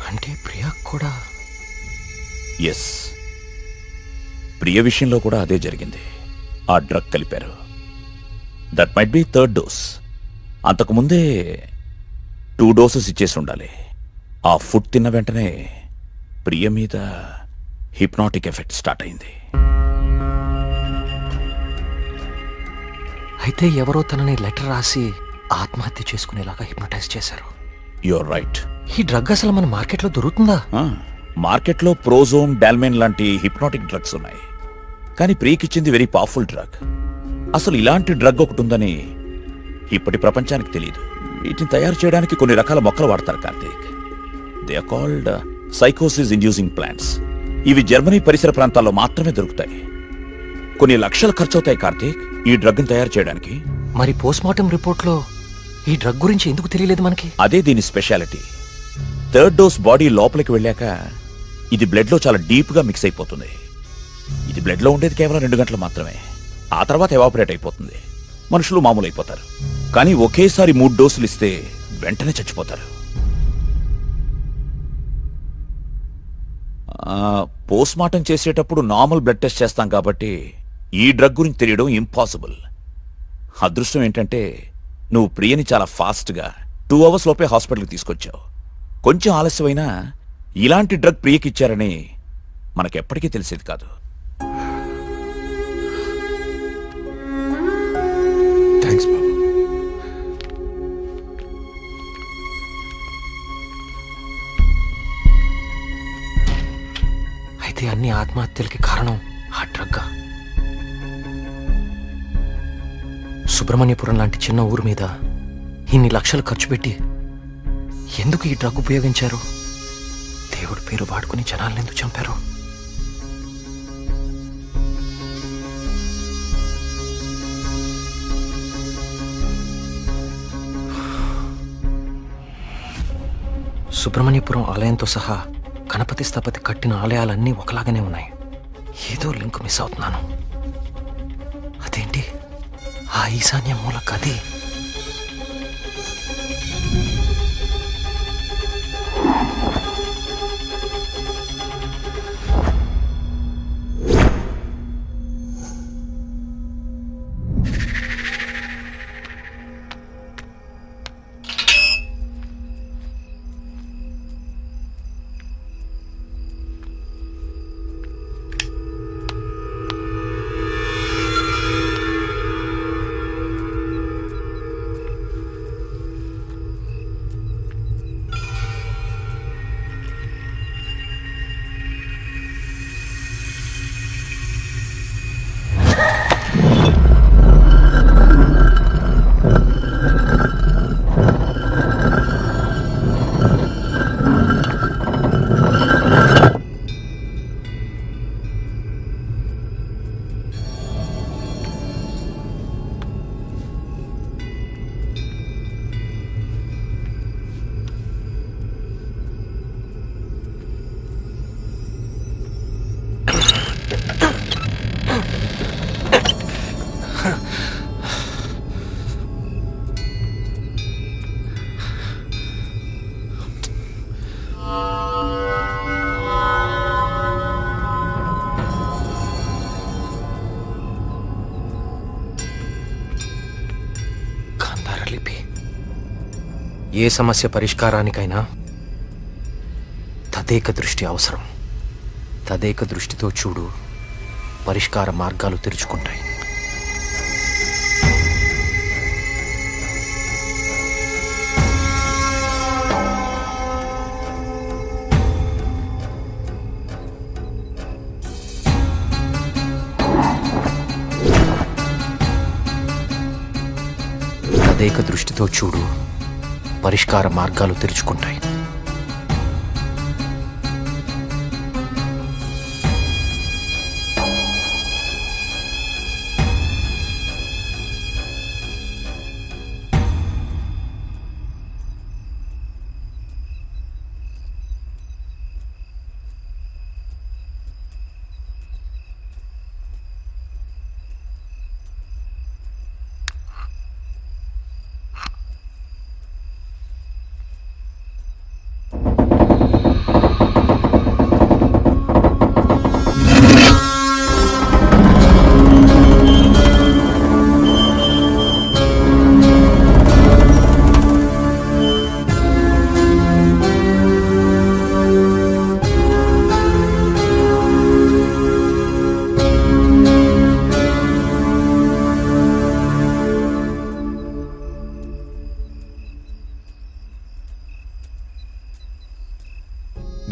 అంటే ప్రియా కూడా ఎస్, ప్రియ విషయంలో కూడా అదే జరిగింది. ఆ డ్రగ్ కలిపారు. That might be third dose. అంతకుముందే 2 డోసెస్ ఇచ్చేసి ఉండాలి. ఆ ఫుడ్ తిన్న వెంటనే ప్రియ మీద హిప్నాటిక్ ఎఫెక్ట్ స్టార్ట్ అయింది. అయితే ఎవరో తనని లెటర్ రాసి ఆత్మహత్య చేసుకునేలాగా హిప్నటైజ్ చేశారు. You're right. ఈ డ్రగ్ అసలు మన మార్కెట్లో దొరుకుతుందా? మార్కెట్లో ప్రోజోన్, డాల్మెన్ లాంటి హిప్నాటిక్ డ్రగ్స్ ఉన్నాయి. కానీ ప్రియకిచ్చింది వెరీ పవర్ఫుల్ డ్రగ్. అసలు ఇలాంటి డ్రగ్ ఒకటి ఉందని ఇప్పటి ప్రపంచానికి తెలియదు. వీటిని తయారు చేయడానికి కొన్ని రకాల మొక్కలు వాడతారు కార్తీక్. దే ఆర్ కాల్డ్ సైకోసిస్ ఇండ్యూసింగ్ ప్లాంట్స్. ఇవి జర్మనీ పరిసర ప్రాంతాల్లో మాత్రమే దొరుకుతాయి. కొన్ని లక్షలు ఖర్చు అవుతాయి కార్తీక్ ఈ డ్రగ్ని తయారు చేయడానికి. మరి పోస్ట్మార్టం రిపోర్ట్లో ఈ డ్రగ్ గురించి ఎందుకు తెలియలేదు మనకి? అదే దీని స్పెషాలిటీ. థర్డ్ డోస్ బాడీ లోపలికి వెళ్ళాక ఇది బ్లడ్ లో చాలా డీప్ గా మిక్స్ అయిపోతుంది. ఇది బ్లడ్ లో ఉండేది కేవలం 2 గంటలు మాత్రమే. ఆ తర్వాత ఎవాపరేట్ అయిపోతుంది. మనుషులు మామూలు అయిపోతారు. కానీ ఒకేసారి 3 డోసులు ఇస్తే వెంటనే చచ్చిపోతారు. పోస్ట్మార్టం చేసేటప్పుడు నార్మల్ బ్లడ్ టెస్ట్ చేస్తాం కాబట్టి ఈ డ్రగ్ గురించి తెలియడం ఇంపాసిబుల్. అదృష్టం ఏంటంటే నువ్వు ప్రియని చాలా ఫాస్ట్గా 2 అవర్స్ లోపే హాస్పిటల్కి తీసుకొచ్చావు. కొంచెం ఆలస్యమైనా ఇలాంటి డ్రగ్ ప్రియకి ఇచ్చారని మనకెప్పటికీ తెలిసేది కాదు. థ్యాంక్స్ బాబు. అయితే అన్ని ఆత్మహత్యలకి కారణం ఆ డ్రగ్గా? సుబ్రహ్మణ్యపురం లాంటి చిన్న ఊరు మీద ఇన్ని లక్షలు ఖర్చు పెట్టి ఎందుకు ఈ డ్రగ్ ఉపయోగించారు? దేవుడి పేరు వాడుకుని జనాలను ఎందుకు చంపారు? సుబ్రహ్మణ్యపురం ఆలయంతో సహా గణపతి స్థపతి కట్టిన ఆలయాలన్నీ ఒకలాగానే ఉన్నాయి. ఏదో లింక్ మిస్ అవుతున్నాను. అదేంటి ఆ ఈశాన్య మూల గది? ఏ సమస్య పరిష్కారానికైనా తదేక దృష్టి అవసరం. తదేక దృష్టితో చూడు, పరిష్కార మార్గాలు తెరుచుకుంటాయి. తదేక దృష్టితో చూడు, పరిష్కార మార్గాలు తెరుచుకుంటాయి.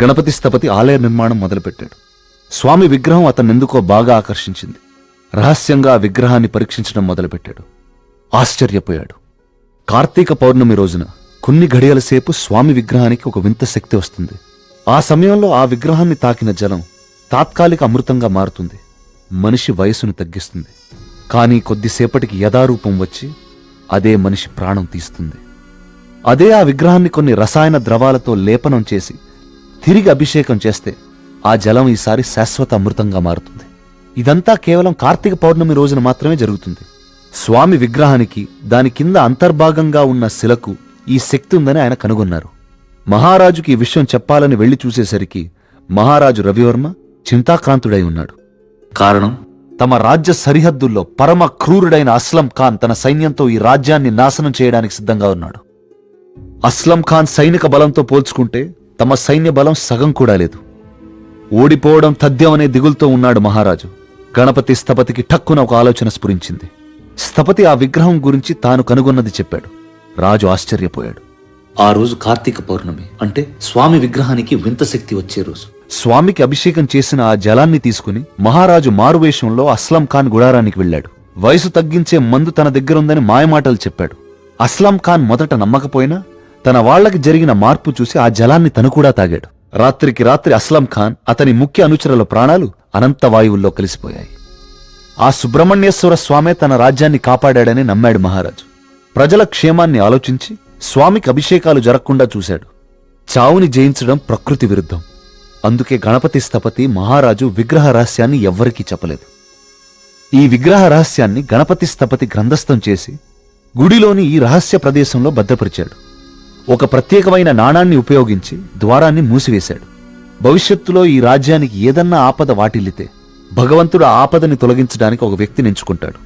గణపతి స్థపతి ఆలయ నిర్మాణం మొదలుపెట్టాడు. స్వామి విగ్రహం అతన్నెందుకో బాగా ఆకర్షించింది. రహస్యంగా ఆ విగ్రహాన్ని పరీక్షించడం మొదలుపెట్టాడు. ఆశ్చర్యపోయాడు. కార్తీక పౌర్ణమి రోజున కొన్ని ఘడియల సేపు స్వామి విగ్రహానికి ఒక వింత శక్తి వస్తుంది. ఆ సమయంలో ఆ విగ్రహాన్ని తాకిన జలం తాత్కాలిక అమృతంగా మారుతుంది. మనిషి వయసును తగ్గిస్తుంది. కానీ కొద్దిసేపటికి యథారూపం వచ్చి అదే మనిషి ప్రాణం తీస్తుంది. అదే ఆ విగ్రహాన్ని కొన్ని రసాయన ద్రవాలతో లేపనం చేసి తిరిగి అభిషేకం చేస్తే ఆ జలం ఈసారి శాశ్వత అమృతంగా మారుతుంది. ఇదంతా కేవలం కార్తీక పౌర్ణమి రోజున మాత్రమే జరుగుతుంది. స్వామి విగ్రహానికి దాని కింద అంతర్భాగంగా ఉన్న శిలకు ఈ శక్తి ఉందని ఆయన కనుగొన్నారు. మహారాజుకి ఈ విషయం చెప్పాలని వెళ్లి చూసేసరికి మహారాజు రవివర్మ చింతాక్రాంతుడై ఉన్నాడు. కారణం, తమ రాజ్య సరిహద్దుల్లో పరమ క్రూరుడైన అస్లం ఖాన్ తన సైన్యంతో ఈ రాజ్యాన్ని నాశనం చేయడానికి సిద్ధంగా ఉన్నాడు. అస్లం ఖాన్ సైనిక బలంతో పోల్చుకుంటే తమ సైన్య బలం సగం కూడా లేదు. ఓడిపోవడం తథ్యం అనే దిగులుతో ఉన్నాడు మహారాజు. గణపతి స్థపతికి ఠక్కున ఒక ఆలోచన స్ఫురించింది. స్థపతి ఆ విగ్రహం గురించి తాను కనుగొన్నది చెప్పాడు. రాజు ఆశ్చర్యపోయాడు. ఆ రోజు కార్తీక పౌర్ణమి, అంటే స్వామి విగ్రహానికి వింత శక్తి వచ్చే రోజు. స్వామికి అభిషేకం చేసిన ఆ జలాన్ని తీసుకుని మహారాజు మారువేషంలో అస్లం ఖాన్ గుడారానికి వెళ్ళాడు. వయసు తగ్గించే మందు తన దగ్గరుందని మాయమాటలు చెప్పాడు. అస్లం ఖాన్ మొదట నమ్మకపోయినా తన వాళ్లకి జరిగిన మార్పు చూసి ఆ జలాన్ని తను కూడా తాగాడు. రాత్రికి రాత్రి అస్లం ఖాన్, అతని ముఖ్య అనుచరుల ప్రాణాలు అనంత వాయువుల్లో కలిసిపోయాయి. ఆ సుబ్రహ్మణ్యేశ్వర స్వామే తన రాజ్యాన్ని కాపాడాడని నమ్మాడు మహారాజు. ప్రజల క్షేమాన్ని ఆలోచించి స్వామికి అభిషేకాలు జరగకుండా చూశాడు. చావుని జయించడం ప్రకృతి విరుద్ధం. అందుకే గణపతి స్థపతి మహారాజు విగ్రహ రహస్యాన్ని ఎవ్వరికీ చెప్పలేదు. ఈ విగ్రహ రహస్యాన్ని గణపతి స్థపతి గ్రంథస్థం చేసి గుడిలోని ఈ రహస్య ప్రదేశంలో భద్రపరిచాడు. ఒక ప్రత్యేకమైన నాణాన్ని ఉపయోగించి ద్వారాన్ని మూసివేశాడు. భవిష్యత్తులో ఈ రాజ్యానికి ఏదన్నా ఆపద వాటిల్లితే భగవంతుడు ఆ ఆపదని తొలగించడానికి ఒక వ్యక్తిని ఎంచుకుంటాడు.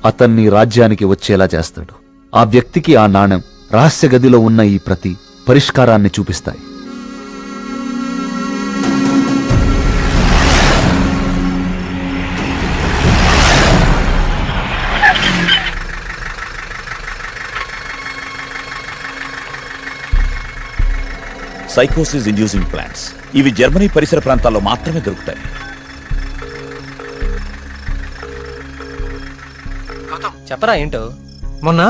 అతన్ని రాజ్యానికి వచ్చేలా చేస్తాడు. ఆ వ్యక్తికి ఆ నాణెం, రహస్య గదిలో ఉన్న ఈ ప్రతి పరిష్కారాన్ని చూపిస్తాయి. సైకోసిస్ ఇండ్యూసింగ్ ప్లాంట్స్ ఇవి జర్మనీ పరిసర ప్రాంతాల్లో మాత్రమే దొరుకుతాయి. చెప్పరా ఏంటో? మొన్న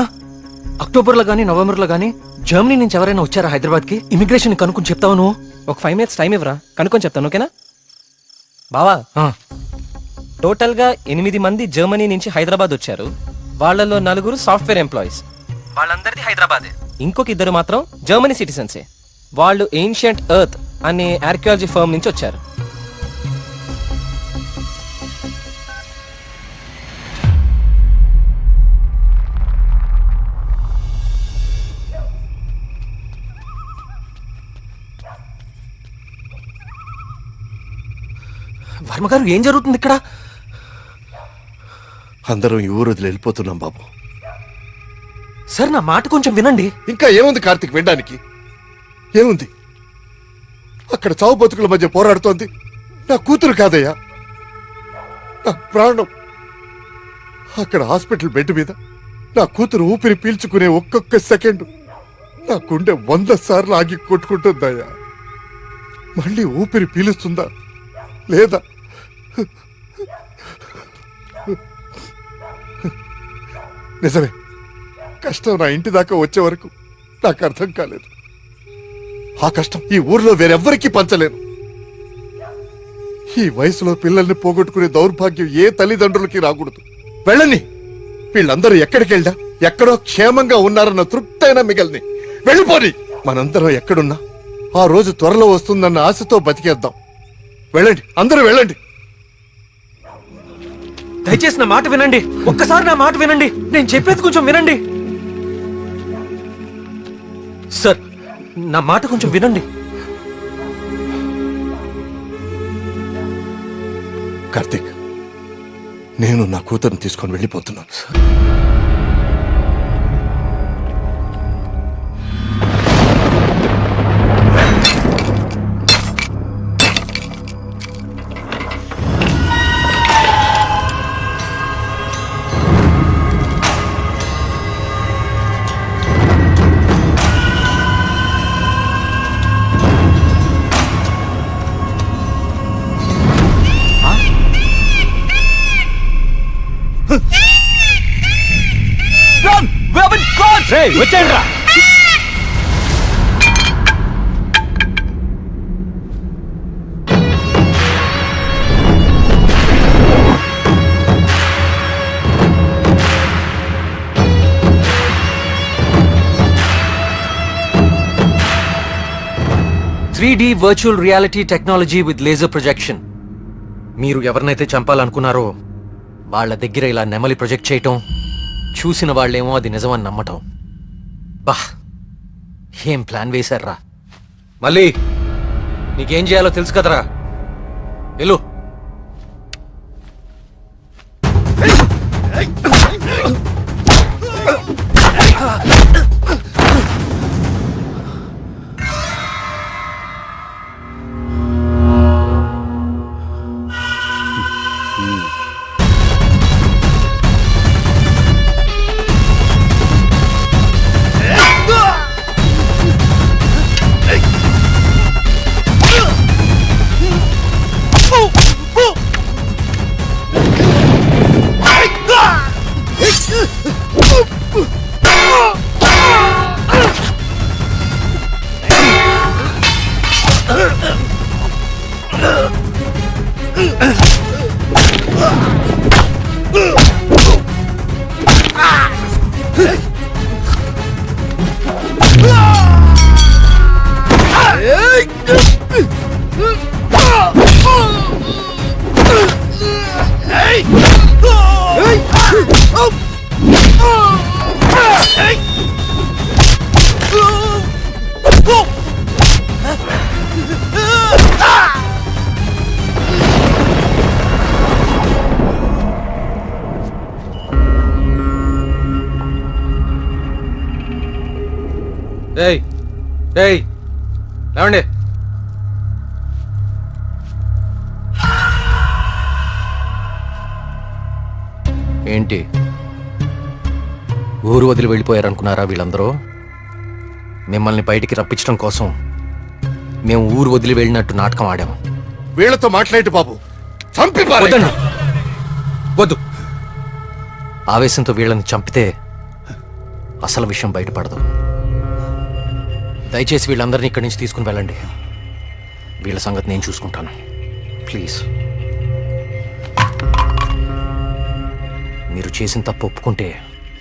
అక్టోబర్లో గానీ నవంబర్లో గానీ జర్మనీ నుంచి ఎవరైనా వచ్చారా హైదరాబాద్కి? ఇమిగ్రేషన్ కనుక్కొని చెప్తావు నువ్వు? ఒక 5 minutes టైం ఇవ్వరా, కనుక్కొని చెప్తాను. ఓకేనా బావా? టోటల్గా 8 మంది జర్మనీ నుంచి హైదరాబాద్ వచ్చారు. వాళ్ళలో 4 సాఫ్ట్వేర్ ఎంప్లాయీస్. వాళ్ళందరిది హైదరాబాదే. ఇంకొక 2 మాత్రం జర్మనీ సిటిజన్సే. వాళ్ళు ఏన్షియంట్ ఎర్త్ అనే ఆర్కియాలజీ ఫర్మ్ నుంచి వచ్చారు. వర్మ గారు, ఏం జరుగుతుంది ఇక్కడ? అందరం ఈ ఊరు వదిలి వెళ్ళిపోతున్నాం బాబు. సార్, నా మాట కొంచెం వినండి. ఇంకా ఏముంది కార్తీక్ వినడానికి? ఏముంది? అక్కడ చావు బతుకుల మధ్య పోరాడుతోంది నా కూతురు కాదయ్యా, నా ప్రాణం. అక్కడ హాస్పిటల్ బెడ్ మీద నా కూతురు ఊపిరి పీల్చుకునే ఒక్కొక్క సెకండ్ నా గుండె 100 సార్లు ఆగి కొట్టుకుంటుందయ్యా. మళ్ళీ ఊపిరి పీలుస్తుందా లేదా? నిజమే, కష్టం నా ఇంటి దాకా వచ్చే వరకు నాకు అర్థం కాలేదు. ఆ కష్టం ఈ ఊర్లో వేరెవ్వరికీ పంచలేను. ఈ వయసులో పిల్లల్ని పోగొట్టుకునే దౌర్భాగ్యం ఏ తల్లిదండ్రులకి రాకూడదు. వెళ్ళని, వీళ్ళందరూ ఎక్కడికి వెళ్ళా ఎక్కడో క్షేమంగా ఉన్నారన్న తృప్తైనా మిగల్ని. వెళ్ళిపోని. మనందరం ఎక్కడున్నా ఆ రోజు త్వరలో వస్తుందన్న ఆశతో బతికేద్దాం. వెళ్ళండి, అందరూ వెళ్ళండి. దయచేసి నా మాట వినండి. ఒక్కసారి నా మాట వినండి. నేను చెప్పేది కొంచెం వినండి సార్. నా మాట కొంచెం వినండి. కార్తీక్, నేను నా కూతురుని తీసుకొని వెళ్ళిపోతున్నాను. వచ్చాడు రా. Virtual reality technology with laser projection. మీరు ఎవరినైతే చంపాలనుకున్నారో వాళ్ళ దగ్గర ఇలా నెమలి ప్రొజెక్ట్ చేయటం, చూసిన వాళ్ళేమో అది నిజమని నమ్మటం. బా, ఏం ప్లాన్ వేశారా? మళ్ళీ నీకేం చేయాలో తెలుసు కదరా, వెళ్ళు. ఏయ్ ఏయ్, లేవండి. ఏంటి, ఊరు వదిలి వెళ్ళిపోయారనుకున్నారా వీళ్ళందరూ? మిమ్మల్ని బయటికి రప్పించడం కోసం మేము ఊరు వదిలి వెళ్ళినట్టు నాటకం ఆడాము. వీళ్ళతో మాట్లాడి బాబు, చంపి వద్దండి. వద్దు. ఆవేశంతో వీళ్ళని చంపితే అసలు విషయం బయటపడదు. దయచేసి వీళ్ళందరినీ ఇక్కడి నుంచి తీసుకుని వెళ్ళండి. వీళ్ళ సంగతి నేను చూసుకుంటాను, ప్లీజ్. మీరు చేసిన తప్పు ఒప్పుకుంటే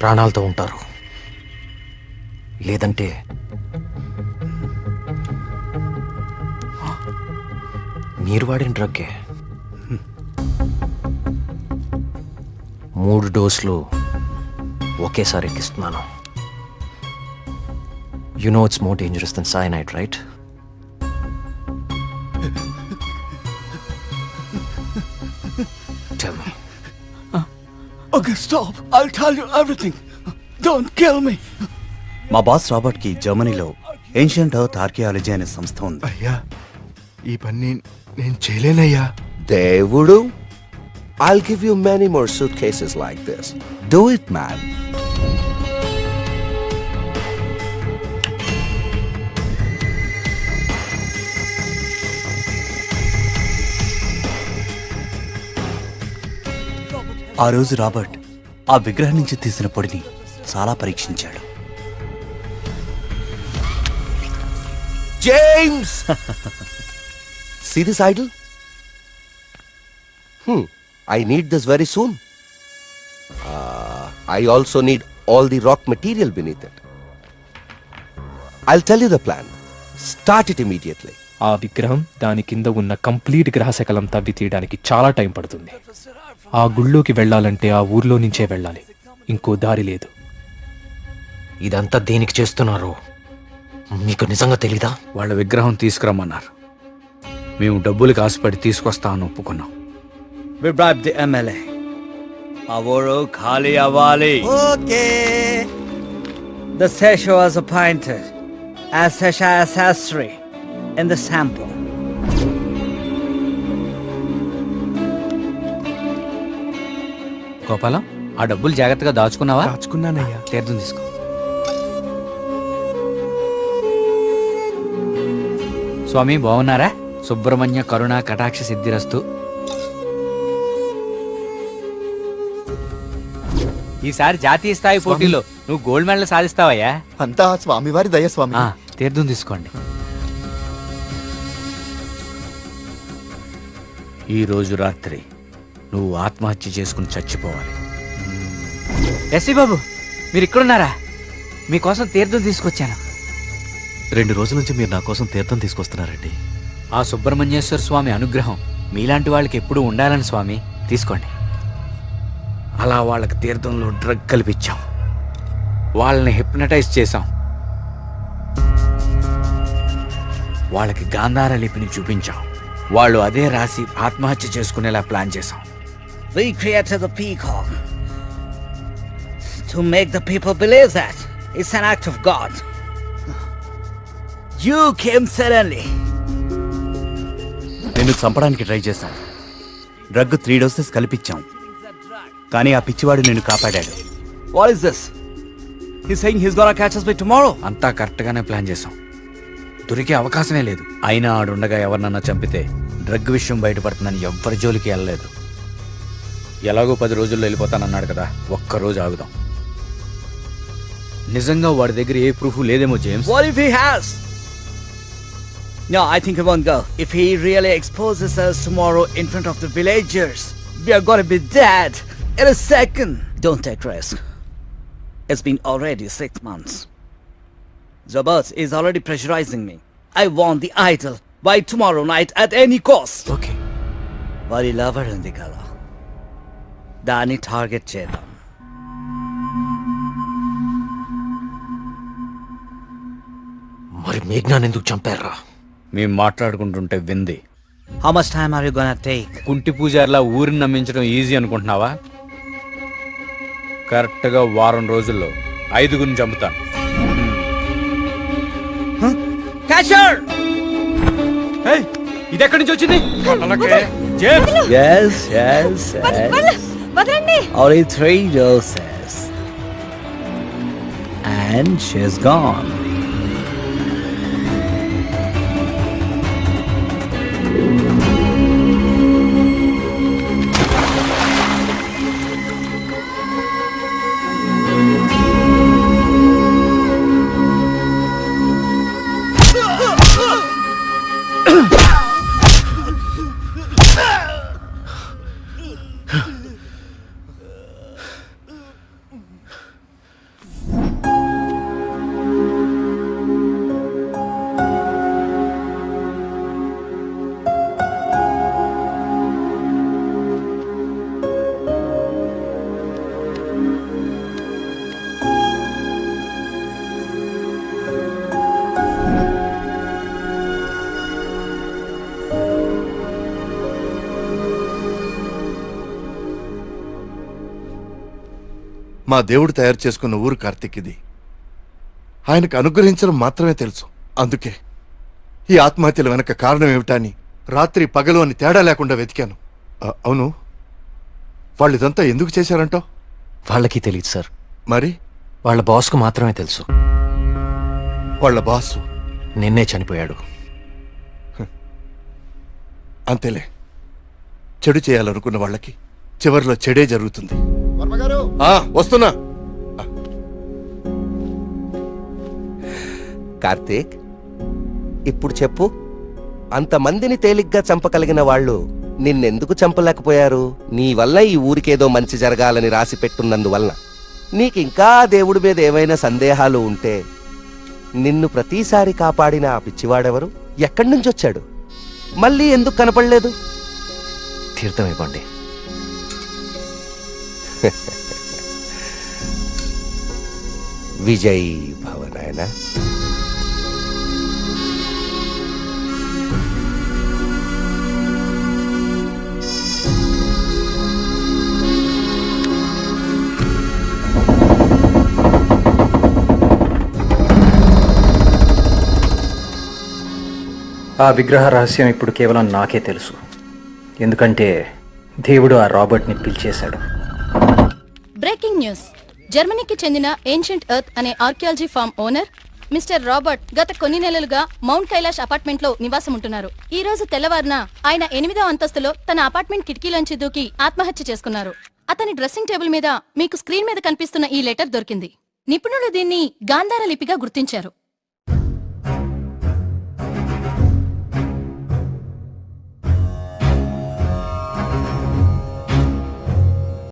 ప్రాణాలతో ఉంటారు, లేదంటే మీరు వాడిన డ్రగ్గే 3 డోసులు ఒకేసారి ఎక్కిస్తున్నాను. You know it's more dangerous than cyanide, right? Tell me. Okay, stop. I'll tell you everything. Don't kill me. మా బాస్ రాబర్ట్ కి జర్మనీలో ఏన్షియంట్ ఎర్త్ ఆర్కియాలజీ అనే సంస్థ ఉంది. అయ్యా, ఈ పని నేను చేయలేనయ్యా. దేవుడు, I'll give you many more suitcases like this. Do it, man. ఆ రోజు రాబర్ట్ ఆ విగ్రహం నుంచి తీసిన పొడిని చాలా పరీక్షించాడు. James! See this idol? I need this very soon. I also need all the rock material beneath it. I'll tell you the plan. Start it immediately. ఆ విగ్రహం, దాని కింద ఉన్న కంప్లీట్ గ్రహశకలం తవ్వి తీయడానికి చాలా టైం పడుతుంది. ఆ గుళ్ళోకి వెళ్ళాలంటే ఆ ఊర్లో నుంచే వెళ్ళాలి, ఇంకో దారి లేదు. ఇదంతా దేనికి చేస్తున్నారో మీకు నిజంగా తెలీదా? వాళ్ళ విగ్రహం తీసుకురమ్మన్నారు. మేము డబ్బులకి ఆశపడి తీసుకొస్తామని ఒప్పుకున్నాం. We bribed the MLA. ఆ ఊరు ఖాళీ అవ్వాలి. Okay. The Sesha was appointed as Sesha accessory in the sample. Gopalam, ఆ డబ్బులు జాగ్రత్తగా దాచుకున్నావా? దాచుకున్నానయ్యా. తీర్థం తీసుకో. స్వామి బాగున్నారా? సుబ్రహ్మణ్య కరుణ కటాక్ష సిద్ధిరస్తు. ఈసారి జాతీయ స్థాయి పోటీలో నువ్వు గోల్డ్ మెడల్ సాధిస్తావయ్యా. అంతా స్వామివారి దయ స్వామి. తీర్థం తీసుకోండి. ఈ రోజు రాత్రి నువ్వు ఆత్మహత్య చేసుకుని చచ్చిపోవాలి. ఎస్సీ బాబు, మీరు ఇక్కడున్నారా? మీకోసం తీర్థం తీసుకొచ్చాను. 2 రోజుల నుంచి మీరు నా కోసం తీర్థం తీసుకొస్తున్నారండి. ఆ సుబ్రహ్మణ్యేశ్వర స్వామి అనుగ్రహం మీలాంటి వాళ్ళకి ఎప్పుడూ ఉండాలని స్వామి. తీసుకోండి. అలా వాళ్ళకి తీర్థంలో డ్రగ్ కల్పించాం, వాళ్ళని హిప్నటైజ్ చేశాం, వాళ్ళకి గాంధార లిపిని చూపించాం, వాళ్ళు అదే రాసి ఆత్మహత్య చేసుకునేలా ప్లాన్ చేశాం. We created the peacock to make the people believe that it's an act of God. You came suddenly. నిన్ను చంపడానికి ట్రై చేశాం. డ్రగ్ 3 డోసెస్ కల్పించాం, కానీ ఆ పిచ్చివాడు నిన్ను కాపాడాడు. What is this? He's saying he's gonna catch us by tomorrow. అంతా కరెక్ట్గానే ప్లాన్ చేశాం. దొరికే అవకాశమే లేదు. అయినా ఆడుండగా ఎవరినన్నా చంపితే డ్రగ్ విషయం బయటపడుతుందని ఎవ్వరి జోలికి వెళ్ళలేదు. ఎలాగో 10 రోజుల్లో వెళ్ళిపోతానన్నాడు కదా, ఒక్కరోజు ఆగుదాం. నిజంగా వాడి దగ్గర ఏ ప్రూఫ్ లేదేమో James. What if he has? No, I think he won't go. If he really exposes us tomorrow in front of the villagers, we are gonna be dead in a second. Don't take risk. It's been already 6 months. Zabas is already pressurizing me. I want the idol by tomorrow night at any cost. Okay. Vari lover undi kada. Dani target chedam. మరి మేఘ్నాన్ని ఎందుకు చంపారా? మేము మాట్లాడుకుంటుంటే వింది. How much time are you gonna take? కుంటి పూజారిలా ఊరిని నమ్మించడం easy అనుకుంటున్నావా? కరెక్ట్గా వారం రోజుల్లో 5గురిని చంపుతాను. Catcher! ఇది ఎక్కడి నుంచి వచ్చింది? Yes, yes, yes. వదలండి. Only 3 doses. And she's gone. మా దేవుడు తయారు చేసుకున్న ఊరు కార్తీక్ ఇది. ఆయనకు అనుగ్రహించడం మాత్రమే తెలుసు. అందుకే ఈ ఆత్మహత్యల వెనక కారణం ఏమిటా అని రాత్రి పగలు అని తేడా లేకుండా వెతికాను. అవును, వాళ్ళు ఇదంతా ఎందుకు చేశారంటావు? వాళ్ళకి తెలియదు సార్. మరి వాళ్ళ బాస్కు మాత్రమే తెలుసు. వాళ్ళ బాసు నిన్నే చనిపోయాడు. అంతేలే, చెడు చేయాలనుకున్న వాళ్ళకి చివరిలో చెడే జరుగుతుంది. వస్తున్నా. కార్తీక్, ఇప్పుడు చెప్పు, అంతమందిని తేలిగ్గా చంపగలిగిన వాళ్ళు నిన్నెందుకు చంపలేకపోయారు? నీ వల్ల ఈ ఊరికేదో మంచి జరగాలని రాసి పెట్టున్నందువల్ల. నీకింకా దేవుడి మీద ఏమైనా సందేహాలు ఉంటే నిన్ను ప్రతిసారి కాపాడిన ఆ పిచ్చివాడెవరు? ఎక్కడి నుంచి వచ్చాడు? మళ్ళీ ఎందుకు కనపడలేదు? తీర్థం ఇవ్వండి. విజయ్ భవనాయన. ఆ విగ్రహ రహస్యం ఇప్పుడు కేవలం నాకే తెలుసు. ఎందుకంటే దేవుడు ఆ రాబర్ట్ని పిలిచేశాడు. Breaking news. జర్మనీకి చెందిన ఏన్షియంట్ ఎర్త్ అనే archaeology farm owner mister Robert గత కొన్ని నెలలుగా మౌంట్ కైలాష్ అపార్ట్మెంట్ లో నివాసం ఉంటున్నారు. ఈ రోజు తెల్లవారున ఆయన 8వ అంతస్తులో తన అపార్ట్మెంట్ కిటికీలోంచి దూకి ఆత్మహత్య చేసుకున్నారు. అతని డ్రెస్సింగ్ టేబుల్ మీద మీకు స్క్రీన్ మీద కనిపిస్తున్న ఈ లెటర్ దొరికింది. నిపుణులు దీన్ని గాంధార లిపిగా గుర్తించారు.